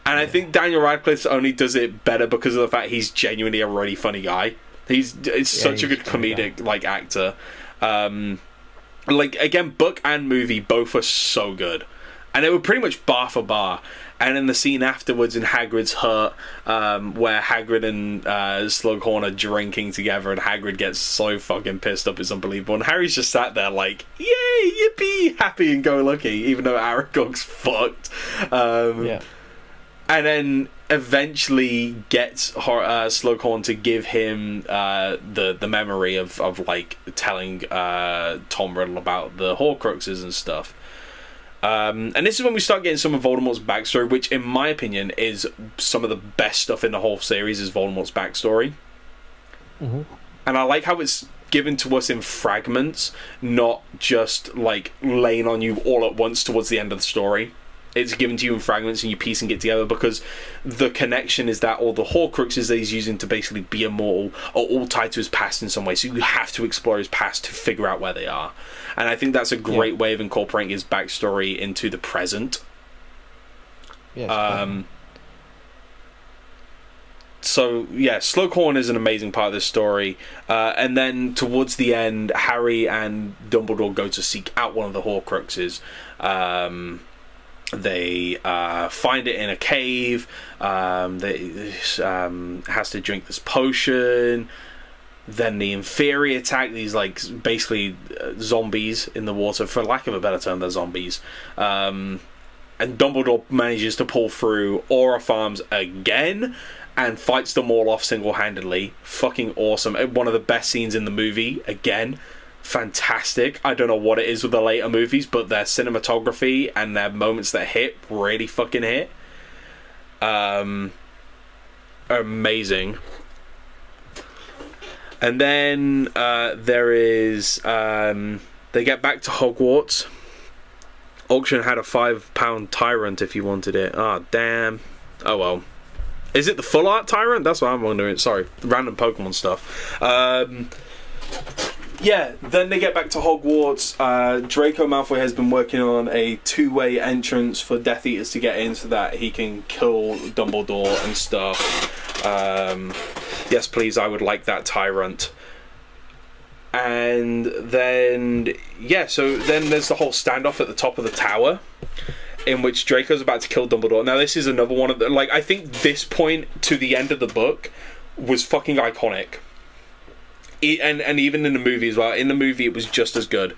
And I think Daniel Radcliffe only does it better because of the fact he's genuinely a really funny guy. He's such a good comedic like actor. Like again, book and movie both were so good, and they were pretty much bar for bar. And in the scene afterwards in Hagrid's hut, where Hagrid and Slughorn are drinking together, and Hagrid gets so fucking pissed up, it's unbelievable. And Harry's just sat there like, yay, yippee, happy and go lucky, even though Aragog's fucked. And then eventually gets Slughorn to give him the memory of like telling Tom Riddle about the Horcruxes and stuff. And this is when we start getting some of Voldemort's backstory, which in my opinion is some of the best stuff in the whole series is Voldemort's backstory. And I like how it's given to us in fragments, not just like laying on you all at once towards the end of the story. It's given to you in fragments and you're piecing it together, because the connection is that all the Horcruxes that he's using to basically be immortal are all tied to his past in some way, so you have to explore his past to figure out where they are. And I think that's a great way of incorporating his backstory into the present. So yeah, Slughorn is an amazing part of this story, and then towards the end, Harry and Dumbledore go to seek out one of the Horcruxes. They find it in a cave. They has to drink this potion. Then the Inferi attack. These like basically zombies in the water, for lack of a better term, they're zombies. And Dumbledore manages to pull through Aura Farms again and fights them all off single-handedly. Fucking awesome. One of the best scenes in the movie again. Fantastic. I don't know what it is with the later movies, but their cinematography and their moments that hit really fucking hit. Amazing. And then there is they get back to Hogwarts. Auction had a £5 Tyrant if you wanted it. Oh damn. Oh well. Is it the full art Tyrant? That's what I'm wondering. Sorry, random Pokemon stuff. Yeah, then they get back to Hogwarts. Draco Malfoy has been working on a two-way entrance for Death Eaters to get in so that he can kill Dumbledore and stuff. Yes, please, I would like that Tyrant. And then, so then there's the whole standoff at the top of the tower, in which Draco's about to kill Dumbledore. Now, this is another one of the... Like, I think this point to the end of the book was fucking iconic. And even in the movie as well. In the movie, it was just as good.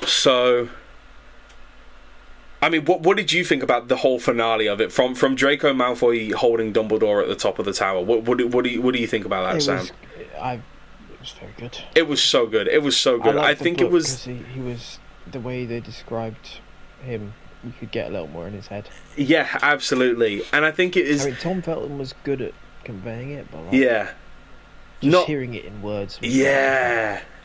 So... I mean, what did you think about the whole finale of it? From Draco Malfoy holding Dumbledore at the top of the tower. What do you think about that, Sam? It was very good. It was so good. It was so good. I think it was... He was... The way they described him, you could get a little more in his head. Yeah, absolutely. And I think it is... I mean, Tom Felton was good at conveying it, but just hearing it in words.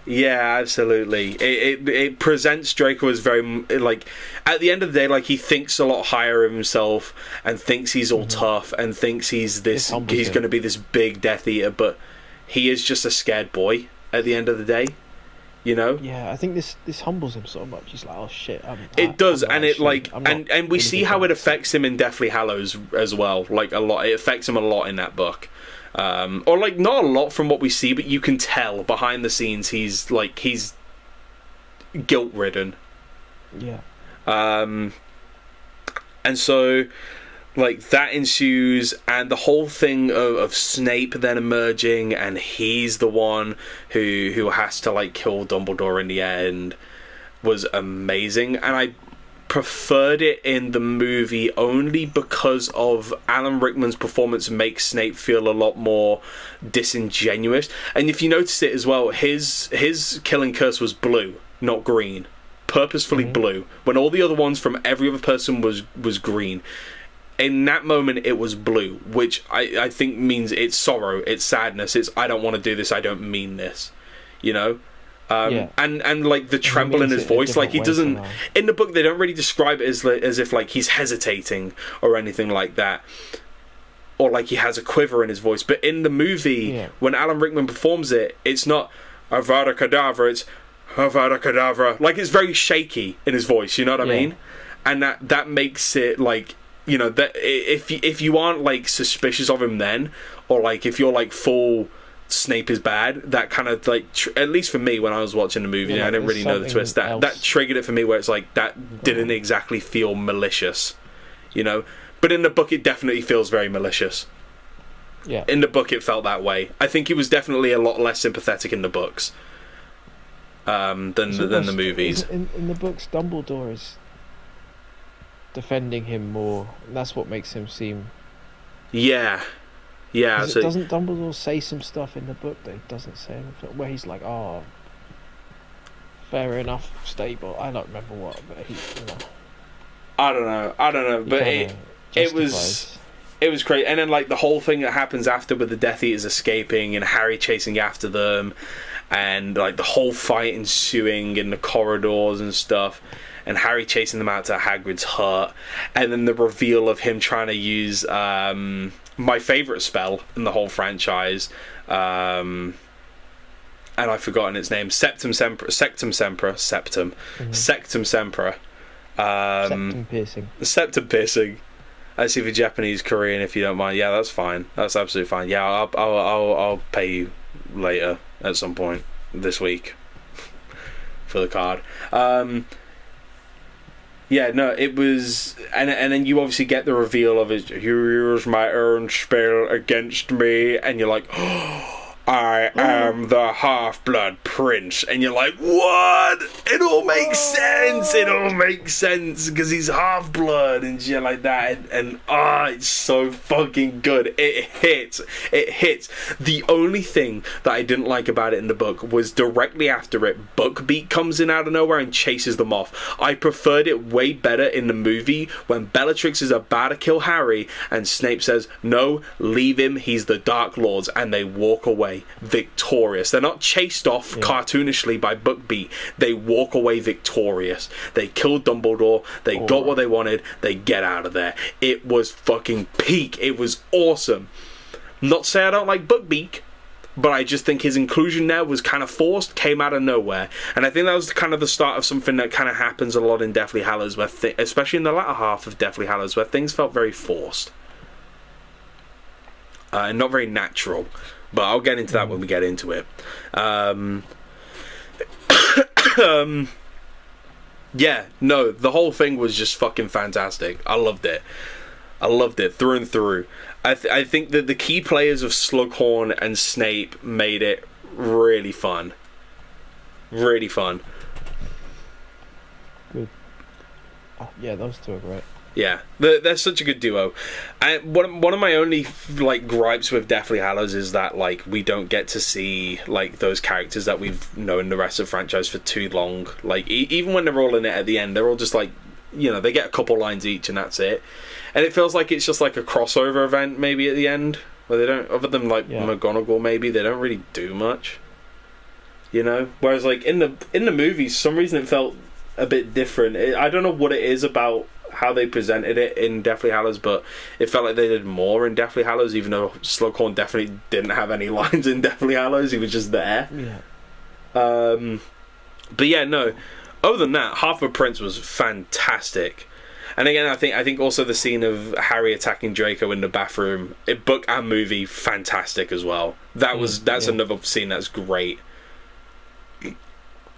Yeah, absolutely. It presents Draco as very, like, at the end of the day, like, he thinks a lot higher of himself and thinks he's all tough and thinks he's going to be this big Death Eater, but he is just a scared boy at the end of the day, you know? Yeah, I think this humbles him so much. He's like, oh shit. It does, and it, like, and we see how it affects him in Deathly Hallows as well, like, a lot. It affects him a lot in that book. Or like not a lot from what we see, but you can tell behind the scenes he's guilt ridden. Yeah. And so like that ensues, and the whole thing of Snape then emerging, and he's the one who has to like kill Dumbledore in the end, was amazing. And I preferred it in the movie only because of Alan Rickman's performance makes Snape feel a lot more disingenuous. And if you notice it as well, his killing curse was blue, not green. Purposefully blue. When all the other ones from every other person was green. In that moment it was blue, which I think means it's sorrow, it's sadness, it's I don't want to do this, I don't mean this. You know? And like the tremble in his voice, like he doesn't in the book they don't really describe it as if like he's hesitating or anything like that, or like he has a quiver in his voice, but in the movie when Alan Rickman performs it, it's not Avada Kedavra, it's Avada Kedavra. Like it's very shaky in his voice, you know what I mean? And that makes it like, you know, that if you aren't like suspicious of him then, or like if you're like full Snape is bad, that kind of like at least for me when I was watching the movie, I didn't really know the twist, that triggered it for me, where it's like that didn't exactly feel malicious, you know, but in the book it definitely feels very malicious. In the book it felt that way. I think he was definitely a lot less sympathetic in the books than the movies. In the books Dumbledore is defending him more, and that's what makes him seem so doesn't Dumbledore say some stuff in the book that he doesn't say in the film, where he's like, oh, fair enough, stable. I don't remember what, but he, you know. I don't know, but it was great. And then like the whole thing that happens after with the Death Eaters escaping and Harry chasing after them, and like the whole fight ensuing in the corridors and stuff, and Harry chasing them out to Hagrid's hut, and then the reveal of him trying to use my favourite spell in the whole franchise, and I've forgotten its name. Septum Sempra. Septum piercing. I see for Japanese, Korean, if you don't mind. Yeah, that's fine. That's absolutely fine. Yeah, I'll pay you later at some point this week for the card. Yeah, no, it was, and then you obviously get the reveal of it. Here's my own spell against me, and you're like, oh, I am the Half-Blood Prince, and you're like, what? It all makes sense. It all makes sense because he's half-blood and shit like that, and it's so fucking good. It hits. The only thing that I didn't like about it in the book was directly after it, Buckbeak comes in out of nowhere and chases them off. I preferred it way better in the movie when Bellatrix is about to kill Harry and Snape says, no, leave him, he's the Dark Lord's, and they walk away victorious. They're not chased off cartoonishly by Buckbeak. They walk away victorious. They killed Dumbledore. They got what they wanted. They get out of there. It was fucking peak. It was awesome. Not to say I don't like Buckbeak, but I just think his inclusion there was kind of forced, came out of nowhere. And I think that was kind of the start of something that kind of happens a lot in Deathly Hallows, where especially in the latter half of Deathly Hallows, where things felt very forced. And not very natural. But I'll get into that when we get into it. Yeah, no, the whole thing was just fucking fantastic. I loved it through and through. I think that the key players of Slughorn and Snape made it really fun. Really fun. Good. Yeah, those two are great. Yeah, they're such a good duo. And one of my only like gripes with Deathly Hallows is that like we don't get to see like those characters that we've known in the rest of the franchise for too long. Like even when they're all in it at the end, they're all just like, you know, they get a couple lines each and that's it. And it feels like it's just like a crossover event maybe at the end where they don't, other than like McGonagall maybe, they don't really do much. You know, whereas like in the movies, for some reason it felt a bit different. I don't know what it is about how they presented it in Deathly Hallows, but it felt like they did more in Deathly Hallows, even though Slughorn definitely didn't have any lines in Deathly Hallows. He was just there. Yeah. But yeah, no. Other than that, Half-Blood Prince was fantastic. And again, I think also the scene of Harry attacking Draco in the bathroom, book and movie, fantastic as well. That's another scene that's great.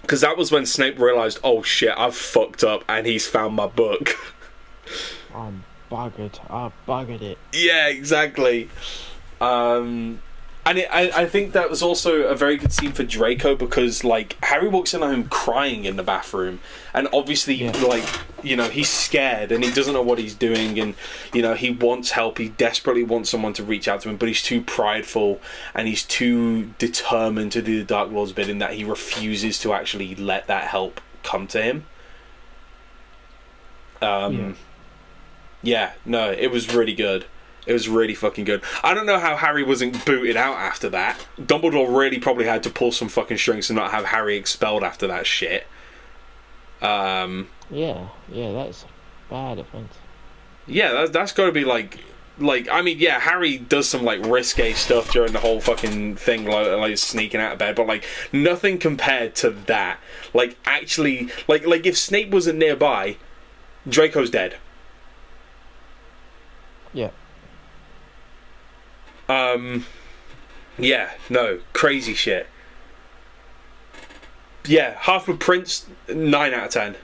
Because that was when Snape realised, oh shit, I've fucked up and he's found my book. I'm buggered. I buggered it. Yeah, exactly. And I think that was also a very good scene for Draco because, like, Harry walks in on him crying in the bathroom, and obviously, like, you know, he's scared and he doesn't know what he's doing, and, you know, he wants help, he desperately wants someone to reach out to him, but he's too prideful and he's too determined to do the Dark Lord's bidding that he refuses to actually let that help come to him. Yeah, no, it was really good. It was really fucking good. I don't know how Harry wasn't booted out after that. Dumbledore really probably had to pull some fucking strings to not have Harry expelled after that shit. Yeah, that's bad offense. Yeah, that's got to be like, I mean, yeah, Harry does some like risque stuff during the whole fucking thing, like sneaking out of bed, but like nothing compared to that. Like actually, like if Snape wasn't nearby, Draco's dead. Yeah. Yeah, no, crazy shit. Yeah, Half-Blood Prince, 9 out of 10.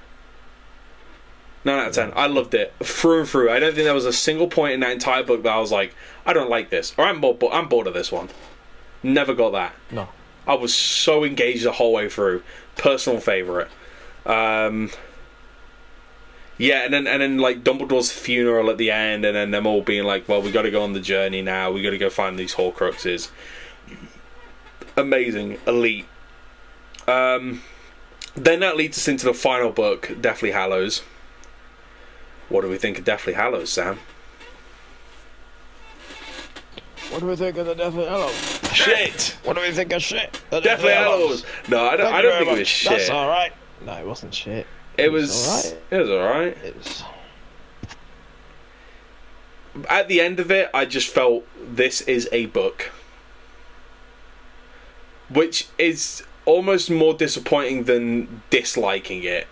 9 out of 10. I loved it through and through. I don't think there was a single point in that entire book that I was like, I don't like this, or I'm bored of this one. Never got that. No. I was so engaged the whole way through. Personal favourite. Yeah, and then like Dumbledore's funeral at the end, and then them all being like, well, we got to go on the journey now. We got to go find these Horcruxes. Amazing, elite. Then that leads us into the final book, Deathly Hallows. What do we think of Deathly Hallows, Sam? What do we think of the Deathly Hallows? Shit! What do we think of shit? Deathly Hallows! No, I don't think it was shit. That's alright. No, it wasn't shit. It was alright. It was... At the end of it, I just felt this is a book. Which is almost more disappointing than disliking it.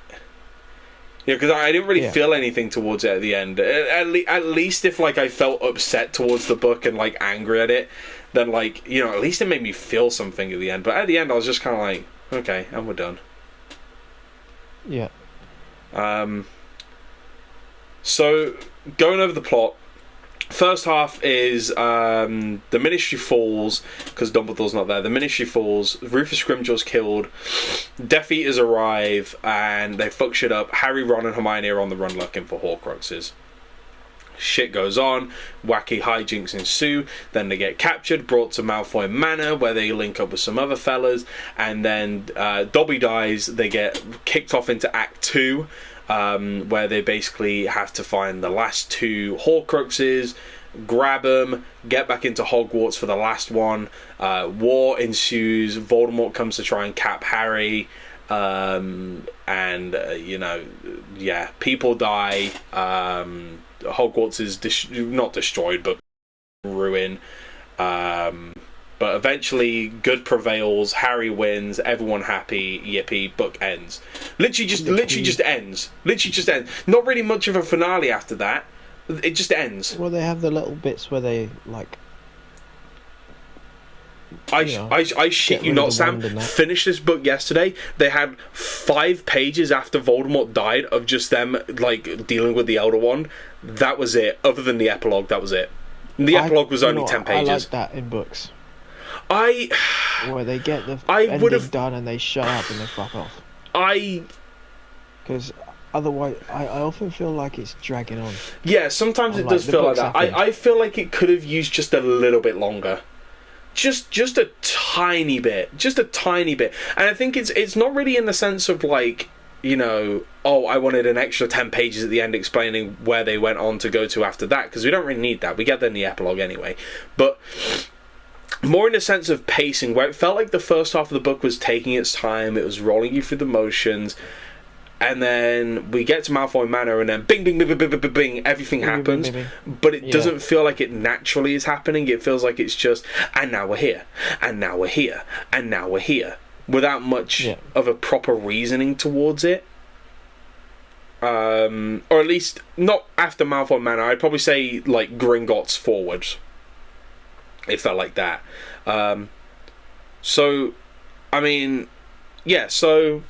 Yeah, because I didn't really feel anything towards it at the end. At least if like I felt upset towards the book and like angry at it, then like, you know, at least it made me feel something at the end. But at the end, I was just kind of like, okay, and we're done. Yeah. So going over the plot, first half is the Ministry falls because Dumbledore's not there. The Ministry falls. Rufus Scrimgeour's killed. Death Eaters arrive and they fuck shit up. Harry, Ron, and Hermione are on the run looking for Horcruxes. Shit goes on. Wacky hijinks ensue. Then they get captured, brought to Malfoy Manor, where they link up with some other fellas. And then Dobby dies. They get kicked off into Act 2. Where they basically have to find the last 2 Horcruxes, grab them, get back into Hogwarts for the last one. War ensues. Voldemort comes to try and cap Harry, and you know, yeah, people die. Hogwarts is not destroyed, but ruin. But eventually, good prevails. Harry wins. Everyone happy. Yippee! Book ends. Literally just ends. Not really much of a finale after that. It just ends. Well, they have the little bits where they like I shit you not, Sam. Finished this book yesterday. They had 5 pages after Voldemort died of just them like dealing with the Elder Wand. That was it. Other than the epilogue, that was it. The epilogue was only 10 pages. I like that in books. Where they get the ending done and they shut up and they fuck off. Because otherwise, I often feel like it's dragging on. Yeah, sometimes it does feel like that. I feel like it could have used just a little bit longer. Just a tiny bit. And I think it's not really in the sense of like, you know, oh, I wanted an extra 10 pages at the end explaining where they went on to go to after that, because we don't really need that. We get that in the epilogue anyway. But more in the sense of pacing, where it felt like the first half of the book was taking its time, it was rolling you through the motions, and then we get to Malfoy Manor, and then bing, bing, bing, bing, bing, bing, bing, everything happens, but it doesn't feel like it naturally is happening. It feels like it's just, and now we're here, and now we're here, and now we're here, without much of a proper reasoning towards it. Or at least, not after Malfoy Manor, I'd probably say, like, Gringotts forwards. It felt like that. So, I mean, yeah, so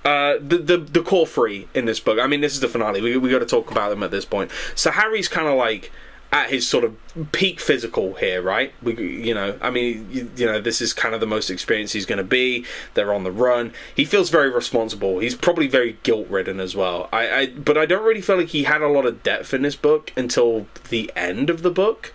the core 3 in this book, I mean, this is the finale, we got to talk about them at this point. So Harry's kind of like at his sort of peak physical here, right? You know, I mean, you know, this is kind of the most experienced he's going to be. They're on the run. He feels very responsible. He's probably very guilt-ridden as well. But I don't really feel like he had a lot of depth in this book until the end of the book.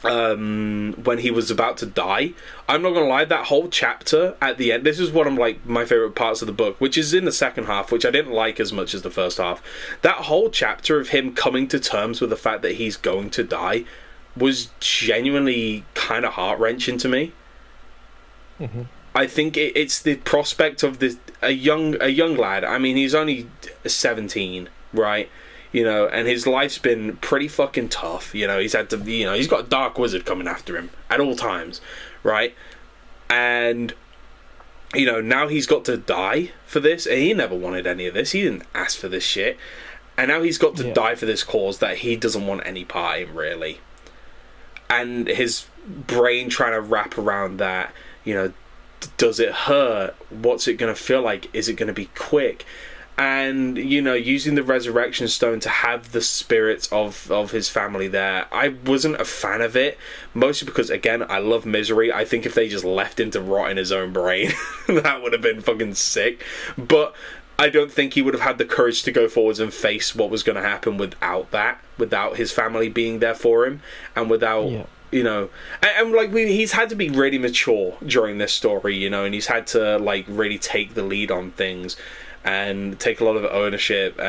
When he was about to die. I'm not gonna lie, that whole chapter at the end, this is one of like my favourite parts of the book, which is in the second half, which I didn't like as much as the first half. That whole chapter of him coming to terms with the fact that he's going to die was genuinely kind of heart-wrenching to me. Mm-hmm. I think it's the prospect of a young lad. I mean, he's only 17, right? You know, and his life's been pretty fucking tough. You know, he's had to, you know, he's got a dark wizard coming after him at all times, right? And, you know, now he's got to die for this, and he never wanted any of this. He didn't ask for this shit. And now he's got to die for this cause that he doesn't want any part in, really. And his brain trying to wrap around that, you know, does it hurt? What's it going to feel like? Is it going to be quick? And, you know, using the resurrection stone to have the spirits of his family there, I wasn't a fan of it, mostly because, again, I love Misery. I think if they just left him to rot in his own brain, that would have been fucking sick. But I don't think he would have had the courage to go forwards and face what was going to happen without his family being there for him, and without... Yeah. You know, and like he's had to be really mature during this story, you know, and he's had to like really take the lead on things and take a lot of ownership,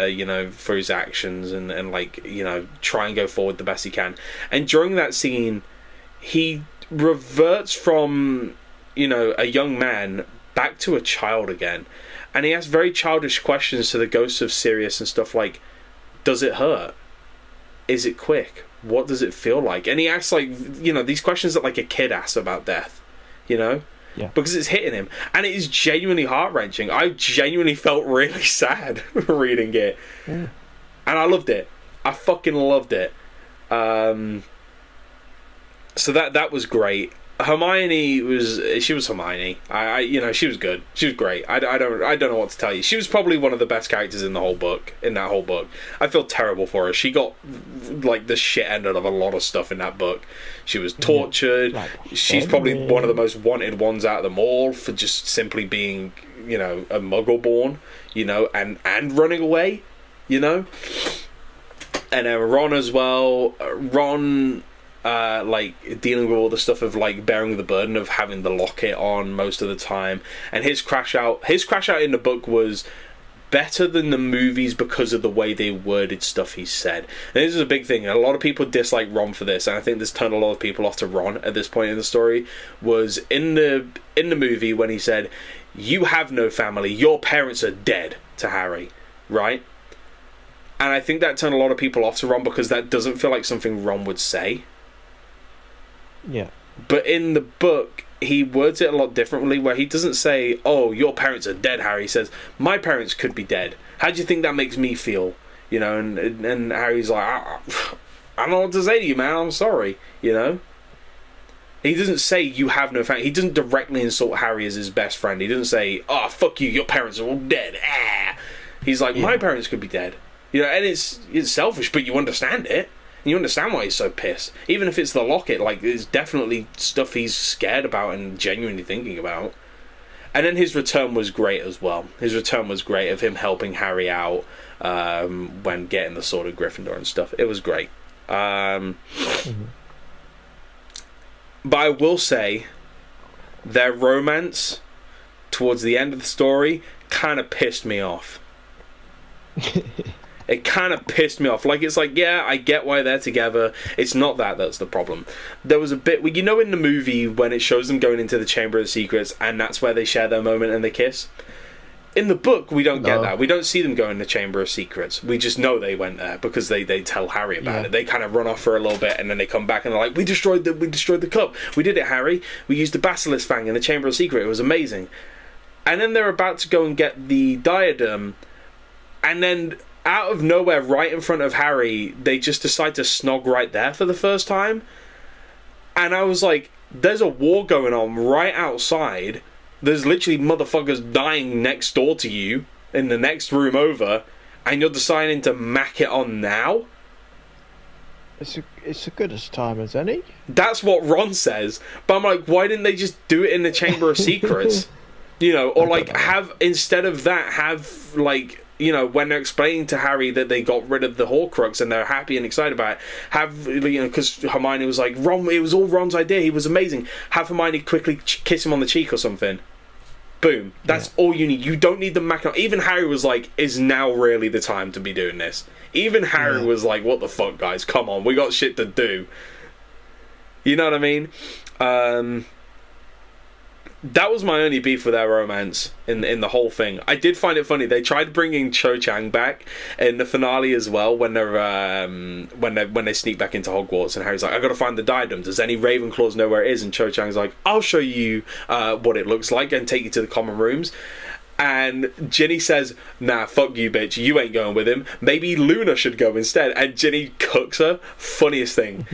you know, for his actions, and like, you know, try and go forward the best he can. And during that scene, he reverts from, you know, a young man back to a child again, and he asks very childish questions to the ghosts of Sirius and stuff like, does it hurt? Is it quick? What does it feel like? And he asks, like, you know, these questions that like a kid asks about death, you know? Yeah. Because it's hitting him. And it is genuinely heart-wrenching. I genuinely felt really sad reading it. Yeah. And I loved it. I fucking loved it. So that was great. Hermione was Hermione. You know, she was good. She was great. I don't know what to tell you. She was probably one of the best characters in that whole book. I feel terrible for her. She got like the shit ended of a lot of stuff in that book. She was tortured. Like, she's probably one of the most wanted ones out of them all for just simply being, you know, a Muggle born, you know, and running away, you know. And then Ron as well. Ron. Like dealing with all the stuff of like bearing the burden of having the locket on most of the time, and his crash out in the book was better than the movies because of the way they worded stuff he said. And this is a big thing, and a lot of people dislike Ron for this, and I think this turned a lot of people off to Ron at this point in the story. Was in the movie when he said, "You have no family, your parents are dead," to Harry, right? And I think that turned a lot of people off to Ron because that doesn't feel like something Ron would say. Yeah. But in the book, he words it a lot differently, where he doesn't say, "Oh, your parents are dead, Harry." He says, "My parents could be dead. How do you think that makes me feel?" You know, and Harry's like, I don't know what to say to you, man. I'm sorry, you know. He doesn't say you have no family. He doesn't directly insult Harry as his best friend. He doesn't say, "Oh, fuck you, your parents are all dead." He's like, "My parents could be dead." You know, and it's selfish, but you understand it. You understand why he's so pissed. Even if it's the locket, like, it's definitely stuff he's scared about and genuinely thinking about. And then his return was great as well. His return was great of him helping Harry out when getting the Sword of Gryffindor and stuff. It was great. But I will say, their romance towards the end of the story kind of pissed me off. It kind of pissed me off. Like, it's like, yeah, I get why they're together. It's not that's the problem. There was a bit, you know, in the movie when it shows them going into the Chamber of Secrets, and that's where they share their moment and they kiss. In the book, we don't get that. We don't see them go in the Chamber of Secrets. We just know they went there because they tell Harry about it. They kind of run off for a little bit, and then they come back and they're like, "We destroyed the club. We did it, Harry. We used the Basilisk Fang in the Chamber of Secret. It was amazing." And then they're about to go and get the diadem, and then out of nowhere, right in front of Harry, they just decide to snog right there for the first time. And I was like, there's a war going on right outside. There's literally motherfuckers dying next door to you in the next room over, and you're deciding to mack it on now? It's as good as time as any. That's what Ron says. But I'm like, why didn't they just do it in the Chamber of Secrets? You know, or like instead of that, have like, you know, when they're explaining to Harry that they got rid of the Horcrux and they're happy and excited about it, you know, because Hermione was like, Ron, it was all Ron's idea, he was amazing. Have Hermione quickly kiss him on the cheek or something. Boom. That's all you need. You don't need the macro. Even Harry was like, is now really the time to be doing this? Even Harry was like, what the fuck, guys? Come on, we got shit to do. You know what I mean? That was my only beef with their romance in the whole thing. I did find it funny. They tried bringing Cho Chang back in the finale as well when they sneak back into Hogwarts, and Harry's like, "I got to find the diadem. Does any Ravenclaws know where it is?" And Cho Chang's like, "I'll show you what it looks like and take you to the common rooms." And Ginny says, "Nah, fuck you, bitch. You ain't going with him. Maybe Luna should go instead." And Ginny cooks her. Funniest thing.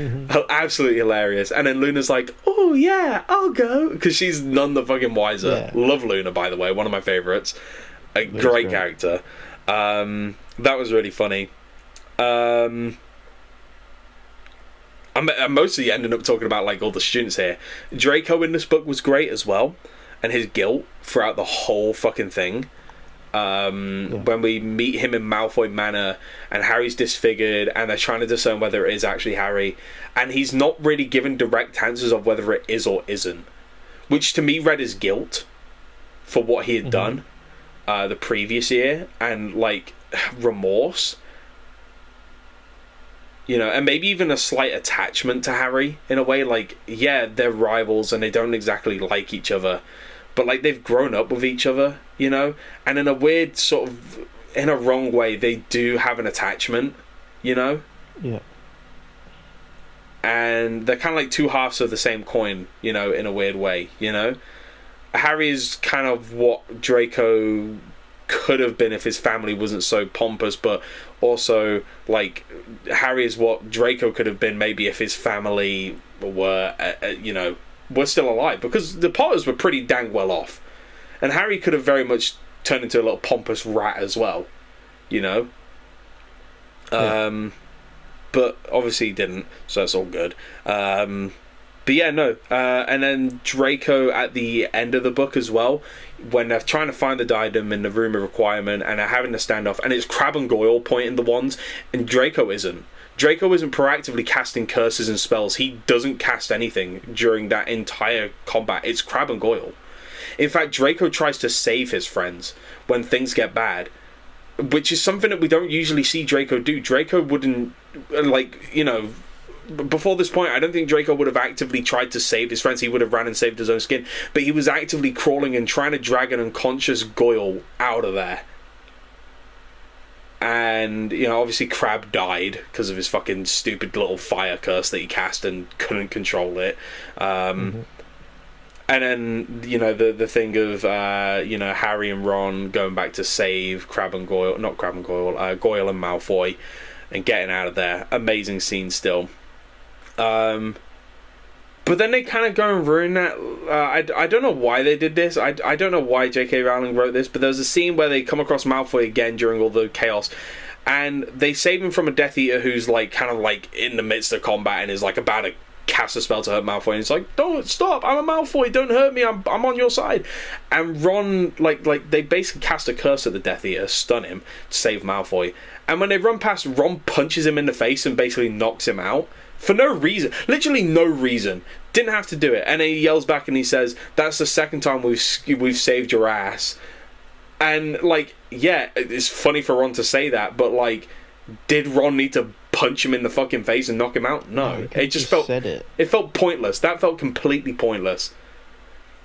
Absolutely hilarious. And then Luna's like, "Oh, yeah, I'll go." Because she's none the fucking wiser. Yeah. Love Luna, by the way. One of my favourites. A great character. That was really funny. I'm mostly ending up talking about like all the students here. Draco in this book was great as well. And his guilt throughout the whole fucking thing. When we meet him in Malfoy Manor and Harry's disfigured and they're trying to discern whether it is actually Harry, and he's not really given direct answers of whether it is or isn't, which to me read as guilt for what he had done the previous year, and like remorse, you know, and maybe even a slight attachment to Harry in a way. Like, yeah, they're rivals and they don't exactly like each other, but like they've grown up with each other, you know, and in a weird sort of, in a wrong way, they do have an attachment, you know. Yeah. And they're kind of like two halves of the same coin, you know, in a weird way, you know. Harry is kind of what Draco could have been if his family wasn't so pompous, but also like Harry is what Draco could have been maybe if his family were, you know, were still alive, because the Potters were pretty dang well off, and Harry could have very much turned into a little pompous rat as well, you know. But obviously he didn't, so that's all good. But yeah, no. And then Draco at the end of the book as well, when they're trying to find the diadem in the Room of Requirement and they're having a standoff, and it's Crabbe and Goyle pointing the wands, and Draco isn't. Draco isn't proactively casting curses and spells. He doesn't cast anything during that entire combat. It's Crabbe and Goyle. In fact, Draco tries to save his friends when things get bad, which is something that we don't usually see Draco do. Draco wouldn't, like, you know, before this point, I don't think Draco would have actively tried to save his friends. He would have ran and saved his own skin, but he was actively crawling and trying to drag an unconscious Goyle out of there. And, you know, obviously Crabbe died because of his fucking stupid little fire curse that he cast and couldn't control it. And then, you know, the thing of, you know, Harry and Ron going back to save Crabbe and Goyle, not Crabbe and Goyle, Goyle and Malfoy, and getting out of there. Amazing scene still. But then they kind of go and ruin that. I don't know why they did this. I don't know why J.K. Rowling wrote this, but there's a scene where they come across Malfoy again during all the chaos, and they save him from a Death Eater who's like kind of like in the midst of combat and is like about to cast a spell to hurt Malfoy, and he's like, "Don't stop! I'm a Malfoy. Don't hurt me. I'm on your side." And Ron like they basically cast a curse at the Death Eater, stun him, to save Malfoy. And when they run past, Ron punches him in the face and basically knocks him out. For no reason. Literally no reason. Didn't have to do it. And then he yells back and he says, "That's the second time we've saved your ass." And, like, yeah, it's funny for Ron to say that, but, like, did Ron need to punch him in the fucking face and knock him out? No. It just felt... It felt pointless. That felt completely pointless.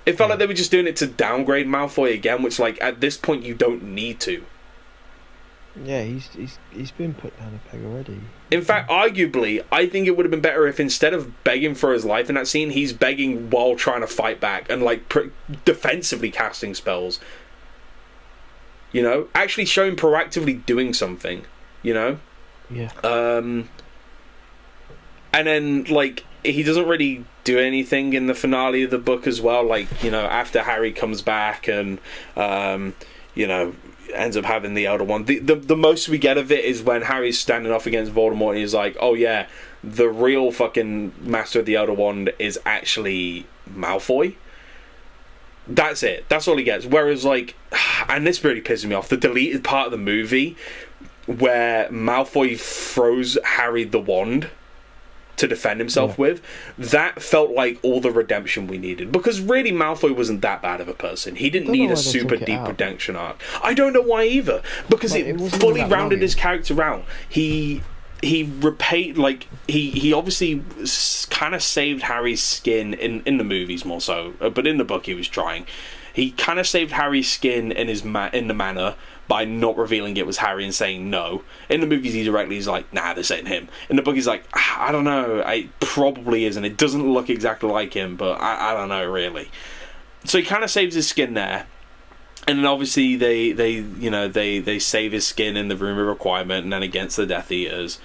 It felt like they were just doing it to downgrade Malfoy again, which, like, at this point you don't need to. Yeah, he's been put down a peg already. In fact, arguably, I think it would have been better if instead of begging for his life in that scene, he's begging while trying to fight back and like defensively casting spells. You know, actually showing proactively doing something. You know. Yeah. And then like he doesn't really do anything in the finale of the book as well. Like, you know, after Harry comes back and you know, ends up having the Elder Wand. The most we get of it is when Harry's standing off against Voldemort and he's like, "Oh yeah, the real fucking Master of the Elder Wand is actually Malfoy." That's it. That's all he gets. Whereas, like, and this really pisses me off, the deleted part of the movie where Malfoy throws Harry the wand to defend himself with, that felt like all the redemption we needed, because really Malfoy wasn't that bad of a person. He didn't need a super deep redemption arc. I don't know why either, because it fully rounded his character out. He repaid, like he obviously kind of saved Harry's skin in the movies more so, but in the book he was trying. He kind of saved Harry's skin in the manor by not revealing it was Harry and saying no. In the movies, he's like, "Nah, this ain't him." In the book, he's like, "I don't know, it probably isn't. It doesn't look exactly like him, but I don't know, really." So he kind of saves his skin there. And then obviously they save his skin in the Room of Requirement and then against the Death Eaters.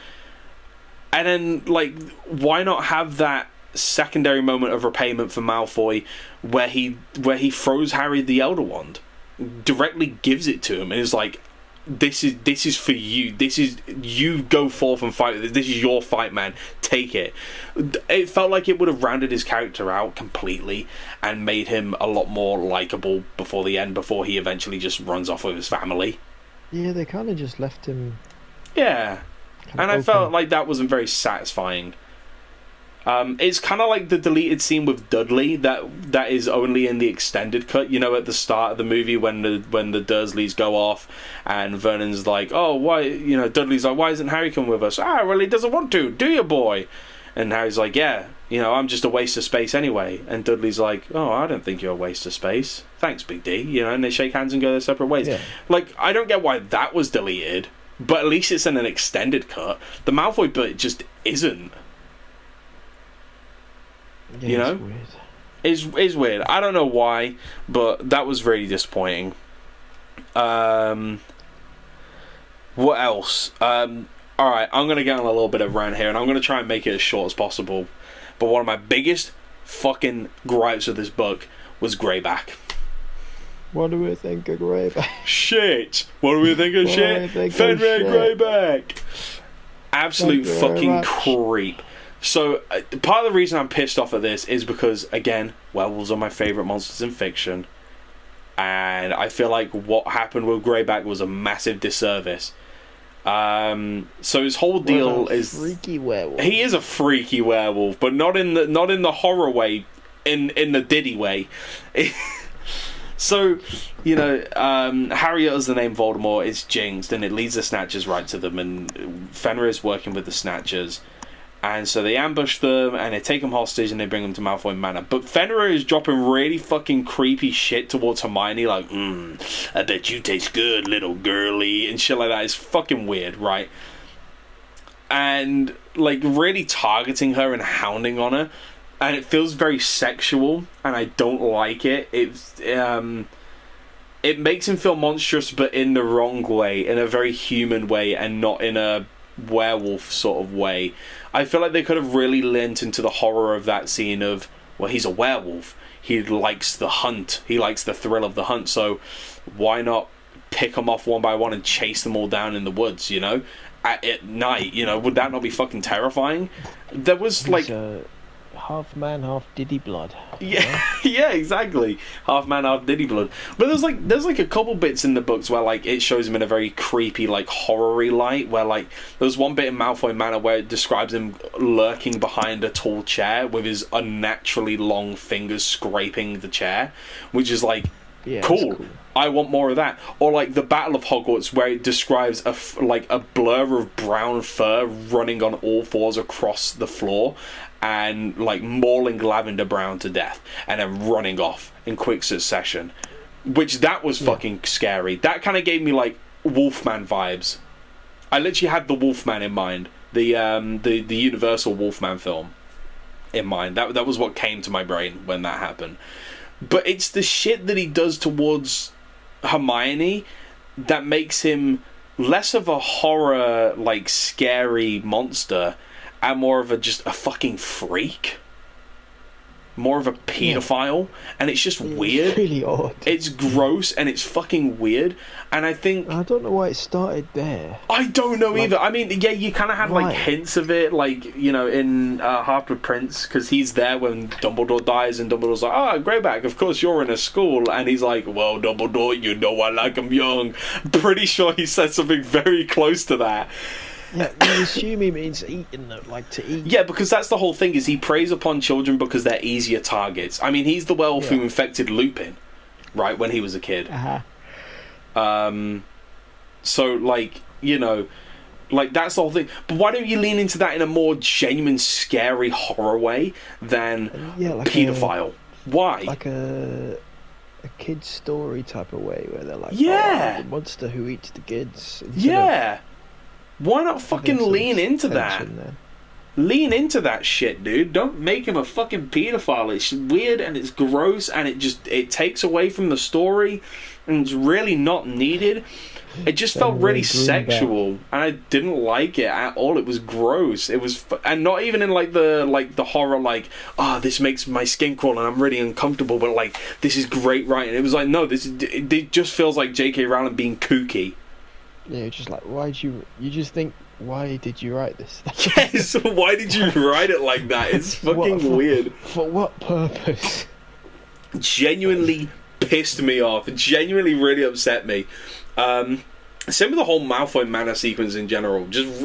And then, like, why not have that secondary moment of repayment for Malfoy where he throws Harry the Elder Wand, directly gives it to him and is like, this is for you, this is, you go forth and fight, this is your fight, man, take it. It felt like it would have rounded his character out completely and made him a lot more likable before the end, before he eventually just runs off with his family. Yeah, they kind of just left him, yeah, and I felt like that wasn't very satisfying. It's kind of like the deleted scene with Dudley that is only in the extended cut. You know, at the start of the movie when the Dursleys go off and Vernon's like, "Oh, why?" You know, Dudley's like, "Why isn't Harry come with us?" "Ah, well, he doesn't want to, do you, boy?" And Harry's like, "Yeah, you know, I'm just a waste of space anyway." And Dudley's like, "Oh, I don't think you're a waste of space. Thanks, Big D." You know, and they shake hands and go their separate ways. Yeah. Like, I don't get why that was deleted, but at least it's in an extended cut. The Malfoy bit just isn't. Yeah, you know, it's weird. I don't know why, but that was really disappointing. What else? Alright, I'm going to get on a little bit of rant here, and I'm going to try and make it as short as possible. But one of my biggest fucking gripes with this book was Greyback. What do we think of Greyback? Shit! What do we think of shit? Fenrir Greyback! Absolute fucking creep. So, part of the reason I'm pissed off at this is because, again, werewolves are my favourite monsters in fiction. And I feel like what happened with Greyback was a massive disservice. So his whole deal is... freaky werewolf. He is a freaky werewolf, but not in the horror way, in the Diddy way. So, you know, Harry utters the name Voldemort, it's jinxed, and it leads the Snatchers right to them, and Fenrir is working with the Snatchers. And so they ambush them, and they take them hostage, and they bring them to Malfoy Manor. But Fenrir is dropping really fucking creepy shit towards Hermione, like, "I bet you taste good, little girly," and shit like that. It's fucking weird, right? And, like, really targeting her and hounding on her. And it feels very sexual, and I don't like it. It makes him feel monstrous, but in the wrong way, in a very human way, and not in a werewolf sort of way. I feel like they could have really lent into the horror of that scene of, well, he's a werewolf. He likes the hunt. He likes the thrill of the hunt. So why not pick them off one by one and chase them all down in the woods, you know? At night, you know, would that not be fucking terrifying? There was like half man, half diddy blood. Yeah, yeah, exactly. Half man, half diddy blood. But there's like a couple bits in the books where like it shows him in a very creepy, like horror-y light. Where like there's one bit in Malfoy Manor where it describes him lurking behind a tall chair with his unnaturally long fingers scraping the chair, which is like cool. I want more of that. Or like the Battle of Hogwarts, where it describes a blur of brown fur running on all fours across the floor and like mauling Lavender Brown to death and then running off in quick succession. Which that was fucking scary. That kind of gave me like Wolfman vibes. I literally had the Wolfman in mind, the Universal Wolfman film in mind. That was what came to my brain when that happened. But it's the shit that he does towards Hermione that makes him less of a horror, like, scary monster and more of just a fucking freak. More of a paedophile. And it's just weird. It's really odd. It's gross and it's fucking weird. And I think... I don't know why it started there. I don't know either. I mean, yeah, you kind of had, like, hints of it, like, you know, in Half-Blood Prince, because he's there when Dumbledore dies, and Dumbledore's like, Greyback, of course you're in a school. And he's like, well, Dumbledore, you know I like him young. Pretty sure he said something very close to that. Yeah, you assume he means eating them, like to eat. Yeah, because that's the whole thing, is he preys upon children because they're easier targets. I mean, he's the werewolf who infected Lupin, right, when he was a kid. So, like, you know, like, that's the whole thing. But why don't you lean into that in a more genuine, scary horror way than like paedophile? Why? Like a kid's story type of way, where they're like, the monster who eats the kids. Yeah. Why not fucking lean into that? Lean into that shit, dude. Don't make him a fucking paedophile. It's weird and it's gross and it takes away from the story and it's really not needed. It just felt really sexual and I didn't like it at all. It was gross. It was, and not even in like the horror, like, this makes my skin crawl and I'm really uncomfortable, but like, this is great writing. It was like, no, it just feels like J.K. Rowling being kooky. Yeah, just like, you just think, why did you write this? Yes, why did you write it like that? It's fucking weird. For what purpose? Genuinely pissed me off. Genuinely really upset me. Same with the whole Malfoy Manor sequence in general. Just,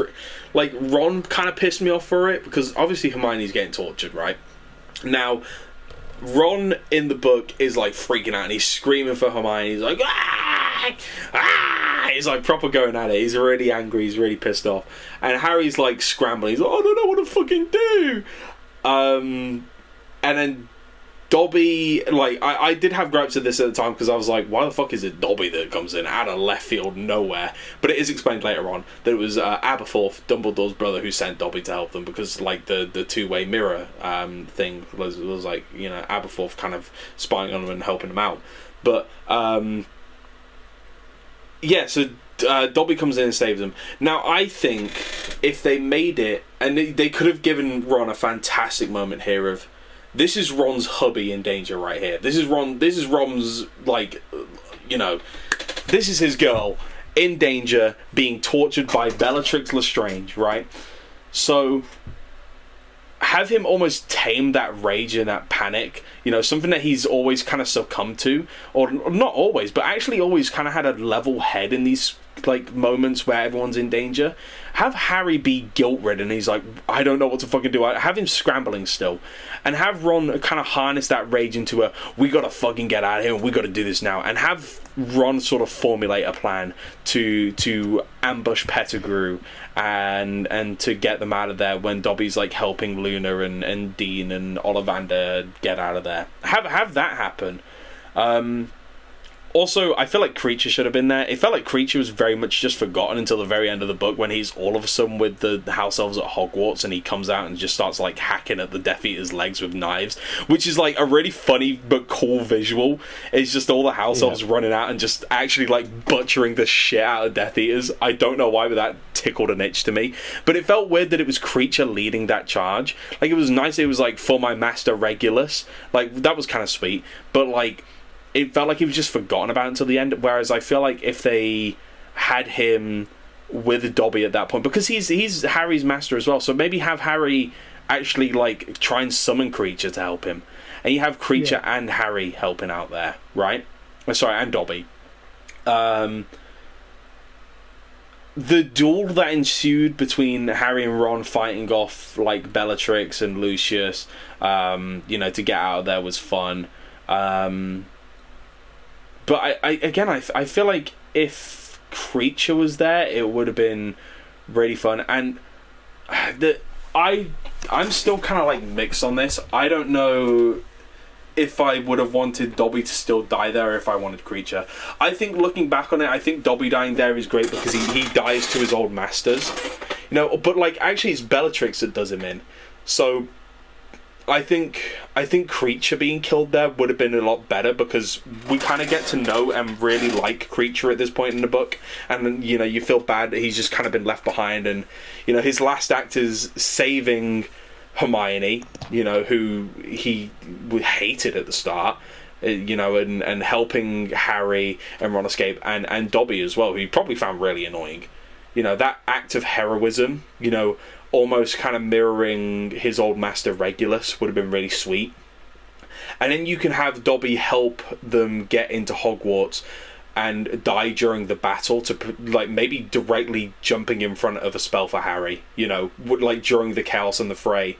like, Ron kind of pissed me off for it, because obviously Hermione's getting tortured, right? Now, Ron in the book is like freaking out and he's screaming for Hermione. He's like, he's like proper going at it. He's really angry. He's really pissed off. And Harry's like scrambling. He's like, I don't know what to fucking do. And then Dobby, like, I did have gripes at this at the time because I was like, why the fuck is it Dobby that comes in out of left field nowhere? But it is explained later on that it was Aberforth, Dumbledore's brother, who sent Dobby to help them because, like, the two-way mirror thing was like, you know, Aberforth kind of spying on them and helping them out. But, yeah, so Dobby comes in and saves them. Now, I think if they made it, and they could have given Ron a fantastic moment here of, this is Ron's hubby in danger right here. This is Ron's, like, you know, this is his girl in danger being tortured by Bellatrix Lestrange, right? So have him almost tame that rage and that panic, you know, something that he's always kind of succumbed to, or not always, but actually always kind of had a level head in these, like, moments where everyone's in danger. Have Harry be guilt-ridden. He's like, I don't know what to fucking do. Have him scrambling still. And have Ron kind of harness that rage into a, we gotta fucking get out of here and we gotta do this now. And have Ron sort of formulate a plan to ambush Pettigrew and to get them out of there when Dobby's like helping Luna and Dean and Ollivander get out of there. Have that happen. Also, I feel like Creature should have been there. It felt like Creature was very much just forgotten until the very end of the book, when he's all of a sudden with the house elves at Hogwarts, and he comes out and just starts like hacking at the Death Eater's legs with knives, which is like a really funny but cool visual. It's just all the house elves running out and just actually like butchering the shit out of Death Eaters. I don't know why, but that tickled an itch to me. But it felt weird that it was Creature leading that charge. Like, it was nice. It was like, for my master Regulus. Like, that was kind of sweet. But like, it felt like he was just forgotten about until the end, whereas I feel like if they had him with Dobby at that point, because he's Harry's master as well, so maybe have Harry actually like try and summon Creature to help him, and you have Creature and Harry helping out there, right? Sorry, and Dobby. The duel that ensued between Harry and Ron fighting off like Bellatrix and Lucius, to get out of there was fun. But I feel like if Creature was there, it would have been really fun. And I'm still kind of like mixed on this. I don't know if I would have wanted Dobby to still die there, or if I wanted Creature. I think, looking back on it, I think Dobby dying there is great because he dies to his old masters. But like, actually it's Bellatrix that does him in. So I think Creature being killed there would have been a lot better, because we kind of get to know and really like Creature at this point in the book, and you feel bad that he's just kind of been left behind, and his last act is saving Hermione, who he hated at the start, and helping Harry and Ron escape, and Dobby as well, who he probably found really annoying. That act of heroism, almost kind of mirroring his old master Regulus, would have been really sweet. And then you can have Dobby help them get into Hogwarts and die during the battle, to like maybe directly jumping in front of a spell for Harry, like during the chaos and the fray.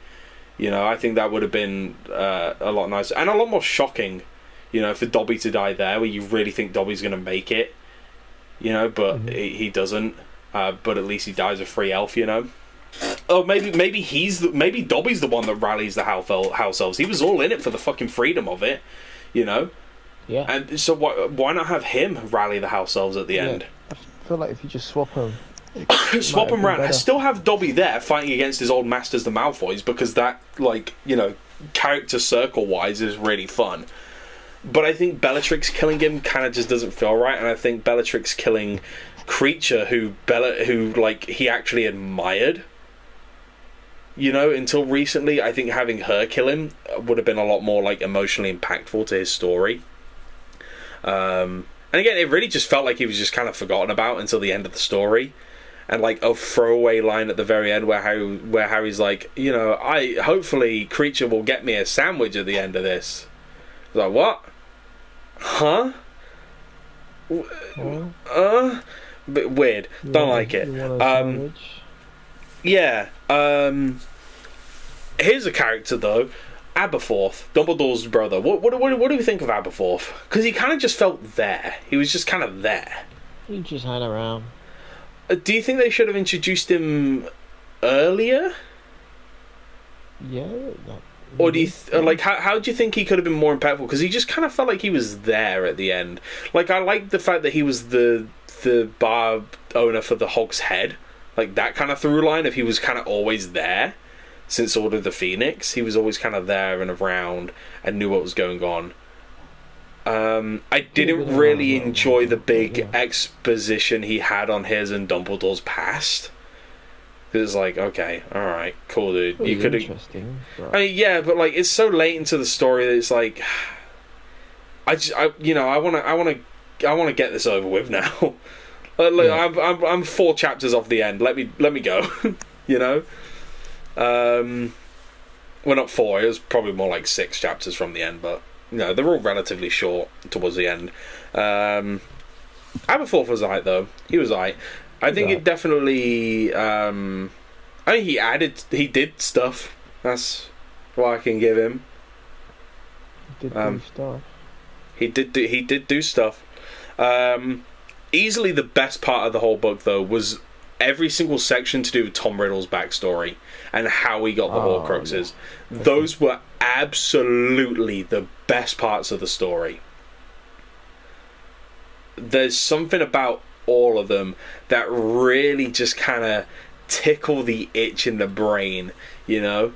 I think that would have been a lot nicer and a lot more shocking, for Dobby to die there, where you really think Dobby's going to make it, but he doesn't. But at least he dies a free elf, Oh, maybe maybe Dobby's the one that rallies the house elves. He was all in it for the fucking freedom of it, Yeah. And so why not have him rally the house elves at the end? I feel like if you just swap them, swap them around. I still have Dobby there fighting against his old masters, the Malfoys, because that, character circle wise is really fun. But I think Bellatrix killing him kind of just doesn't feel right, and I think Bellatrix killing Creature, who he actually admired, until recently, I think having her kill him would have been a lot more like emotionally impactful to his story. And again, it really just felt like he was just kind of forgotten about until the end of the story, and like a throwaway line at the very end where Harry's like, I hopefully Creature will get me a sandwich at the end of this. I was like, what? Huh? Bit weird. Don't like it. Yeah. Here's a character though, Aberforth, Dumbledore's brother. What do we think of Aberforth? Because he kind of just felt there. He was just kind of there. He just hung around. Do you think they should have introduced him earlier? Yeah. Or do you how do you think he could have been more impactful? Because he just kind of felt like he was there at the end. Like, I like the fact that he was the bar owner for the Hog's Head, like that kind of through line. If he was kind of always there since Order of the Phoenix, he was always kind of there and around and knew what was going on. I didn't really enjoy the big exposition he had on his and Dumbledore's past. It was like, okay, all right, cool, dude. Well, you could. Interesting. Right. I mean, yeah, but like, it's so late into the story that it's like, I want to get this over with now. I'm 4 chapters off the end. Let me go. Well, not 4. It was probably more like 6 chapters from the end, but they're all relatively short towards the end. Aberforth was alright though. He was alright. I think it definitely. I think he did stuff. That's what I can give him. He did do stuff. He did do stuff. Easily the best part of the whole book, though, was every single section to do with Tom Riddle's backstory and how he got the Horcruxes. Yeah. Those were absolutely the best parts of the story. there's something about all of them that really just kind of tickle the itch in the brain, you know?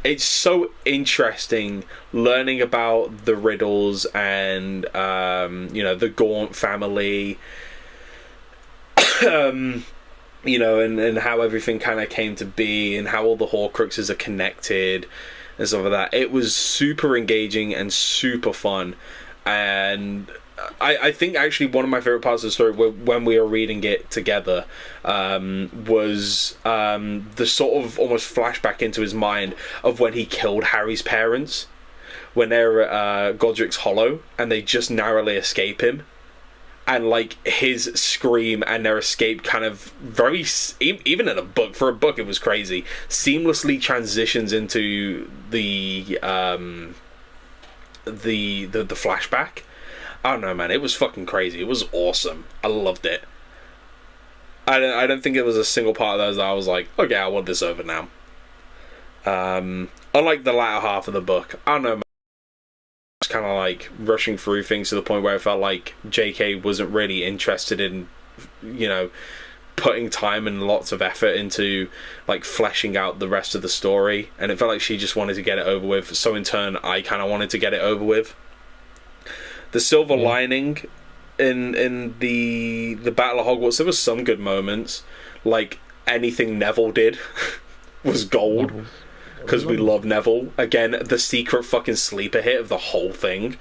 It's so interesting learning about the Riddles and, the Gaunt family, and how everything kind of came to be and how all the Horcruxes are connected and stuff like that. It was super engaging and super fun. And I think actually one of my favourite parts of the story when we were reading it together was the sort of almost flashback into his mind of when he killed Harry's parents when they're at Godric's Hollow and they just narrowly escape him. And like his scream and their escape kind of even in a book, for a book it was crazy, seamlessly transitions into the flashback. I don't know, man. It was fucking crazy. It was awesome. I loved it. I don't think it was a single part of those that I was like, okay, I want this over now. Unlike the latter half of the book, I don't know, man. I was kind of like rushing through things to the point where I felt like JK wasn't really interested in, putting time and lots of effort into like fleshing out the rest of the story, and it felt like she just wanted to get it over with. So in turn, I kind of wanted to get it over with. The silver lining in the Battle of Hogwarts, there was some good moments. Like anything Neville did was gold, because we love Neville. Again, the secret fucking sleeper hit of the whole thing.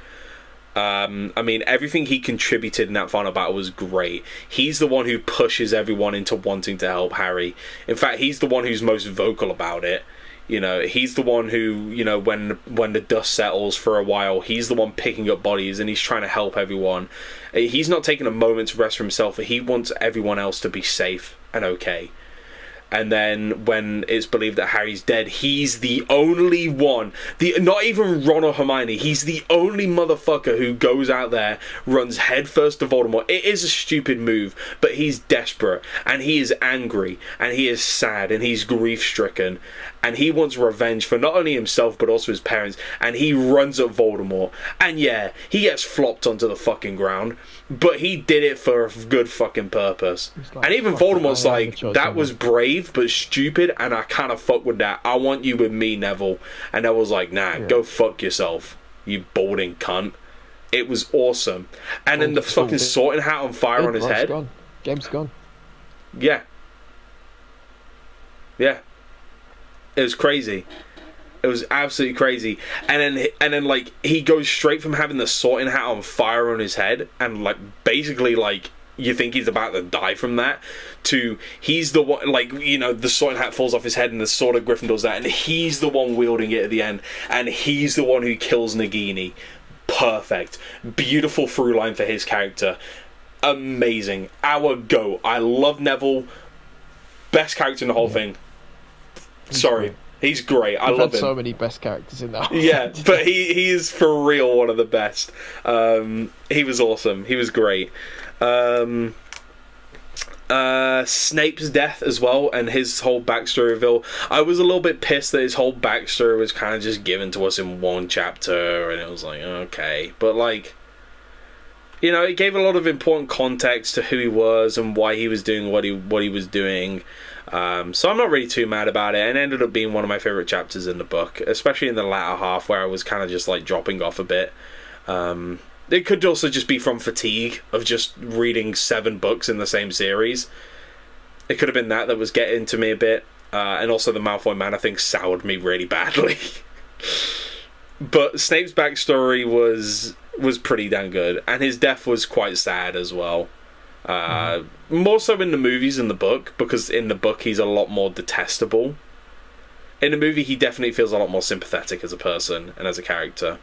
I mean, everything he contributed in that final battle was great. He's the one who pushes everyone into wanting to help Harry. In fact, he's the one who's most vocal about it. He's the one who, when the dust settles for a while, he's the one picking up bodies and he's trying to help everyone. He's not taking a moment's rest for himself, but he wants everyone else to be safe and okay. And then when it's believed that Harry's dead, he's the only one, not even Ron or Hermione, he's the only motherfucker who goes out there, runs headfirst to Voldemort. It is a stupid move, but he's desperate, and he is angry, and he is sad, and he's grief-stricken, and he wants revenge for not only himself, but also his parents, and he runs at Voldemort. And yeah, he gets flopped onto the fucking ground, but he did it for a good fucking purpose. Like, and even Voldemort's like, that was brave, but stupid, and I kind of fuck with that. I want you with me, Neville. And Neville's like, nah, go fuck yourself, you balding cunt. It was awesome. And then the fucking sorting hat on fire on his head. Gone. Game's gone. Yeah. Yeah. It was crazy. It was absolutely crazy. And then like he goes straight from having the sorting hat on fire on his head and like basically like you think he's about to die from that, to he's the one, like, the sorting hat falls off his head and the sword of Gryffindor's that, and he's the one wielding it at the end, and he's the one who kills Nagini. Perfect. Beautiful through line for his character. Amazing. Our GOAT. I love Neville. Best character in the whole thing. Sorry. He's great. I love him. So many best characters in that. Yeah, but he is for real one of the best. He was awesome. He was great. Snape's death as well, and his whole backstory reveal. I was a little bit pissed that his whole backstory was kind of just given to us in one chapter, and it was like, okay. But like, it gave a lot of important context to who he was and why he was doing what he was doing. So I'm not really too mad about it, and it ended up being one of my favourite chapters in the book, especially in the latter half where I was kind of just like dropping off a bit. It could also just be from fatigue of just reading 7 books in the same series. It could have been that was getting to me a bit, and also the Malfoy Man, I think, soured me really badly. But Snape's backstory was pretty damn good, and his death was quite sad as well. More so in the movies than the book, because in the book he's a lot more detestable. In the movie he definitely feels a lot more sympathetic as a person and as a character.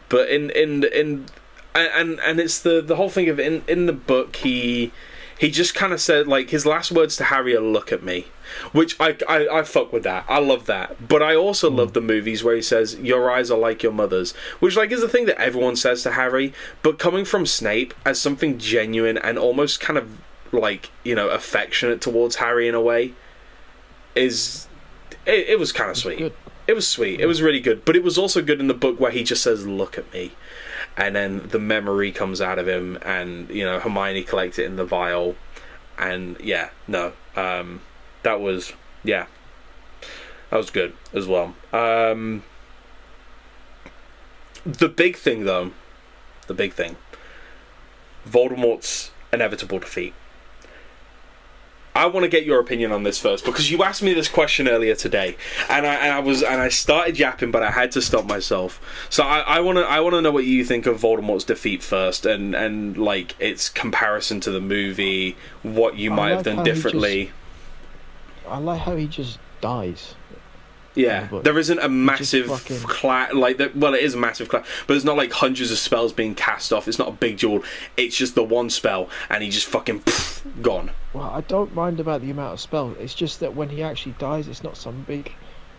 But in it's the whole thing of in the book he just kind of said, like, his last words to Harry are "look at me," which I fuck with that. I love that. But I also love the movies where he says "your eyes are like your mother's," which like is a thing that everyone says to Harry, but coming from Snape as something genuine and almost kind of like, affectionate towards Harry in a way, it was kind of sweet. Good. It was sweet. It was really good. But it was also good in the book where he just says, "Look at me." And then the memory comes out of him, and, you know, Hermione collects it in the vial. And, yeah, no. That was good as well. The big thing, though, Voldemort's inevitable defeat. I want to get your opinion on this first, because you asked me this question earlier today, and I started yapping, but I had to stop myself. So I want to know what you think of Voldemort's defeat first, and like its comparison to the movie, what you might have done differently. I like how he just dies. Yeah, there isn't a massive well, it is a massive class, but there's not like hundreds of spells being cast off. It's not a big duel. It's just the one spell, and he just fucking gone. Well, I don't mind about the amount of spells. It's just that when he actually dies, it's not some big.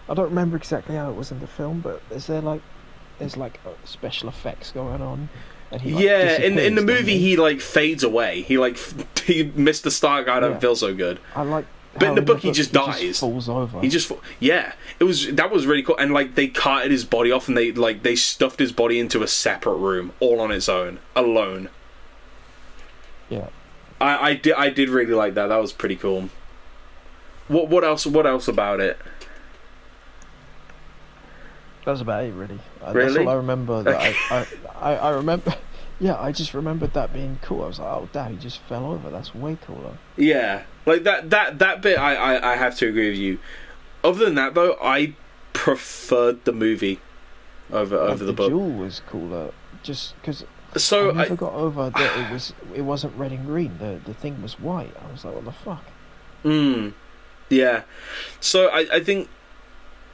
I don't remember exactly how it was in the film, but there's special effects going on. And he, in the movie he like fades away. He missed the start. I don't feel so good. But in the book, he just dies. Just falls over. That was really cool. And like they carted his body off, and they stuffed his body into a separate room, all on its own, alone. Yeah, I did really like that. That was pretty cool. What else about it? That's about it, really. Really? That's all I remember. I remember. Yeah, I just remembered that being cool. I was like, oh, damn, he just fell over. That's way cooler. Yeah, like that bit, I have to agree with you. Other than that, though, I preferred the movie over the book. The duel was cooler, just because. So I never got over that it wasn't red and green. The thing was white. I was like, what the fuck? Yeah. So I think.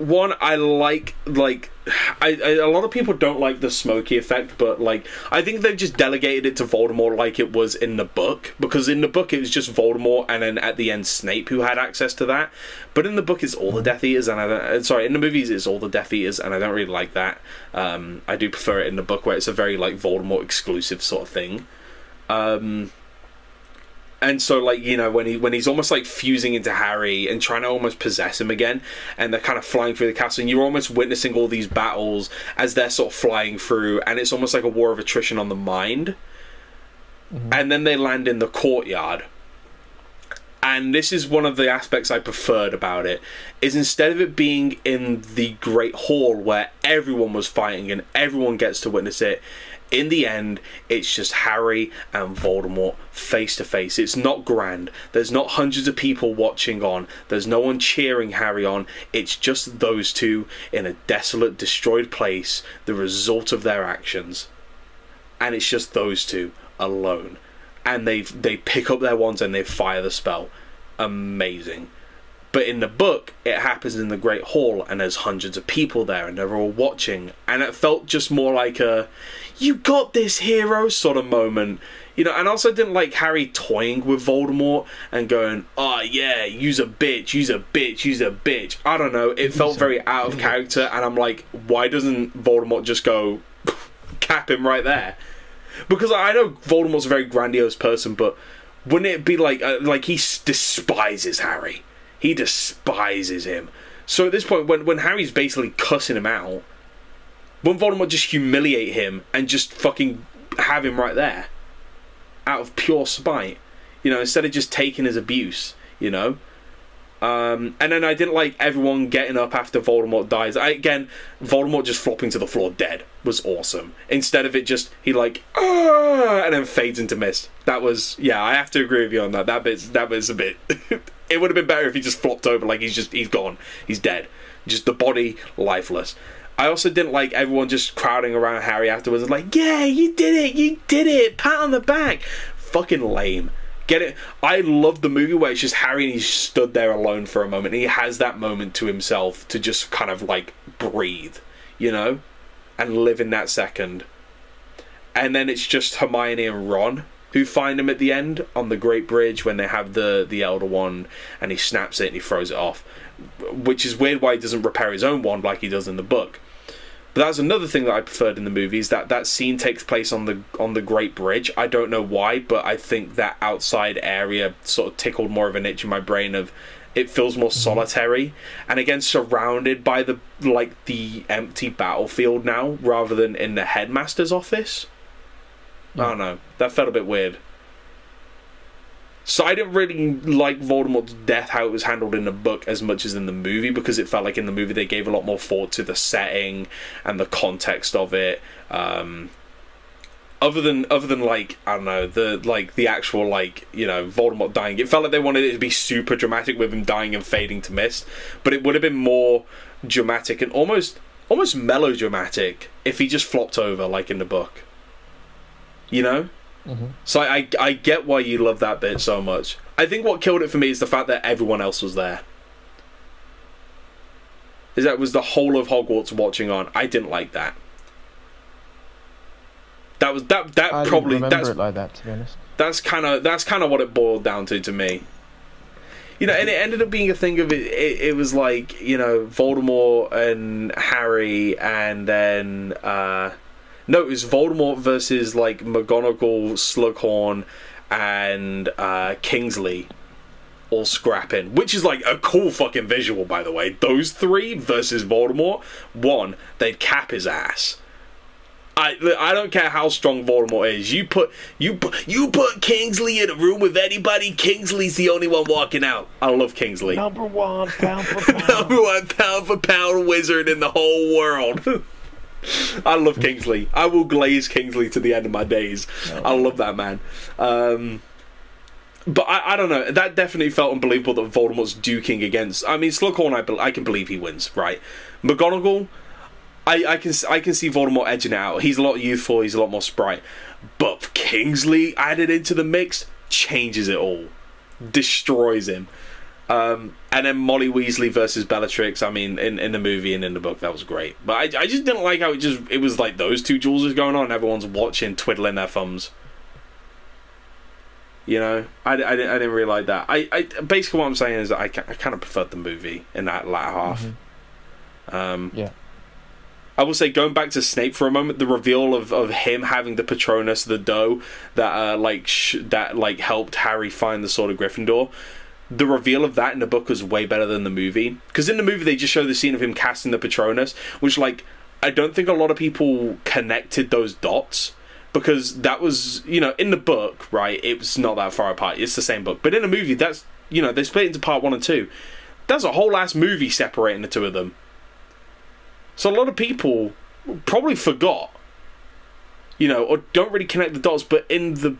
One, I like a lot of people don't like the smoky effect, but like I think they've just delegated it to Voldemort like it was in the book, because in the book it was just Voldemort and then at the end Snape who had access to that. But in the book it's all the Death Eaters, and in the movies it's all the Death Eaters, and I don't really like that. I do prefer it in the book where it's a very like Voldemort exclusive sort of thing. And so, like, you know, when he's almost like fusing into Harry and trying to almost possess him again, and they're kind of flying through the castle, and you're almost witnessing all these battles as they're sort of flying through, and it's almost like a war of attrition on the mind. Mm-hmm. And then they land in the courtyard. And this is one of the aspects I preferred about it, is instead of it being in the Great Hall where everyone was fighting and everyone gets to witness it, in the end, it's just Harry and Voldemort face to face. It's not grand. There's not hundreds of people watching on. There's no one cheering Harry on. It's just those two in a desolate, destroyed place, the result of their actions. And it's just those two alone. And they pick up their wands and they fire the spell. Amazing. But in the book, it happens in the Great Hall, and there's hundreds of people there, and they're all watching. And it felt just more like a, you got this, hero, sort of moment. You know, and also didn't like Harry toying with Voldemort and going, oh yeah, use a bitch, use a bitch, use a bitch. I don't know, it felt very out of character, and I'm like, why doesn't Voldemort just go cap him right there? Because I know Voldemort's a very grandiose person, but wouldn't it be like he despises Harry? He despises him. So at this point, when Harry's basically cussing him out, wouldn't Voldemort just humiliate him and just fucking have him right there? Out of pure spite. You know, instead of just taking his abuse, you know? And then I didn't like everyone getting up after Voldemort dies. Voldemort just flopping to the floor dead was awesome. Instead of it just, he like, and then fades into mist. That was, yeah, I have to agree with you on that. That was a bit... It would have been better if he just flopped over, like he's gone. He's dead. Just the body, lifeless. I also didn't like everyone just crowding around Harry afterwards, like, yeah, you did it, pat on the back. Fucking lame. Get it? I love the movie where it's just Harry and he's stood there alone for a moment. And he has that moment to himself to just kind of like breathe, you know? And live in that second. And then it's just Hermione and Ron who find him at the end on the Great Bridge when they have the Elder Wand, and he snaps it and he throws it off. Which is weird why he doesn't repair his own wand like he does in the book. But that's another thing that I preferred in the movies, that scene takes place on the Great Bridge. I don't know why, but I think that outside area sort of tickled more of an itch in my brain of, it feels more solitary, and again surrounded by the empty battlefield now rather than in the headmaster's office. I don't know, that felt a bit weird. So I didn't really like Voldemort's death, how it was handled in the book, as much as in the movie, because it felt like in the movie they gave a lot more thought to the setting and the context of it. Other than like, I don't know, the actual, like, you know, Voldemort dying, it felt like they wanted it to be super dramatic with him dying and fading to mist, but it would have been more dramatic and almost melodramatic if he just flopped over like in the book. You know? So I get why you love that bit so much. I think what killed it for me is the fact that everyone else was there. Is that it was the whole of Hogwarts watching on. I didn't like that. That was that I probably didn't remember that's it like that, to be honest. That's kind of what it boiled down to me. You know, and it ended up being a thing of it was like, you know, Voldemort and Harry, and then no, it was Voldemort versus like McGonagall, Slughorn, and Kingsley all scrapping, which is like a cool fucking visual, by the way. Those three versus Voldemort, they'd cap his ass. I don't care how strong Voldemort is. You put Kingsley in a room with anybody, Kingsley's the only one walking out. I love Kingsley. Number one pound for pound. Number one pound for pound wizard in the whole world. I love Kingsley. I will glaze Kingsley to the end of my days. I love that man. But I don't know. That definitely felt unbelievable that Voldemort's duking against. I mean, Slughorn, I can believe he wins, right? McGonagall, I can see Voldemort edging it out. He's a lot youthful. He's a lot more sprite. But Kingsley added into the mix changes it all, destroys him. And then Molly Weasley versus Bellatrix. I mean, in the movie and in the book, that was great. But I just didn't like how it was like those two duels going on, and everyone's watching, twiddling their thumbs. You know, I didn't really like that. I basically what I'm saying is that I kind of preferred the movie in that latter half. Yeah. I will say, going back to Snape for a moment, the reveal of him having the Patronus, the dough that helped Harry find the Sword of Gryffindor. The reveal of that in the book was way better than the movie, because in the movie they just show the scene of him casting the Patronus, which, like, I don't think a lot of people connected those dots, because that was, you know, in the book, right, it was not that far apart, it's the same book, but in the movie, that's, you know, they split into part 1 and 2. That's a whole ass movie separating the two of them. So a lot of people probably forgot, you know, or don't really connect the dots, but in the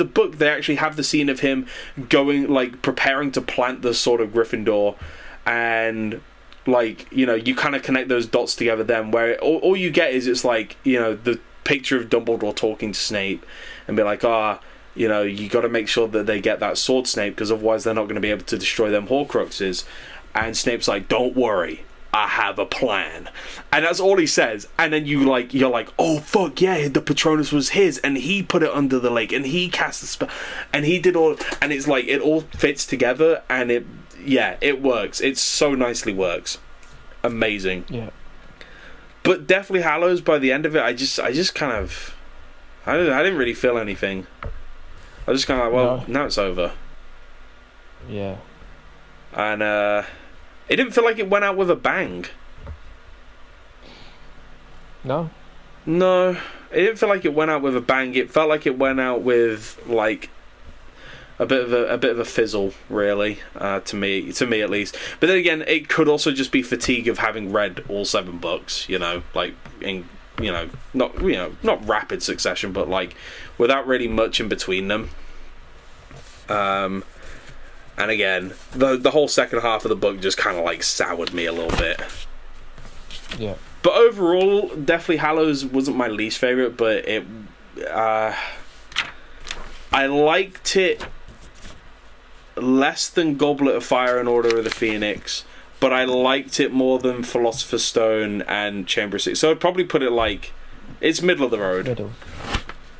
book they actually have the scene of him going, like, preparing to plant the Sword of Gryffindor, and, like, you know, you kind of connect those dots together then, where all you get is, it's like, you know, the picture of Dumbledore talking to Snape and be like, you know, you got to make sure that they get that sword, Snape, because otherwise they're not going to be able to destroy them Horcruxes. And Snape's like, don't worry, I have a plan. And that's all he says. And then you're like, oh fuck yeah, the Patronus was his, and he put it under the lake, and he cast the spell, and he did all, and it's like, it all fits together, and it works. It so nicely works. Amazing. Yeah. But Deathly Hallows, by the end of it, I just kind of, I didn't really feel anything. I was just kind of like, well, now it's over. Yeah. And it didn't feel like it went out with a bang. No, it didn't feel like it went out with a bang. It felt like it went out with, like, a bit of a fizzle, really, to me at least. But then again, it could also just be fatigue of having read all 7 books, you know, like, in, you know, not rapid succession, but, like, without really much in between them. And again, the whole second half of the book just kind of, like, soured me a little bit. Yeah. But overall, Deathly Hallows wasn't my least favourite, but I liked it less than Goblet of Fire and Order of the Phoenix, but I liked it more than Philosopher's Stone and Chamber of Secrets. So I'd probably put it like, it's middle of the road. Middle.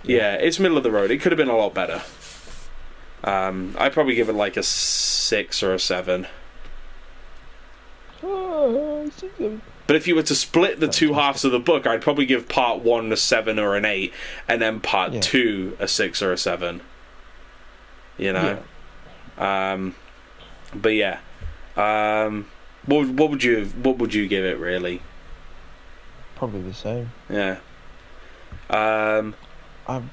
Yeah, it's middle of the road. It could have been a lot better. I'd probably give it like a 6 or a 7. But if you were to split the two halves of the book, I'd probably give part 1 a 7 or an 8, and then part 2 a 6 or a 7. You know? Yeah. But yeah, What would you give it really? Probably the same. Yeah. I'm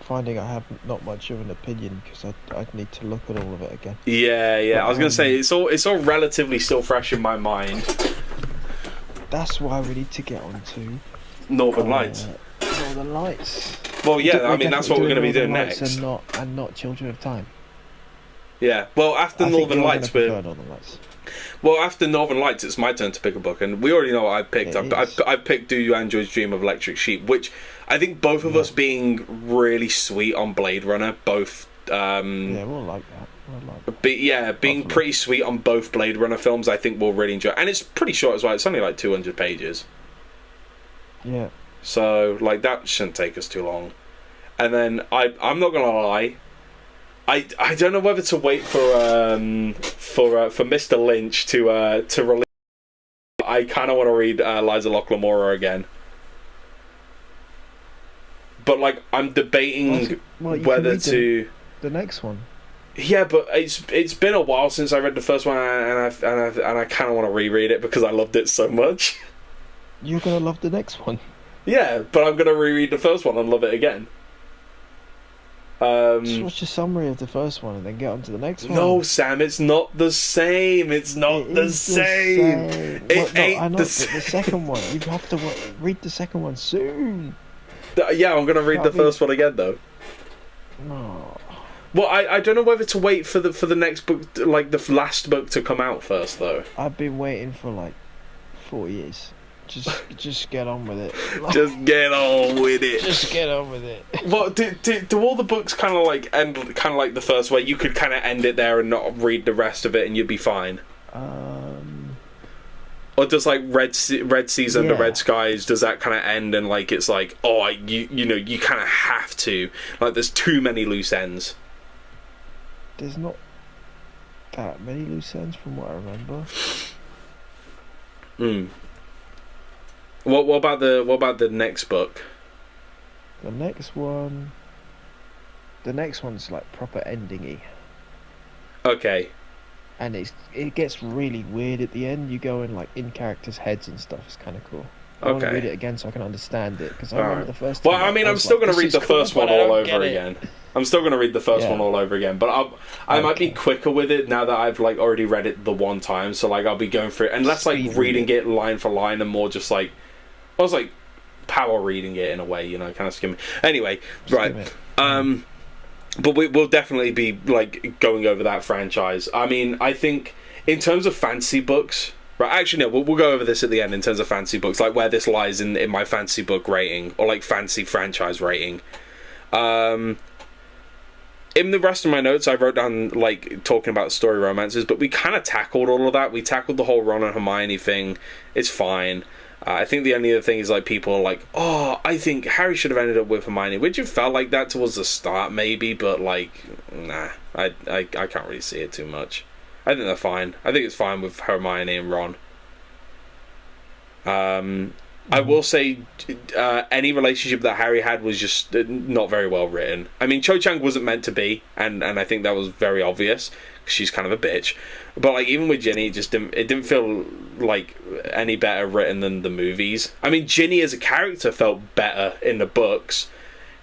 finding I have not much of an opinion because I'd need to look at all of it again. Yeah. I was gonna say it's all relatively still fresh in my mind. That's why we need to get on to Northern Lights. Northern Lights. Well, yeah, I mean that's what we're going to be doing next. And not Children of Time. Yeah. Well, after Northern Lights, Northern Lights. Well, after Northern Lights, it's my turn to pick a book, and we already know what I picked. I picked Do You Androids Dream of Electric Sheep, which I think both of us being really sweet on Blade Runner, both. Yeah, we'll like that. Being pretty sweet on both Blade Runner films, I think we'll really enjoy. And it's pretty short as well. It's only like 200 pages. Yeah. So like that shouldn't take us too long. And then I'm not gonna lie. I don't know whether to wait for Mr. Lynch to release. I kind of want to read Liza Locklamora again, but like I'm debating whether to the next one. Yeah, but it's been a while since I read the first one, and I kind of want to reread it because I loved it so much. You're gonna love the next one. Yeah, but I'm gonna reread the first one and love it again. Just watch a summary of the first one and then get on to the next one. No, Sam, it's not the same. It's not the same. It ain't the same. The second one, you have to read the second one soon. Yeah, I'm gonna read the first one again though. No. Well, I don't know whether to wait for the next book, like the last book, to come out first though. I've been waiting for like 4 years. Just get on with it. Just get on with it. Just get on with it. What do all the books kind of like end kind of like the first, where you could kind of end it there and not read the rest of it and you'd be fine? Or does like Red Seas Under Red Skies, does that kind of end and like it's like you kind of have to, like there's too many loose ends? There's not that many loose ends from what I remember. What about the next book? The next one's like proper ending-y. Okay. And it gets really weird at the end. You go in like in characters' heads and stuff. It's kind of cool. I want to read it again so I can understand it because I remember the first time. Well, I mean, I'm still going to read the first one all over again. I'm still going to read the first one all over again, but I might be quicker with it now that I've like already read it the one time. So like I'll be going through it and less like reading it line for line and more just like I was like power reading it in a way, kind of skimming. Anyway, right. But we'll definitely be like going over that franchise. I mean, I think in terms of fantasy books. Right, actually, no, we'll go over this at the end in terms of fantasy books, like where this lies in my fantasy book rating, or like fantasy franchise rating. In the rest of my notes, I wrote down, like, talking about story romances, but we kind of tackled all of that. We tackled the whole Ron and Hermione thing. It's fine. I think the only other thing is, like, people are like, oh, I think Harry should have ended up with Hermione, which it felt like that towards the start, maybe, but, like, nah, I can't really see it too much. I think they're fine. I think it's fine with Hermione and Ron. I will say any relationship that Harry had was just not very well written. I mean, Cho Chang wasn't meant to be, and I think that was very obvious, because she's kind of a bitch. But like even with Ginny, it didn't feel like any better written than the movies. I mean, Ginny as a character felt better in the books,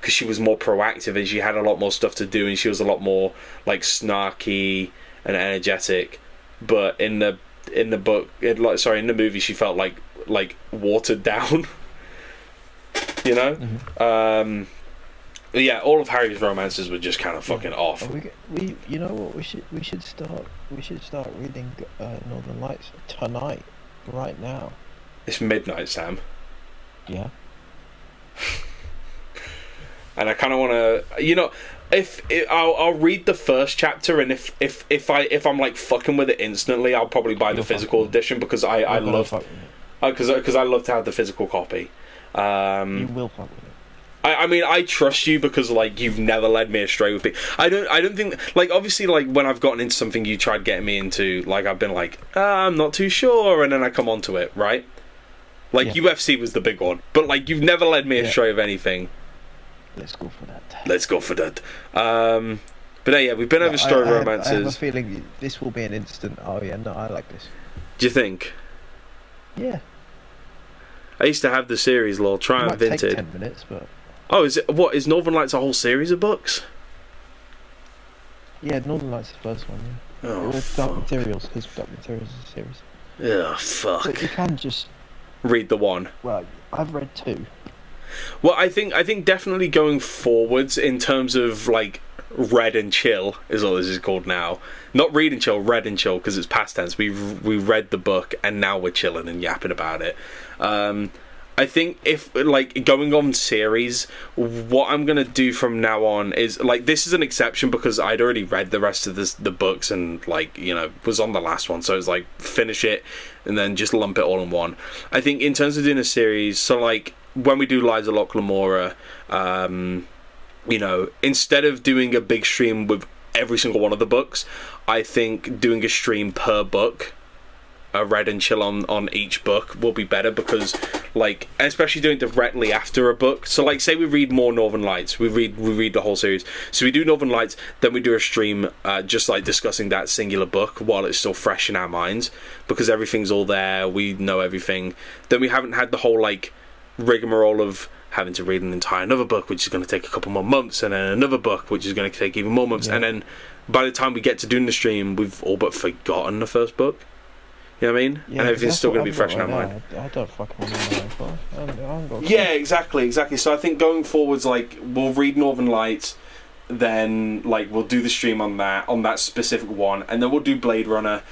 because she was more proactive and she had a lot more stuff to do, and she was a lot more like snarky and energetic. But in the movie, she felt like watered down. Mm-hmm. Yeah, all of Harry's romances were just kind of fucking off. We you know what, we should start reading Northern Lights tonight, right now. It's midnight, Sam. Yeah. And I kind of want to, I'll read the first chapter, and if I'm like fucking with it instantly, I'll probably buy the physical edition because I love because I love to have the physical copy. You will fuck with it. I mean, I trust you because like you've never led me astray with it. I don't think like obviously like when I've gotten into something you tried getting me into, like I've been like I'm not too sure, and then I come onto it, right? Like UFC was the big one, but like you've never led me astray of anything. Let's go for that. Let's go for that. But yeah, we've been over story romances. I have a feeling this will be an instant. Oh yeah, no, I like this. Do you think? Yeah. I used to have the series, lol. Try and Take Vinted. 10 minutes, but. Oh, is Northern Lights a whole series of books? Yeah, Northern Lights is the first one. Yeah. Oh, It was Dark Materials, because Dark Materials is a series. Yeah, fuck. But you can just read the one. Well, I've read 2. Well, I think definitely going forwards in terms of like read and chill is what this is called now. Not read and chill, read and chill, because it's past tense. We read the book and now we're chilling and yapping about it. I think if like going on series, what I'm gonna do from now on is like this is an exception because I'd already read the rest of the books and like was on the last one, so it's like finish it and then just lump it all in one. I think in terms of doing a series, so like when we do Lives of Locke Lamora, instead of doing a big stream with every single one of the books, I think doing a stream per book, a read and chill on each book will be better because, like, especially doing directly after a book. So, like, say we read more Northern Lights, we read the whole series. So we do Northern Lights, then we do a stream just like discussing that singular book while it's still fresh in our minds because everything's all there, we know everything. Then we haven't had the whole like rigmarole of having to read an entire another book, which is going to take a couple more months, and then another book, which is going to take even more months, and then by the time we get to doing the stream, we've all but forgotten the first book. You know what I mean? Yeah, and everything's still going to be fresh in our mind. I don't fucking remember that. Yeah, exactly. So I think going forwards, like, we'll read Northern Lights, then, like, we'll do the stream on that specific one, and then we'll do Blade Runner,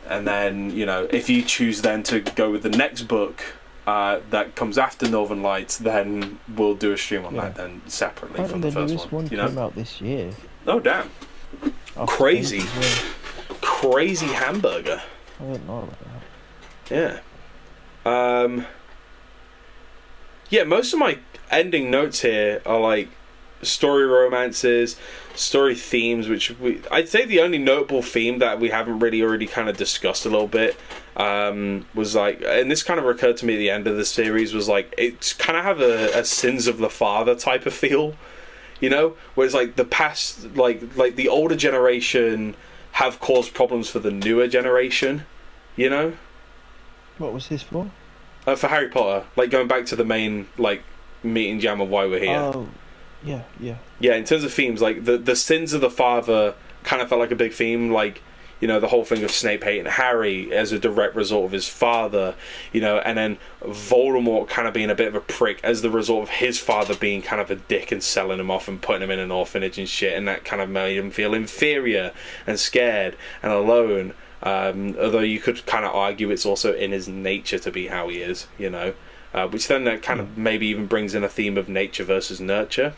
and then, if you choose then to go with the next book, that comes after Northern Lights, then we'll do a stream on that then separately from the first newest one came out this year. Oh damn! Crazy hamburger. I didn't know about that. Yeah. Yeah. Most of my ending notes here are like story romances, story themes, which I'd say the only notable theme that we haven't really already kind of discussed a little bit was like, and this kind of recurred to me at the end of the series, was like it's kind of have a sins of the father type of feel, whereas like the past, like the older generation have caused problems for the newer generation, What was this for? For Harry Potter, like going back to the main like meeting jam of why we're here. Oh, yeah. Yeah, in terms of themes, like the sins of the father kind of felt like a big theme, like the whole thing of Snape hating Harry as a direct result of his father, and then Voldemort kind of being a bit of a prick as the result of his father being kind of a dick and selling him off and putting him in an orphanage and shit, and that kind of made him feel inferior and scared and alone. Although you could kind of argue it's also in his nature to be how he is, which then that kind of maybe even brings in a theme of nature versus nurture.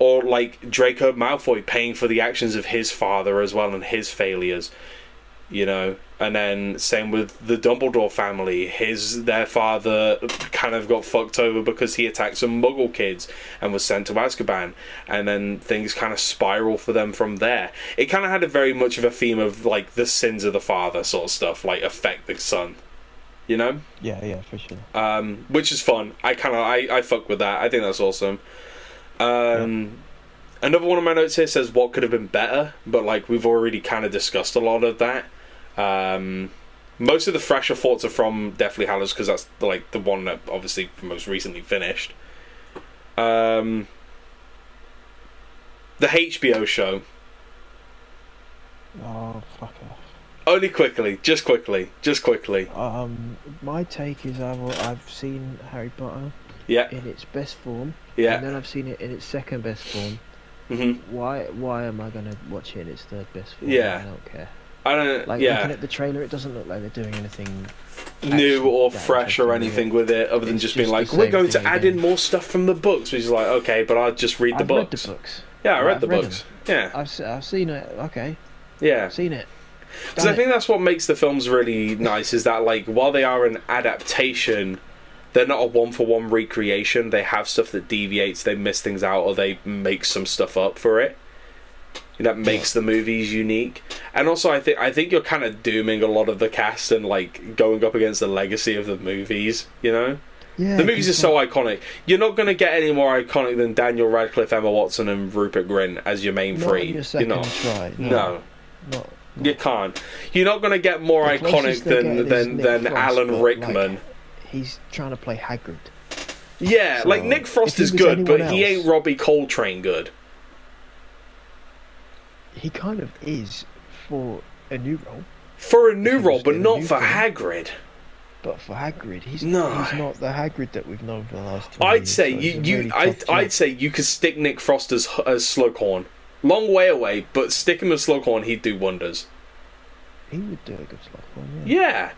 Or like Draco Malfoy paying for the actions of his father as well and his failures, and then same with the Dumbledore family. Their father kind of got fucked over because he attacked some Muggle kids and was sent to Azkaban, and then things kind of spiral for them from there. It kind of had a very much of a theme of like the sins of the father sort of stuff, like affect the son, Yeah, for sure. which is fun. I fuck with that. I think that's awesome. Another one of my notes here says what could have been better, but like we've already kind of discussed a lot of that. Most of the fresher thoughts are from Deathly Hallows because that's like the one that obviously most recently finished. The HBO show. Oh, fuck off. Only quickly, just quickly. My take is I've seen Harry Potter in its best form, and then I've seen it in its second best form. Mm-hmm. Why am I gonna watch it in its third best form? Yeah. I don't care. I don't. Like looking at the trailer, it doesn't look like they're doing anything new or fresh or anything with it, other than just being like, we're going to add in more stuff from the books, which is like, okay, but I'll just read the books. Read the books. Yeah, I read the books. Yeah, I've seen it. Okay. Yeah, I've seen it. Because I think that's what makes the films really nice, is that like while they are an adaptation, they're not a one-for-one recreation. They have stuff that deviates, they miss things out, or they make some stuff up for it. That makes the movies unique. And also, I think you're kind of dooming a lot of the cast and like going up against the legacy of the movies. Yeah, The movies are he's so iconic. You're not going to get any more iconic than Daniel Radcliffe, Emma Watson, and Rupert Grint as your main not three. on your second You're not. try. No. Not, You can't. You're not going to get more The iconic closest they get is than Nick Frost, Alan but, Rickman. like, he's trying to play Hagrid. Yeah, So, like Nick Frost if he is was good, but anyone he else- ain't Robbie Coltrane good. He kind of is for a new role, For a new he role, was but in a not new for film. Hagrid. but for Hagrid, he's No. not the Hagrid that we've known for the last 20 I'd years, say so it's a you really I'd, tough job. I'd say you could stick Nick Frost as Slughorn. Long way away, but stick him as Slughorn, he'd do wonders. He would do a good Slughorn, Yeah.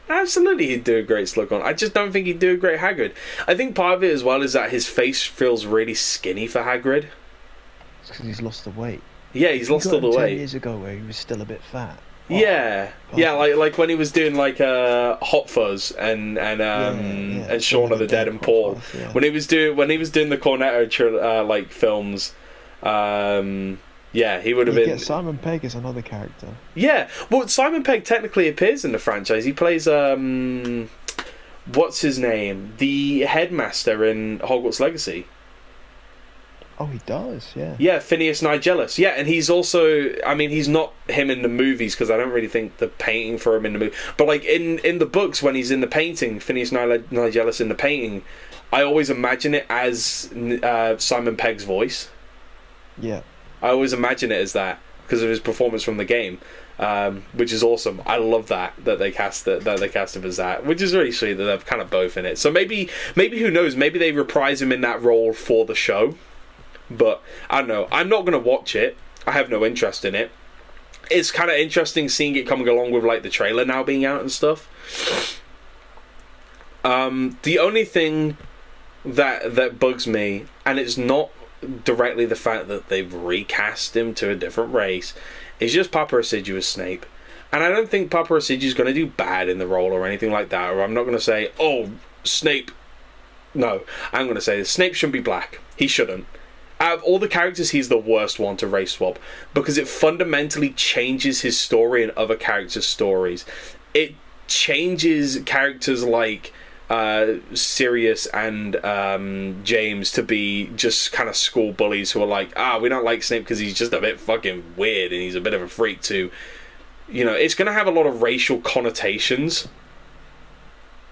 Absolutely, he'd do a great Slughorn. I just don't think he'd do a great Hagrid. I think part of it as well is that his face feels really skinny for Hagrid. It's because he's lost the weight. Yeah, he's lost You got all the him 10 weight. years ago where he was still a bit fat. Yeah, yeah, like when he was doing like Hot Fuzz and yeah. Shaun of the Dead and Paul. Hot Fuzz, yeah. When he was doing the Cornetto like films, yeah, he would have You been. get Simon Pegg as another character. Yeah, well, Simon Pegg technically appears in the franchise. He plays what's his name? The headmaster in Hogwarts Legacy. Oh, he does, yeah. Yeah, Phineas Nigellus. Yeah, and he's also, I mean, he's not him in the movies because I don't really think the painting for him in the movie. But like in the books, when he's in the painting, Phineas Nigellus in the painting, I always imagine it as Simon Pegg's voice. Yeah. I always imagine it as that because of his performance from the game, which is awesome. I love that they cast him as that, which is really sweet that they're kind of both in it. So maybe who knows? Maybe they reprise him in that role for the show. But I don't know. I'm not going to watch it. I have no interest in it. It's kind of interesting seeing it coming along with like the trailer now being out and stuff. The only thing that bugs me, and it's not directly the fact that they've recast him to a different race, is just Papa Residue as Snape. And I don't think Papa Residue is going to do bad in the role or anything like that. Or I'm not going to say, oh, Snape. No, I'm going to say Snape shouldn't be black. He shouldn't. Out of all the characters, he's the worst one to race swap because it fundamentally changes his story and other characters' stories. It changes characters like Sirius and James to be just kind of school bullies who are like, we don't like Snape because he's just a bit fucking weird and he's a bit of a freak too. You know, it's going to have a lot of racial connotations.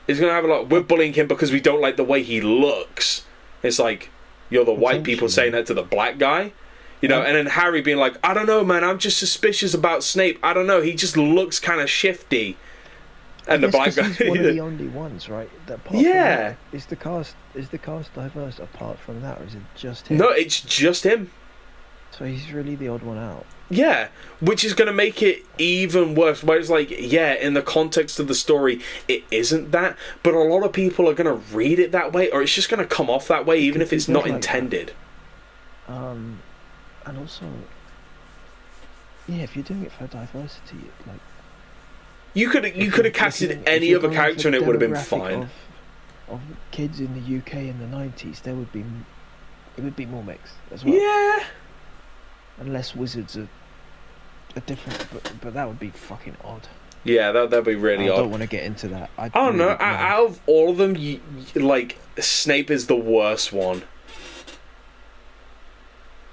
It's going to have a lot. We're bullying him because we don't like the way he looks. It's like, you're the white people saying that to the black guy, you know, and then Harry being like, I don't know, man, I'm just suspicious about Snape. I don't know, he just looks kind of shifty. And the black guy, he's one of the only ones, right? That apart from that, is the cast diverse apart from that, or is it just him? No, it's just him. So he's really the odd one out. Yeah, which is going to make it even worse. Where it's like, yeah, in the context of the story, it isn't that, but a lot of people are going to read it that way, or it's just going to come off that way, even if it's not intended. And also, yeah, if you're doing it for diversity, like you could have casted any other character and it would have been fine. Of kids in the UK in the 90s, it would be more mixed as well. Yeah. Unless wizards are different, but that would be fucking odd. Yeah, that'd be really odd. I don't want to get into that. I don't know. Out of all of them, like Snape is the worst one.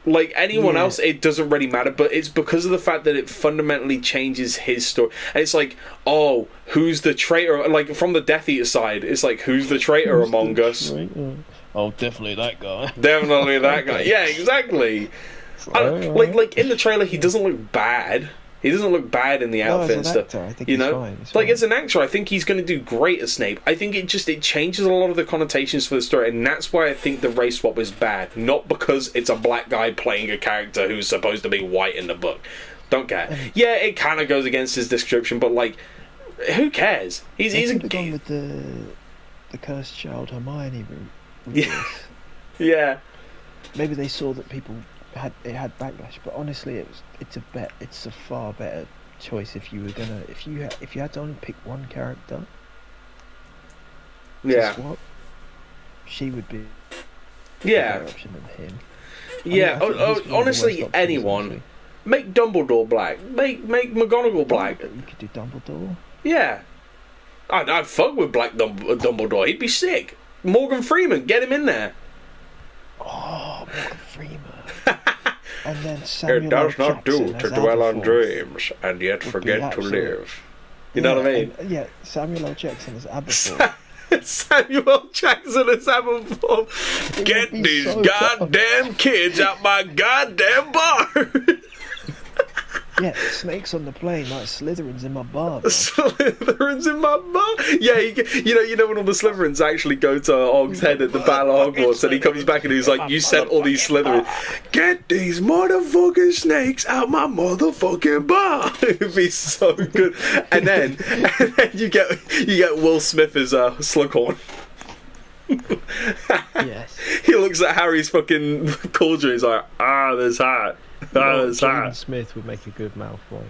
Like anyone else, it doesn't really matter. But it's because of the fact that it fundamentally changes his story. And it's like, oh, who's the traitor? Like from the Death Eater side, it's like, who's the traitor among us? Oh, definitely that guy. Definitely that guy. Yeah, exactly. Like in the trailer, he doesn't look bad. He doesn't look bad in the outfit and stuff. I think you he's know, fine. He's like fine. as an actor, I think he's going to do great as Snape. I think it changes a lot of the connotations for the story, and that's why I think the race swap is bad. Not because it's a black guy playing a character who's supposed to be white in the book. Don't care. Yeah, it kind of goes against his description, but like, who cares? He's gone with the cursed child Hermione route. Yeah. Yeah. Maybe they saw that people had backlash, but honestly, it's a far better choice if you had to only pick one character. Yeah. Swap, she would be. Yeah. A better option than him. Yeah. I think he's one of the Honestly, worst options, anyone. honestly. Make Dumbledore black. Make McGonagall black. You could do Dumbledore. Yeah. I'd fuck with Black Dumbledore. He'd be sick. Morgan Freeman, get him in there. Oh, Morgan Freeman. And then Samuel It does L. not do Jackson to as dwell on Aberforth dreams and yet would forget be to absolute- live. You know what I mean? and, yeah, Samuel L. Jackson as Aberforth. Samuel Jackson as Aberforth. Get be these so goddamn kids out my goddamn bar. Yeah, snakes on the plane like Slytherins in my bar. Bro. Slytherins in my bar. Yeah, you know when all the Slytherins actually go to Og's head at the Battle of Hogwarts, and he comes back and he's like, "You sent all these Slytherins. Get these motherfucking snakes out my motherfucking bar." It'd be so good. And then you get Will Smith as Slughorn. Yes. He looks at Harry's fucking cauldron. He's like, there's hot. There's Jordan hot. Smith would make a good Malfoy.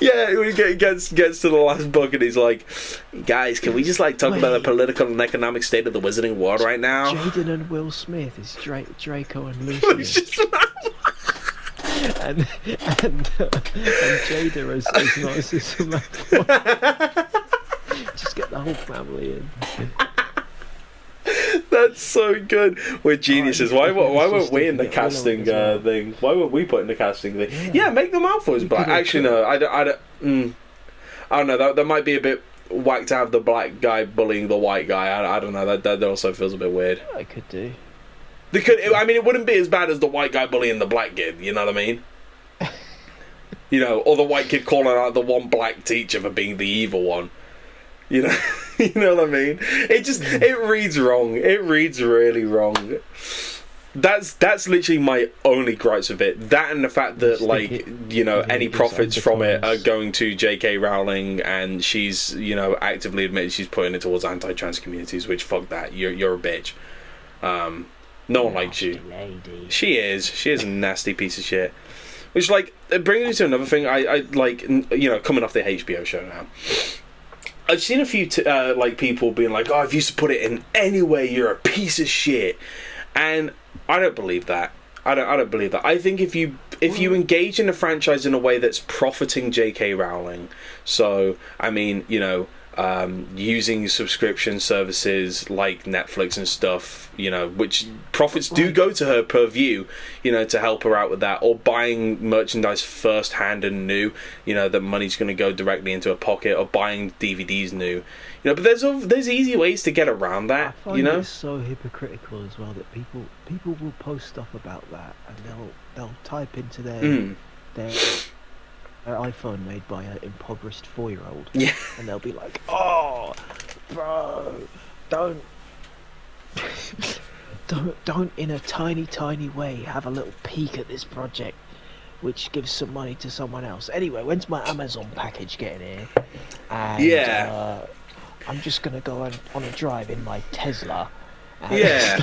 Yeah, when he gets to the last book and he's like, guys, can we just like talk about the political and economic state of the Wizarding World right now? Jaden and Will Smith is Draco and It's Lucius. just- and Jada as Narcissus and Malfoy. Just get the whole family in. That's so good. We're geniuses. Why weren't sister we in the can get Willow casting as well. thing? Why weren't we put in the casting thing? Yeah, make the Malfoys black. could've Actually, no. I don't know. That might be a bit whack to have the black guy bullying the white guy. I don't know. That also feels a bit weird. I could do. I mean, it wouldn't be as bad as the white guy bullying the black kid. You know what I mean? You know, or the white kid calling out the one black teacher for being the evil one. You know, you know what I mean? It reads wrong. It reads really wrong. That's literally my only gripes with it. That and the fact that, like, you know, any profits from it are going to J.K. Rowling, and she's, you know, actively admitted she's putting it towards anti-trans communities. Which, fuck that. You're a bitch. No one likes you. Lady. She is a nasty piece of shit. Which, like, it brings me to another thing. I like, you know, coming off the HBO show now. I've seen a few like people being like, "Oh, if you support it in any way, you're a piece of shit," and I don't believe that. I don't believe that. I think if you engage in the franchise in a way that's profiting J.K. Rowling, so I mean, you know, using subscription services like Netflix and stuff, you know, which profits do go to her per view, you know, to help her out with that, or buying merchandise first hand and new, you know, that money's going to go directly into her pocket, or buying DVDs new, you know. But there's easy ways to get around that, I find you know. it's so hypocritical as well that people will post stuff about that, and they'll type into their iPhone made by an impoverished 4-year-old, Yeah. and they'll be like, "Oh, bro, don't in a tiny way have a little peek at this project, which gives some money to someone else." Anyway, when's my Amazon package getting here? And, Yeah. I'm just gonna go on a drive in my Tesla. And Yeah,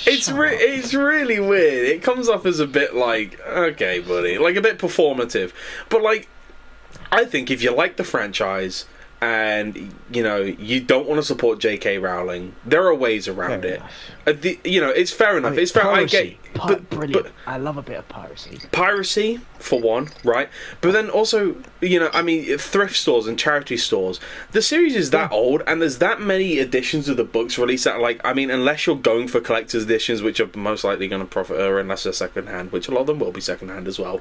it's like, it's really weird. It comes off as a bit like, okay, buddy, like a bit performative. But like, I think if you like the franchise and you know you don't want to support J.K. Rowling, there are ways around Fair it. enough. You know, it's fair enough. I mean, It's fair. piracy, I get, brilliant. I love a bit of piracy. piracy for one, right? But then also, you know, I mean, thrift stores and charity stores. The series is that old, and there's that many editions of the books released that, like, I mean, unless you're going for collector's editions, which are most likely going to profit her, unless they're second hand, which a lot of them will be second hand as well.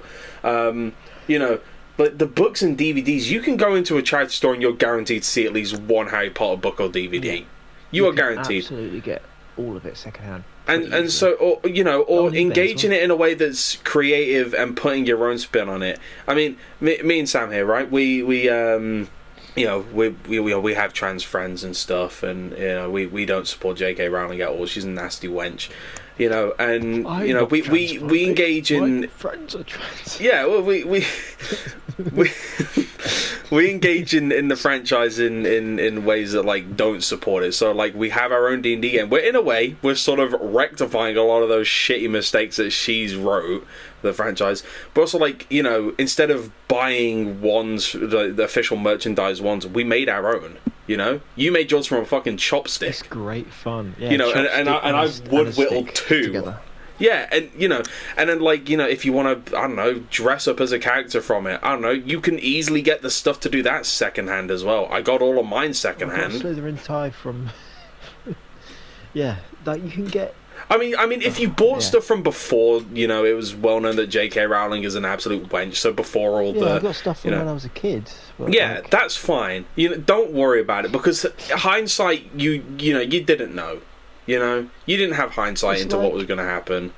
You know, but the books and DVDs, you can go into a charity store and you're guaranteed to see at least one Harry Potter book or DVD. Yeah. You are can guaranteed. Absolutely get all of it secondhand. And so, or, you know, or On eBay engage as in well. it in a way that's creative and putting your own spin on it. I mean, me and Sam here, right? We you know, we have trans friends and stuff, and you know, we don't support J.K. Rowling at all. She's a nasty wench, you know, and I'm you know, not we engage in. My friends are trans. Yeah, well, we we engage in the franchise in ways that like don't support it. So like we have our own D&D game. We're sort of rectifying a lot of those shitty mistakes that she's wrote the franchise. But also like, you know, instead of buying wands, the official merchandise wands, we made our own. You know, you made yours from a fucking chopstick. It's great fun. Yeah, You know, and I a wood whittled stick two. together. Yeah, and and then if you want to, I don't know, dress up as a character from it, I don't know, you can easily get the stuff to do that secondhand as well. I got all of mine secondhand. Slytherin tie from. Yeah, like you can get. I mean, if you bought stuff from before, it was well known that J.K. Rowling is an absolute wench. So before all I got stuff from when I was a kid. That's fine. Don't worry about it because hindsight, you didn't know. You didn't have hindsight into what was going to happen.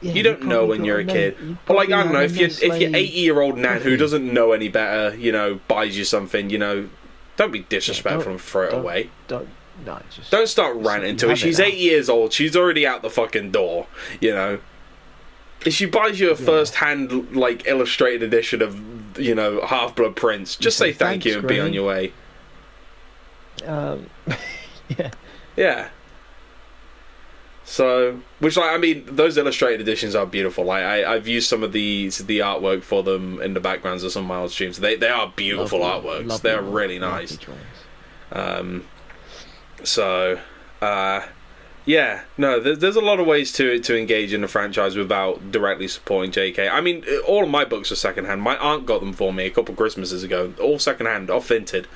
Yeah, you don't know when you're a kid. Or I don't know, if your 80-year-old nan who doesn't know any better, buys you something, don't be disrespectful and throw it away. Don't start ranting to her. She's 8 years old. She's already out the fucking door. If she buys you a first-hand illustrated edition of Half-Blood Prince, just say thank you and be on your way. Yeah. So, those illustrated editions are beautiful. I've used some of the artwork for them in the backgrounds of some of my old streams. They are beautiful artworks. They're really nice. There's a lot of ways to engage in the franchise without directly supporting JK. All of my books are secondhand. My aunt got them for me a couple Christmases ago. All secondhand, all tinted.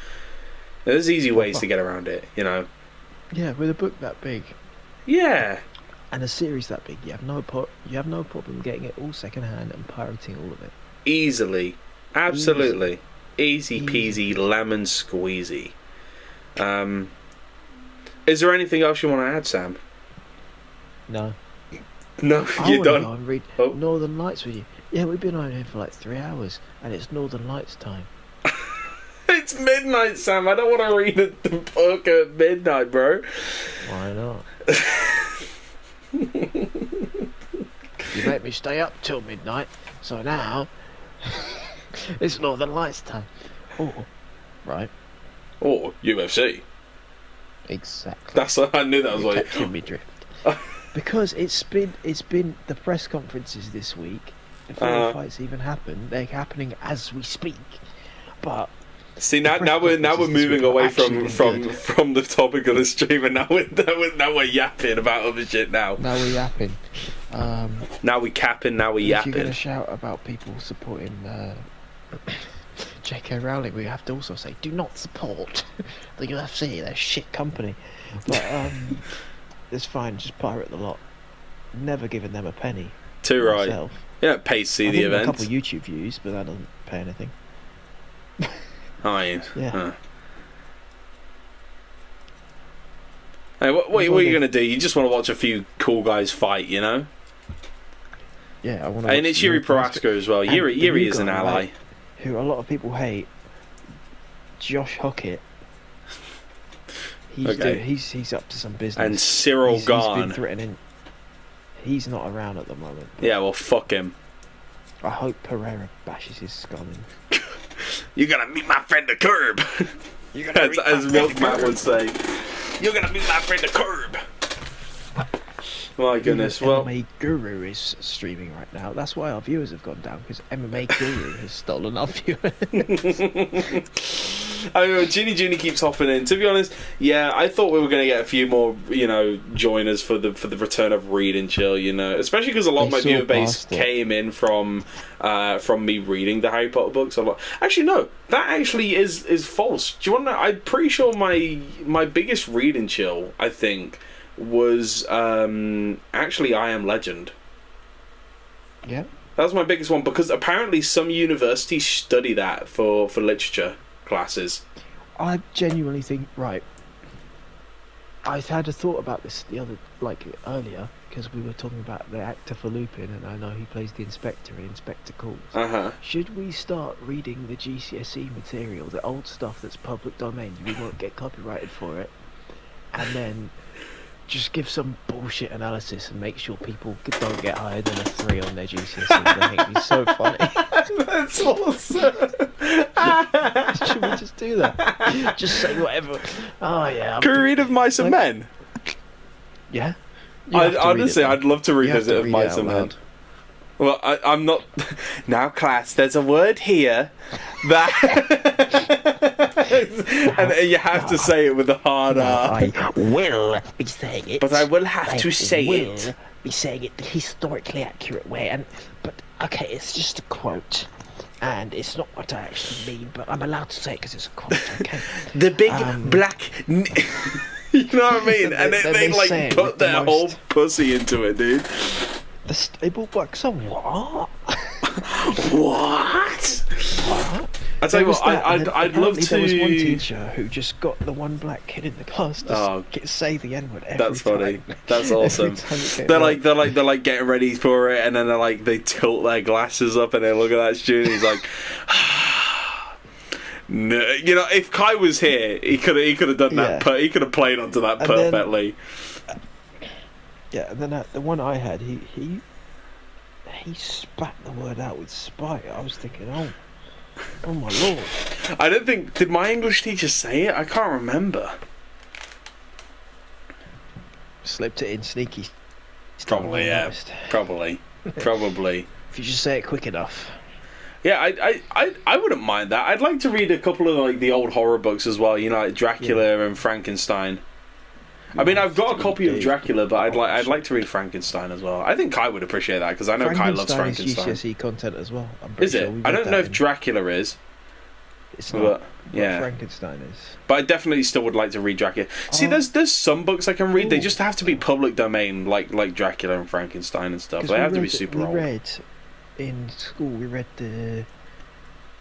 There's easy ways to get around it, Yeah, with a book that big. Yeah. And a series that big, you have no problem getting it all secondhand and pirating all of it. Easily. Absolutely. Easy peasy, lemon squeezy. Is there anything else you want to add, Sam? No. No, you're done. Go and read Northern Lights with you. Yeah, we've been on here for 3 hours, and it's Northern Lights time. It's midnight, Sam. I don't want to read the book at midnight, bro. Why not? You make me stay up till midnight, so now it's Northern Lights time. Oh, right. Or UFC. Exactly. That's I knew that was catching me drift. Because it's been the press conferences this week. Before the fights even happen, they're happening as we speak. But see now we're moving away from the topic of the stream, and now we're yapping about other shit. Now we're yapping. Now we capping. Now we yapping. If you're gonna shout about people supporting J.K. Rowling, we have to also say do not support the UFC. They're a shit company. But it's fine. Just pirate the lot. Never given them a penny. Too right. Yeah, pay to see the event. A couple of YouTube views, but that doesn't pay anything. Yeah. Hey, what are you going to do? You just want to watch a few cool guys fight, Yeah, I want to. And it's Yuri Prohaska as well. Yuri is an ally. Who a lot of people hate. Josh Hockett. He's up to some business. And Cyril Gahn. He's been threatening. He's not around at the moment. Yeah, well, fuck him. I hope Pereira bashes his skull in. You're gonna meet my friend the Curb. As Milkman would say. You're gonna meet my friend the Curb. My goodness. Well, MMA Guru is streaming right now. That's why our viewers have gone down, because MMA Guru has stolen our viewers. Ginny keeps hopping in. To be honest, yeah, I thought we were going to get a few more, joiners for the return of Read and Chill. Especially because a lot of my viewer base came in from me reading the Harry Potter books. Actually, no, that actually is false. Do you want to know? I'm pretty sure my biggest Read and Chill, I think, was actually I Am Legend. Yeah, that was my biggest one, because apparently some universities study that for literature classes. I genuinely think, right, I had a thought about this earlier, because we were talking about the actor for Lupin, and I know he plays the Inspector in Inspector Calls. Should we start reading the GCSE material, the old stuff that's public domain, we won't get copyrighted for it, and then just give some bullshit analysis and make sure people don't get higher than a 3 on their GCSE? I think it'd be so funny. That's awesome. Should we just do that? Just say whatever. Oh yeah. Can we read of Mice and Men? Yeah. Honestly, I'd love to revisit of Mice and Men. Well, I'm not. Now, class, there's a word here that. and you have to say it with a hard R. I will be saying it. But I will have to say will it. be saying it the historically accurate way. But okay, it's just a quote. And it's not what I actually mean, but I'm allowed to say it because it's a quote, okay? The big black... you know what I mean? And they like, put their whole pussy into it, dude. The stable blocks are what? What? I tell you what, I'd love to. There was one teacher who just got the one black kid in the class to say the N-word every That's funny. time. That's awesome. They're like getting ready for it, and then they tilt their glasses up and they look at that student. He's like, no. You know, if Kai was here, he could have done that. He could have played onto that perfectly. And then the one I had, he spat the word out with spite. I was thinking, oh my lord. I don't think... Did my English teacher say it? I can't remember. Slipped it in sneaky. Probably, yeah. Probably. If you just say it quick enough. Yeah, I wouldn't mind that. I'd like to read a couple of like the old horror books as well, you know, like Dracula and Frankenstein. I mean, I've got a copy of Dracula, but I'd like to read Frankenstein as well. I think Kai would appreciate that because I know Kai loves Frankenstein. Is GCSE content as well. Is it? I don't know if Dracula is. It's not. Yeah. Frankenstein is. But I definitely still would like to read Dracula. See, there's some books I can read. They just have to be public domain, like Dracula and Frankenstein and stuff. They have to be super old. We read in school. We read the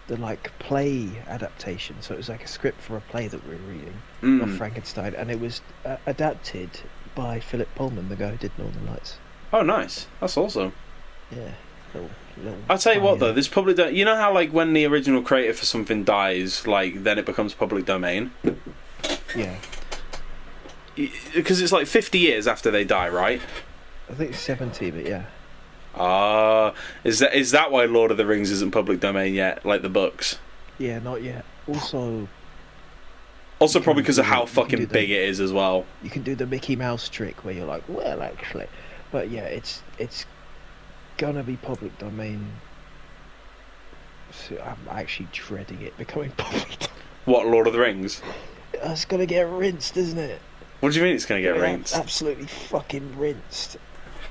like play adaptation, so it was like a script for a play that we were reading of Frankenstein, and it was adapted by Philip Pullman, the guy who did Northern Lights. Oh, nice! That's awesome. Yeah. I'll tell you what though, this public you know how like when the original creator for something dies, like then it becomes public domain. Yeah. Because it's like 50 years after they die, right? I think it's 70, but yeah. Is that why Lord of the Rings isn't public domain yet, like the books? Yeah, not yet. Also probably because of how fucking big it is as well. You can do the Mickey Mouse trick where you're like, well, actually, but yeah, it's gonna be public domain. So I'm actually dreading it becoming public. What, Lord of the Rings? It's gonna get rinsed, isn't it? What do you mean it's gonna get rinsed? Absolutely fucking rinsed.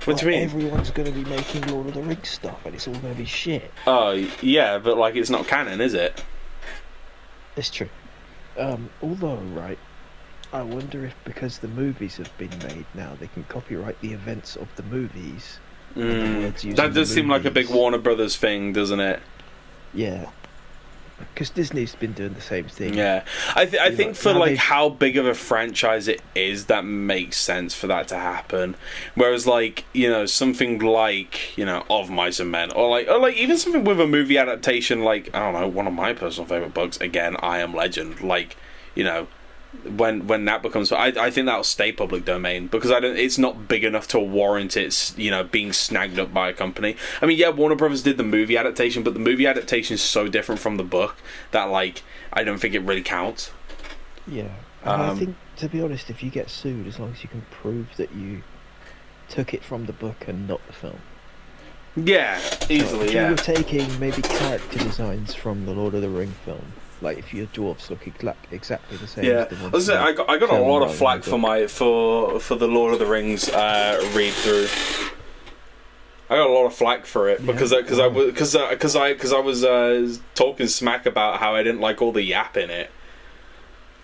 What do you mean? Everyone's going to be making Lord of the Rings stuff, and it's all going to be shit. Oh, yeah, but like it's not canon, is it? It's true. Although, right, I wonder if because the movies have been made now, they can copyright the events of the movies. That does seem like a big Warner Brothers thing, doesn't it? Yeah. Because Disney's been doing the same thing. Yeah, I think for like how big of a franchise it is, that makes sense for that to happen. Whereas like, you know, something like, you know, Of Mice and Men, or like even something with a movie adaptation, like, I don't know, one of my personal favorite books, again, I Am Legend. Like, you know, when that becomes, I think that'll stay public domain because it's not big enough to warrant its, you know, being snagged up by a company. I mean, yeah, Warner Brothers did the movie adaptation, but the movie adaptation is so different from the book that like I don't think it really counts. Yeah, and I think, to be honest, if you get sued, as long as you can prove that you took it from the book and not the film. Yeah, easily. If you were taking maybe character designs from the Lord of the Ring film. Like if your dwarves look exactly the same. Yeah, as the I got a lot of flack for the Lord of the Rings read through. I got a lot of flack for it because I was talking smack about how I didn't like all the yap in it.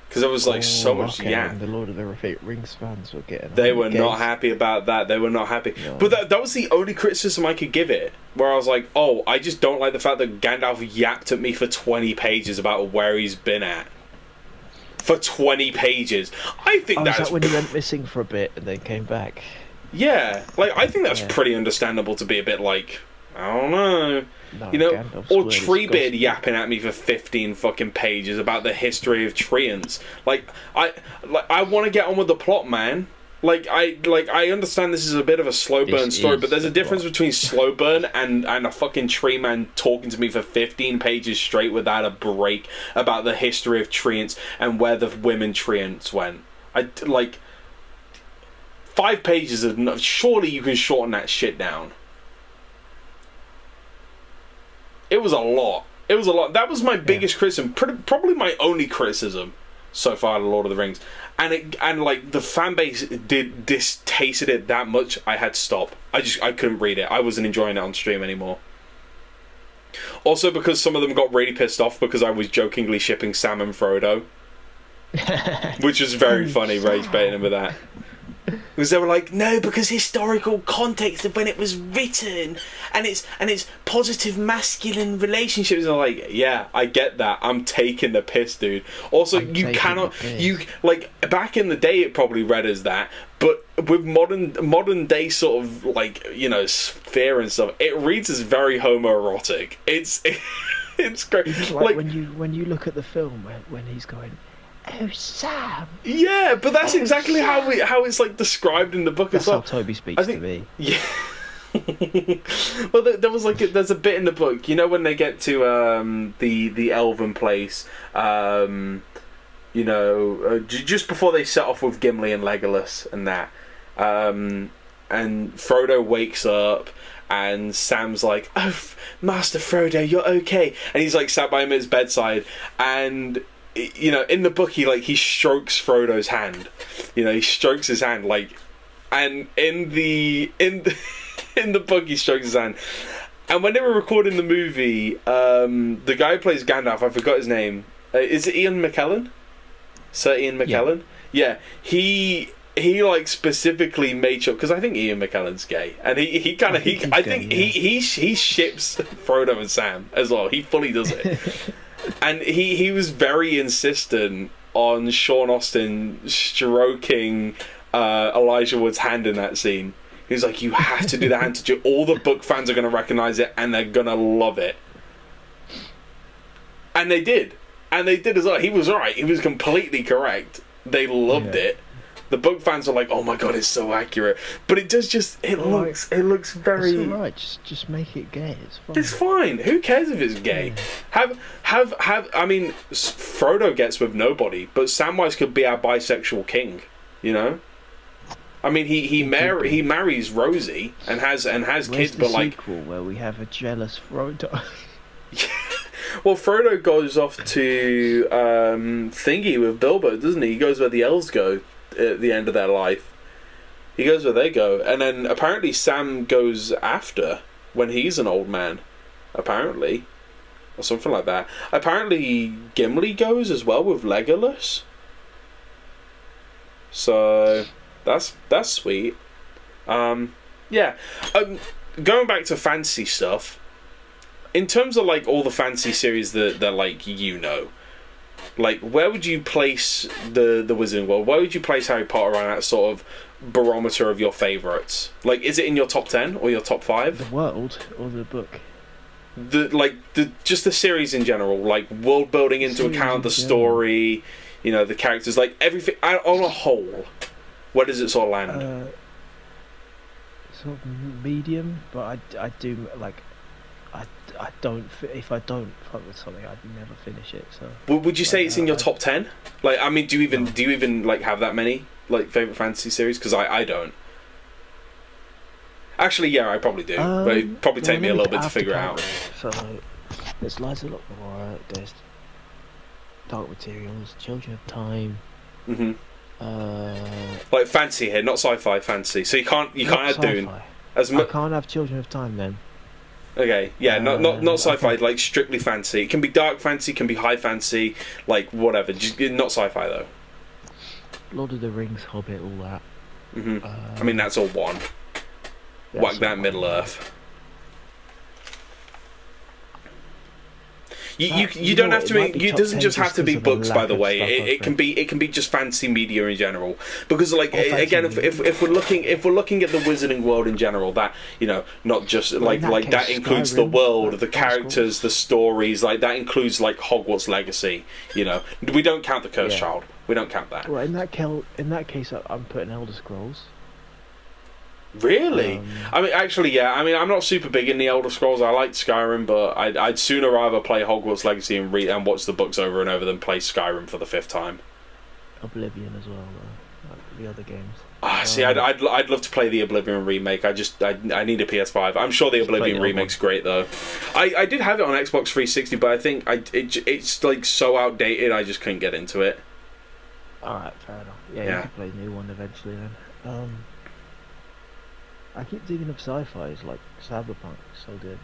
Because there was like so much yap. And the Lord of the Rings fans were getting. They were not happy about that. They were not happy. No. But that was the only criticism I could give it. Where I was like, oh, I just don't like the fact that Gandalf yapped at me for 20 pages about where he's been at. For 20 pages. I think that's... Is that when he went missing for a bit and then came back? Yeah. Like, I think that's pretty understandable to be a bit like... I don't know. No, you know, Gandalf's or Treebeard yapping at me for 15 fucking pages about the history of treants. I want to get on with the plot, man. I understand this is a bit of a slow burn story, but there's a difference between slow burn and a fucking tree man talking to me for 15 pages straight without a break about the history of treants and where the women treants went. 5 pages of enough. Surely you can shorten that shit down. It was a lot. It was a lot. That was my biggest criticism, probably my only criticism so far of Lord of the Rings. And like the fan base tasted it that much, I had to stop. I couldn't read it. I wasn't enjoying it on stream anymore. Also because some of them got really pissed off because I was jokingly shipping Sam and Frodo. Which was very funny, rage baiting them with that. Because they were like, no, because historical context of when it was written, and it's positive masculine relationships. And I'm like, yeah, I get that. I'm taking the piss, dude. Also, you cannot, like back in the day, it probably read as that, but with modern day sort of like sphere and stuff, it reads as very homoerotic. It's great. It's like when you look at the film when he's going, oh, Sam. Yeah, but that's exactly how it's like described in the book as well. That's how Toby speaks to me. Yeah. Well, there's a bit in the book, when they get to the Elven place, just before they set off with Gimli and Legolas and that, and Frodo wakes up. And Sam's like, oh, Master Frodo, you're okay. And he's like sat by him at his bedside, and in the book, he strokes Frodo's hand. He strokes his hand, and in the book, he strokes his hand. And when they were recording the movie, the guy who plays Gandalf, I forgot his name. Is it Ian McKellen? Sir Ian McKellen? Yeah. He specifically made sure, because I think Ian McKellen's gay, and he ships Frodo and Sam as well. He fully does it. And he was very insistent on Sean Astin stroking Elijah Wood's hand in that scene. He was like, you have to do the hand to all the book fans are going to recognise it and they're going to love it. And they did. And they did as well. He was right. He was completely correct. They loved it. The book fans are like, oh my god, it's so accurate. But it does it looks very... It's alright, just make it gay, it's fine. It's fine, who cares if it's gay? I mean, Frodo gets with nobody, but Samwise could be our bisexual king, I mean, he marries Rosie and has kids, but like... sequel where we have a jealous Frodo? Well, Frodo goes off to Thingy with Bilbo, doesn't he? He goes where the elves go at the end of their life. He goes where they go, and then apparently Sam goes after when he's an old man, apparently, or something like that. Apparently Gimli goes as well with Legolas, so that's sweet. Going back to fantasy stuff, in terms of like all the fantasy series that like like, where would you place the Wizarding World? Where would you place Harry Potter on that sort of barometer of your favourites? Like, is it in your top 10 or your top 5? The world or the book? Just the series in general, like world building into account, the story, the characters, like everything on a whole. Where does it sort of land? Sort of medium, but I do like. I don't. If I don't fuck with something, I'd never finish it. So. Would you say it's in your top 10? Like, I mean, do you even like have that many like favorite fantasy series? Because I don't. Actually, yeah, I probably do, but it'd probably take me a little bit to figure it out. So there's Lies of Locke, there's Dark Materials, Children of Time. Like fantasy here, not sci-fi fantasy. So you can't have Dune. I can't have Children of Time then. Okay, yeah, not sci-fi, like strictly fantasy. It can be dark fantasy, can be high fantasy, like whatever. Just not sci-fi though. Lord of the Rings, Hobbit, all that. I mean, that's all one. Whack that Middle Earth. You don't have to be. It doesn't just have to be books, by the way. It can be just fantasy media in general. Because like again, if we're looking at the Wizarding World in general, that not just like that includes the world, the characters, the stories. Like that includes like Hogwarts Legacy. We don't count the Cursed Child. We don't count that. Well, in that case, I'm putting Elder Scrolls. Really? I mean, actually, yeah. I mean, I'm not super big in the Elder Scrolls. I like Skyrim, but I'd sooner rather play Hogwarts Legacy and read and watch the books over and over than play Skyrim for the 5th time. Oblivion as well, though, like the other games. See, I'd love to play the Oblivion remake. I need a PS5. I'm sure the Oblivion remake's great though. I did have it on Xbox 360, but I think it's like so outdated. I just couldn't get into it. All right, fair enough. Yeah, you can play the new one eventually then. I keep thinking of sci-fi. It's like Cyberpunk. So good.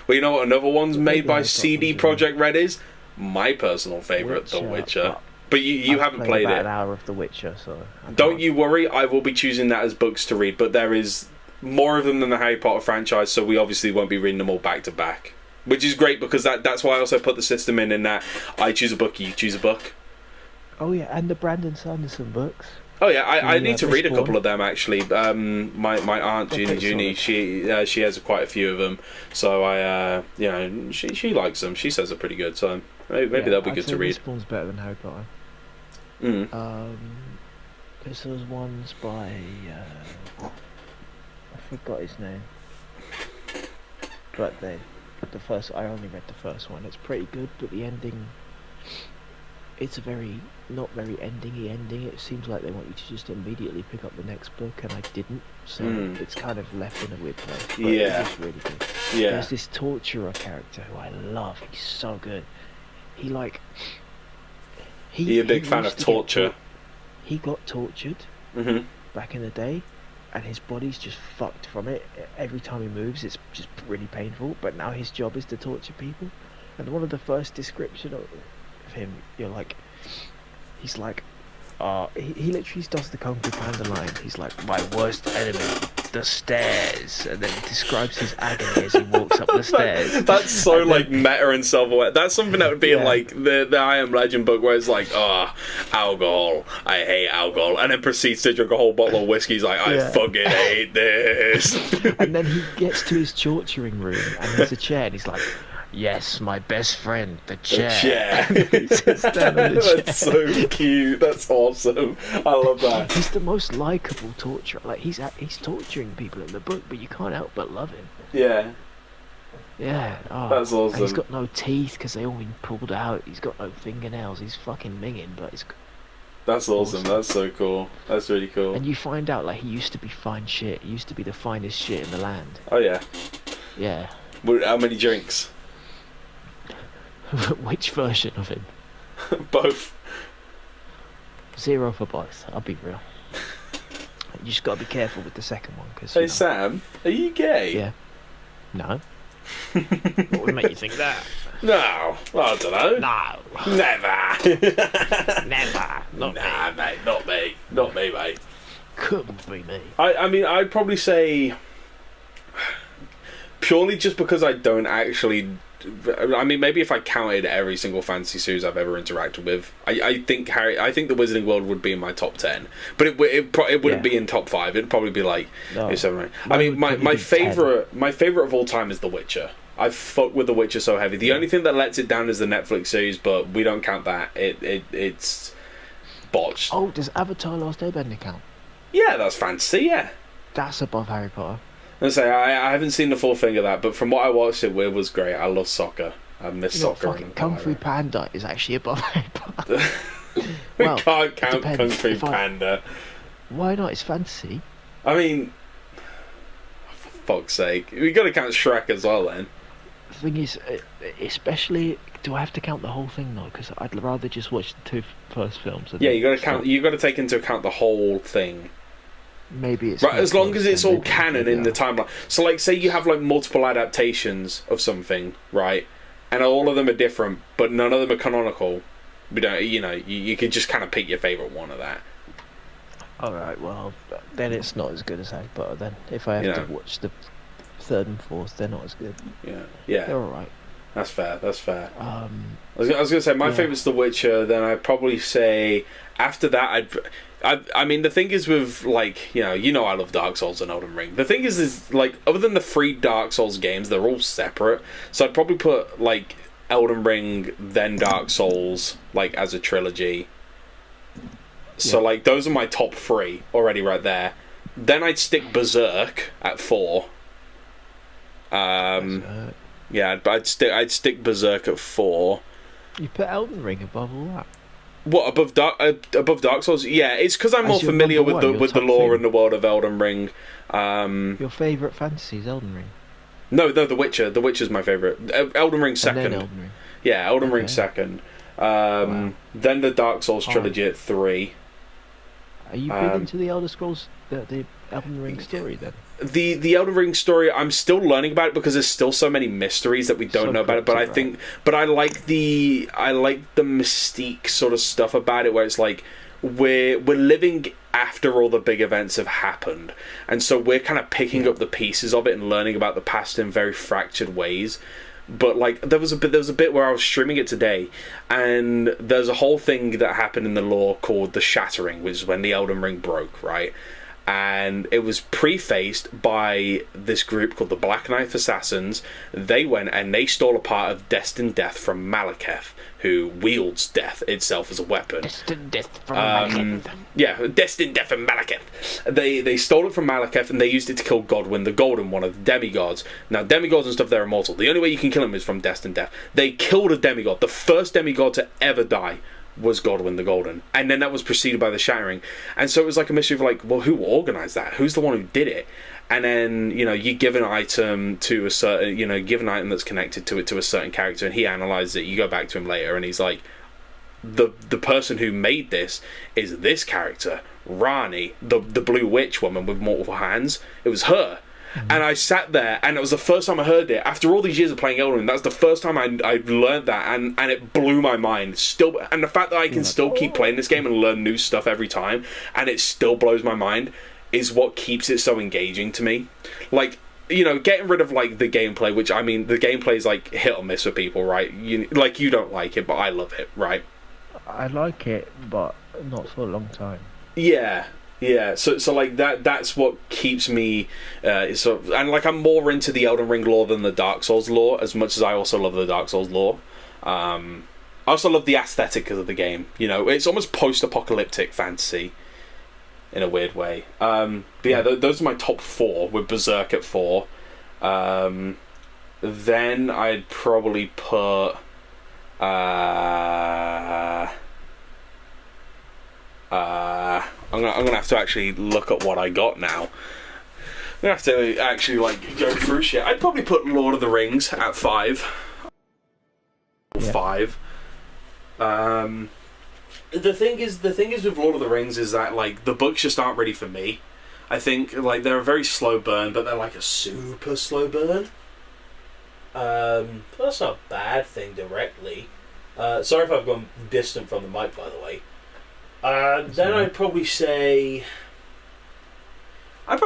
Well, you know what? Another one's made by CD Projekt Red is my personal favorite, The Witcher. But you haven't played it. An hour of The Witcher, so don't you worry. I will be choosing that as books to read, but there is more of them than the Harry Potter franchise, so we obviously won't be reading them all back to back. Which is great because that's why I also put the system in that I choose a book, you choose a book. Oh yeah, and the Brandon Sanderson books. Oh yeah, I need to read a couple of them actually. My aunt Junie, she has quite a few of them, so she likes them. She says they're pretty good, so maybe they'll be good to read. This one's better than Harry Potter. Because there was ones by I forgot his name, but I only read the first one. It's pretty good, but the ending, it's not very endingy ending. It seems like they want you to just immediately pick up the next book, and I didn't, so it's kind of left in a weird place. But it's really good. Yeah. There's this torturer character who I love. He's so good. You're a big fan of torture. He got tortured back in the day, and his body's just fucked from it. Every time he moves, it's just really painful. But now his job is to torture people. And one of the first description of him, he's like, he literally does the Kung Fu Panda line. He's like, my worst enemy, the stairs, and then he describes his agony as he walks up the stairs. That's so like meta and self-aware. That's something that would be in like the I Am Legend book, where it's like, alcohol, I hate alcohol, and then proceeds to drink a whole bottle of whiskey. He's like, I fucking hate this. And then he gets to his torturing room, and there's a chair, and he's like, yes, my best friend, the chair. He sits down on the chair. That's so cute. That's awesome. I love that. He's the most likable torturer. Like he's torturing people in the book, but you can't help but love him. Yeah. Yeah. That's awesome. And he's got no teeth because they all been pulled out. He's got no fingernails. He's fucking minging, but it's. That's awesome. That's so cool. That's really cool. And you find out like he used to be fine shit. He used to be the finest shit in the land. Oh yeah. Yeah. How many drinks? Which version of him? Both. 0 for both. I'll be real. You just gotta be careful with the second one, because. Hey Sam, are you gay? Yeah. No. What would make you think that? No, I don't know. No. Never. Never. Not me. Mate. Not me, mate. Couldn't be me. I mean, I'd probably say purely just because I don't actually. I mean, maybe if I counted every single fantasy series I've ever interacted with, I think the Wizarding World would be in my top 10, but it wouldn't be in top 5. It'd probably be like 7 or 8. I mean, my favorite of all time is The Witcher. I fuck with The Witcher so heavy. The only thing that lets it down is the Netflix series, but we don't count that. It's botched. Oh, does Avatar: Last Airbender count? Yeah, that's fantasy. Yeah, that's above Harry Potter. I say I haven't seen the full thing of that, but from what I watched, it was great. I love soccer. I miss soccer. Kung Fu Panda is actually above Harry Potter. We can't count Kung Fu Panda. Why not? It's fantasy. I mean, for fuck's sake, we got to count Shrek as well. Then the thing is, especially, do I have to count the whole thing though? Because I'd rather just watch the 2 first films. Yeah, you got to count. You got to take into account the whole thing. Maybe it's right, as long as it's all canon in the timeline. So, like, say you have like multiple adaptations of something, right? And all of them are different, but none of them are canonical. We don't, you could just kind of pick your favorite one of that. All right, well, then it's not as good as Harry Potter. Then, if I have to watch the 3rd and 4th, they're not as good. Yeah, they're all right. That's fair. I was going to say my favorite's The Witcher. Then I'd probably say after that I mean, the thing is with, like, I love Dark Souls and Elden Ring. The thing is like, other than the 3 Dark Souls games, they're all separate. So I'd probably put, like, Elden Ring, then Dark Souls, like, as a trilogy. So, like, those are my top 3 already right there. Then I'd stick Berserk at 4. Yeah, I'd stick Berserk at 4. You put Elden Ring above all that? What above Dark Souls? Yeah, it's because I'm more your familiar number with one, the your top lore thing. and the world of Elden Ring. Your favourite fantasy is Elden Ring. No, The Witcher. The Witcher's my favourite. Elden Ring And second. then Elden Ring. Yeah, Elden Ring Okay. second. Wow. Then the Dark Souls trilogy at 3. Are you big into the Elder Scrolls, the Elden Ring story then? The Elden Ring story, I'm still learning about it because there's still so many mysteries that we don't know about it. But I think, but I like the mystique sort of stuff about it, where it's like we're living after all the big events have happened, and so we're kind of picking up the pieces of it and learning about the past in very fractured ways. But like there was a bit where I was streaming it today, and there's a whole thing that happened in the lore called the Shattering, which is when the Elden Ring broke, right? And it was prefaced by this group called the Black Knife Assassins. They went and they stole a part of Destined Death from Malekith, who wields death itself as a weapon. Destined Death from Malekith. Yeah, Destined Death from Malekith. They stole it from Malekith and they used it to kill Godwyn, the Golden One of the demigods. Now, demigods and stuff, they're immortal. The only way you can kill them is from Destined Death. They killed a demigod. The first demigod to ever die was Godwyn the Golden, and then that was preceded by the Shattering, and so it was like a mystery of like, well, who organised that? Who's the one who did it? And then you give an item to a certain, give an item that's connected to it to a certain character, and he analyzes it. You go back to him later, and he's like, the person who made this is this character, Rani, the blue witch woman with multiple hands. It was her. And I sat there, and it was the first time I heard it. After all these years of playing Elden Ring, that's the first time I learned that, and it blew my mind. Still, and the fact that I can still keep playing this game and learn new stuff every time, and it still blows my mind, is what keeps it so engaging to me. Like, getting rid of like the gameplay, which I mean, the gameplay is like hit or miss for people, right? You don't like it, but I love it, right? I like it, but not for a long time. Yeah. Yeah, so like that's what keeps me and like I'm more into the Elden Ring lore than the Dark Souls lore, as much as I also love the Dark Souls lore. I also love the aesthetic of the game. It's almost post-apocalyptic fantasy in a weird way. But yeah, those are my top 4 with Berserk at 4. Then I'd probably put I'm gonna have to actually look at what I got now. I'm gonna have to actually like go through shit. I'd probably put Lord of the Rings at 5. Yeah. 5. The thing is with Lord of the Rings is that like the books just aren't ready for me. I think like they're a very slow burn, but they're like a super slow burn. That's not a bad thing directly. Sorry if I've gone distant from the mic, by the way. Then I'd probably say the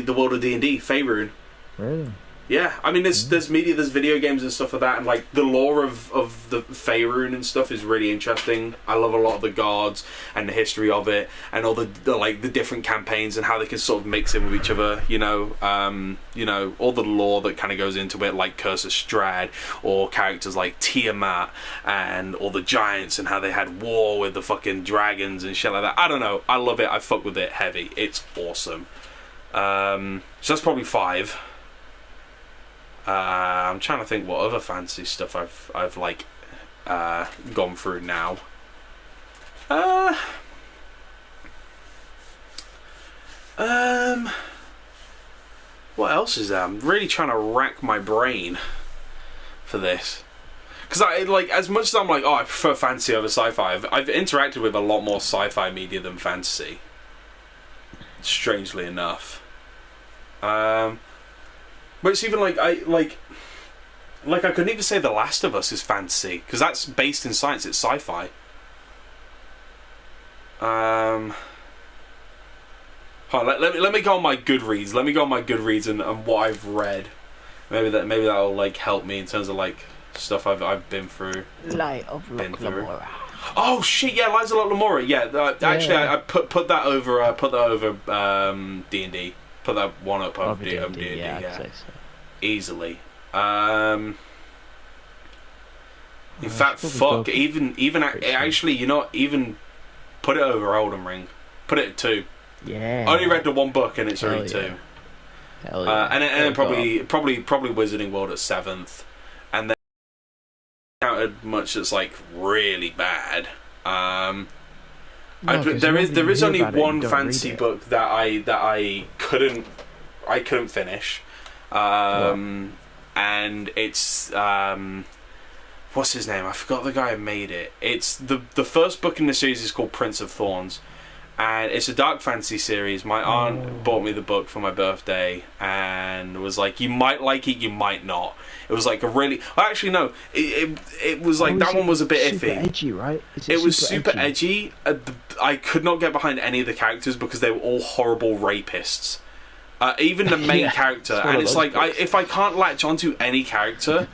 world of D&D, Faerun. Really? Yeah, I mean there's video games and stuff like that, and like the lore of the Faerun and stuff is really interesting. I love a lot of the gods and the history of it, and all the different campaigns and how they can sort of mix in with each other. All the lore that kind of goes into it, like Curse of Strahd, or characters like Tiamat and all the giants and how they had war with the fucking dragons and shit like that. I don't know. I love it. I fuck with it heavy. It's awesome. So that's probably 5. I'm trying to think what other fantasy stuff I've like gone through now. What else is there? I'm really trying to rack my brain for this, because I like, as much as I'm like, I prefer fantasy over sci-fi, I've interacted with a lot more sci-fi media than fantasy, strangely enough. But it's even like I couldn't even say The Last of Us is fantasy, because that's based in science. It's sci-fi. Let me go on my Goodreads. Let me go on my Goodreads and what I've read. Maybe that'll like help me in terms of like stuff I've been through. Light of Lamora. Oh shit! Yeah, Lies of Lamora. Yeah, actually, I put that over D&D. Put that one up over D&D. Yeah, I'd say so. Easily. In fact, fuck. Even actually, even put it over Elden Ring. Put it at 2. Yeah. I only read the one book and it's already 2. Hell yeah. And then probably Wizarding World at 7th, and then out encountered much that's like really bad. No, 'cause there normally you is hear only about it, you one don't fantasy read it. book that I couldn't finish, and it's what's his name? I forgot the guy who made it. It's the first book in the series is called Prince of Thorns, and it's a dark fantasy series. My aunt bought me the book for my birthday and was like, "You might like it, you might not." It was like a really... Actually, no. It was like... that one was a bit super iffy. edgy, right? It was super edgy. I could not get behind any of the characters because they were all horrible rapists. Even the main character. And it's like, if I can't latch onto any character...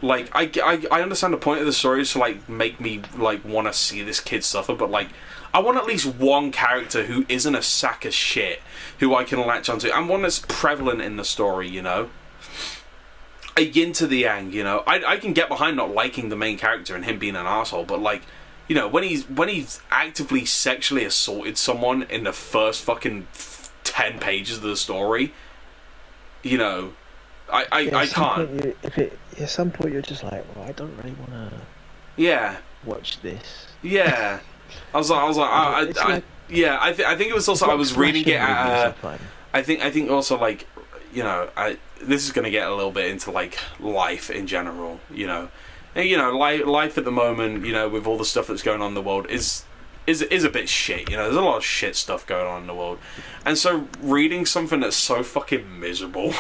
Like, I understand the point of the story is to, like, make me, like, want to see this kid suffer, but, like, I want at least one character who isn't a sack of shit who I can latch onto. And one that's prevalent in the story, you know? A yin to the yang, you know? I can get behind not liking the main character and him being an asshole, but, like, you know, when he's actively sexually assaulted someone in the first fucking 10 pages of the story, you know... I can't. At some point you're just like, well, I don't really want to. Yeah. Watch this. Yeah. I think it was also I was reading it at. I think also like, you know, this is going to get a little bit into like life in general, you know, and you know, life at the moment, you know, with all the stuff that's going on in the world is a bit shit, you know. There's a lot of shit stuff going on in the world, and so reading something that's so fucking miserable,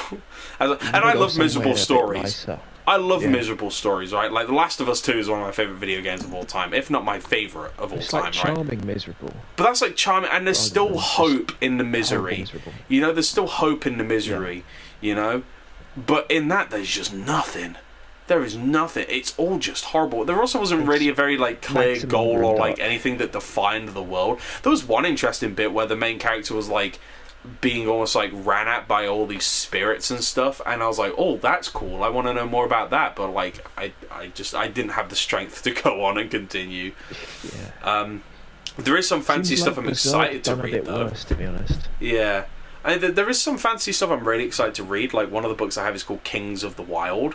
and I love miserable stories. I love miserable stories, right? Like The Last of Us 2 is one of my favorite video games of all time, if not my favorite of all time, right? Charming miserable. But that's like charming, and there's still hope in the misery. You know, there's still hope in the misery. You know, but in that there's just nothing. There is nothing. It's all just horrible. There also wasn't really a very like clear goal or like anything that defined the world. There was one interesting bit where the main character was like being almost like ran at by all these spirits and stuff, and I was like, oh, that's cool. I want to know more about that. But like, I didn't have the strength to go on and continue. Yeah. There is some fancy stuff I'm excited to read though. Worse, to be honest. Yeah. There is some fancy stuff I'm really excited to read. Like one of the books I have is called Kings of the Wild.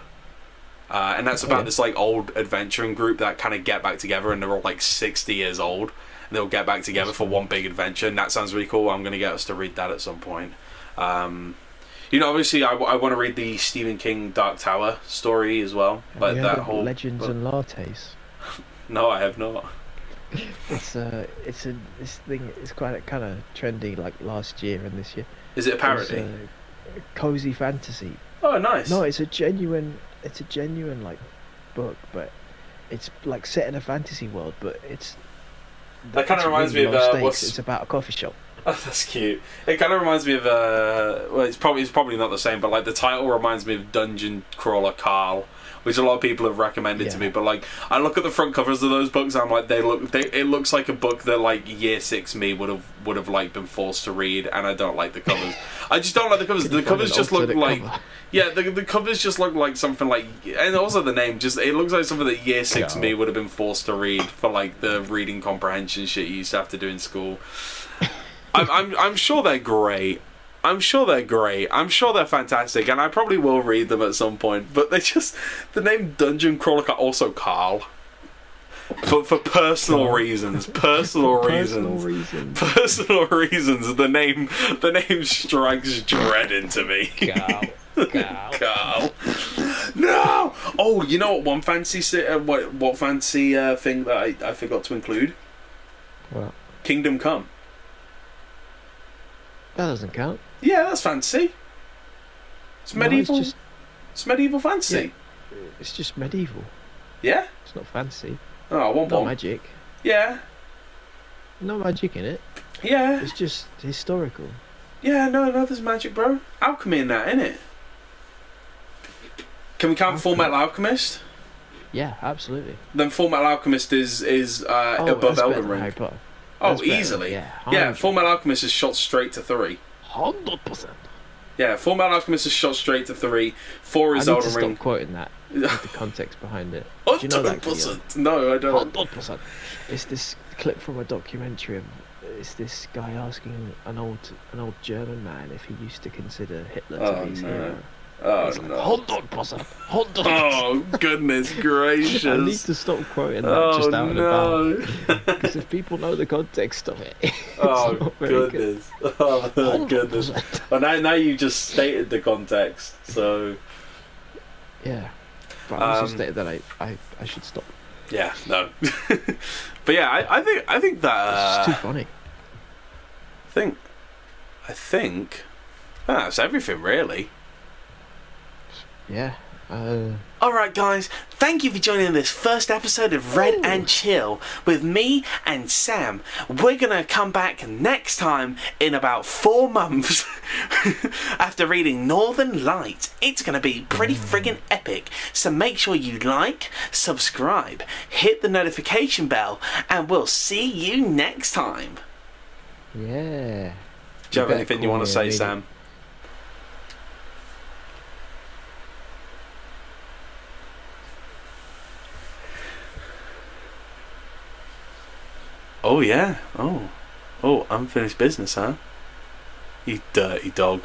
And that's about this like old adventuring group that kind of get back together, and they're all like 60 years old, and they'll get back together for one big adventure, and that sounds really cool. I'm going to get us to read that at some point. You know, obviously I want to read the Stephen King Dark Tower story as well, but that whole Legends and Lattes. No, I have not. This thing is quite kind of trendy, like last year and this year. Is it a parody? It's cozy fantasy. Oh, nice. No, it's a genuine like book, but it's like set in a fantasy world, but that kind of reminds me of it's about a coffee shop. Oh, that's cute. It kind of reminds me of well, it's probably not the same, but like the title reminds me of Dungeon Crawler Carl, which a lot of people have recommended to me. But like, I look at the front covers of those books, I'm like, it looks like a book that like Year 6 me would have like been forced to read, and I don't like the covers. I just don't like the covers. The covers just look like the covers just look like something like, and also the name just it looks like something that Year 6 me would have been forced to read for like the reading comprehension shit you used to have to do in school. I'm sure they're great. I'm sure they're great. I'm sure they're fantastic, and I probably will read them at some point. But they just the name Dungeon Crawler also Carl. For personal reasons. Personal reasons. The name strikes dread into me. Carl. No. Oh, you know what? One fancy what fancy thing that I forgot to include. What? Kingdom Come. That doesn't count. Yeah, that's fancy. It's medieval. It's medieval fantasy. Yeah, it's just medieval. Yeah? It's not fancy. Oh, I want not magic. Yeah. No magic in it. Yeah. It's just historical. Yeah, no, there's magic, bro. Alchemy in that, innit? Can we count Full Metal Alchemist? Yeah, absolutely. Then Full Metal Alchemist is above Elden Ring. Harry Potter. Oh, easily. Yeah, Full Metal Alchemist is shot straight to 3. 100%. Yeah, Full Metal Alchemist is shot straight to 3. 4 is Elden Ring. Stop quoting that. With the context behind it. Do you know that video? No, I don't. 100%. It's this clip from a documentary of it's this guy asking an old German man if he used to consider Hitler to be his hero. Oh He's like, no. hold on, boss. Hold on. Oh goodness gracious. I need to stop quoting that just out and about. no. Because if people know the context of it, it's Oh not very good. goodness. Oh on, goodness. boss. Well, now you just stated the context, so Yeah. But I also stated that I should stop. yeah, no. But yeah, I think that It's just too funny. I think that's everything really. Yeah. Alright guys, thank you for joining this first episode of Red and Chill with me and Sam. We're gonna come back next time in about 4 months after reading Northern Lights. It's gonna be pretty friggin' epic, so make sure you like, subscribe, hit the notification bell, and we'll see you next time. Yeah. Do you have anything you want to say, Sam? Oh yeah. Oh, unfinished business, huh? You dirty dog.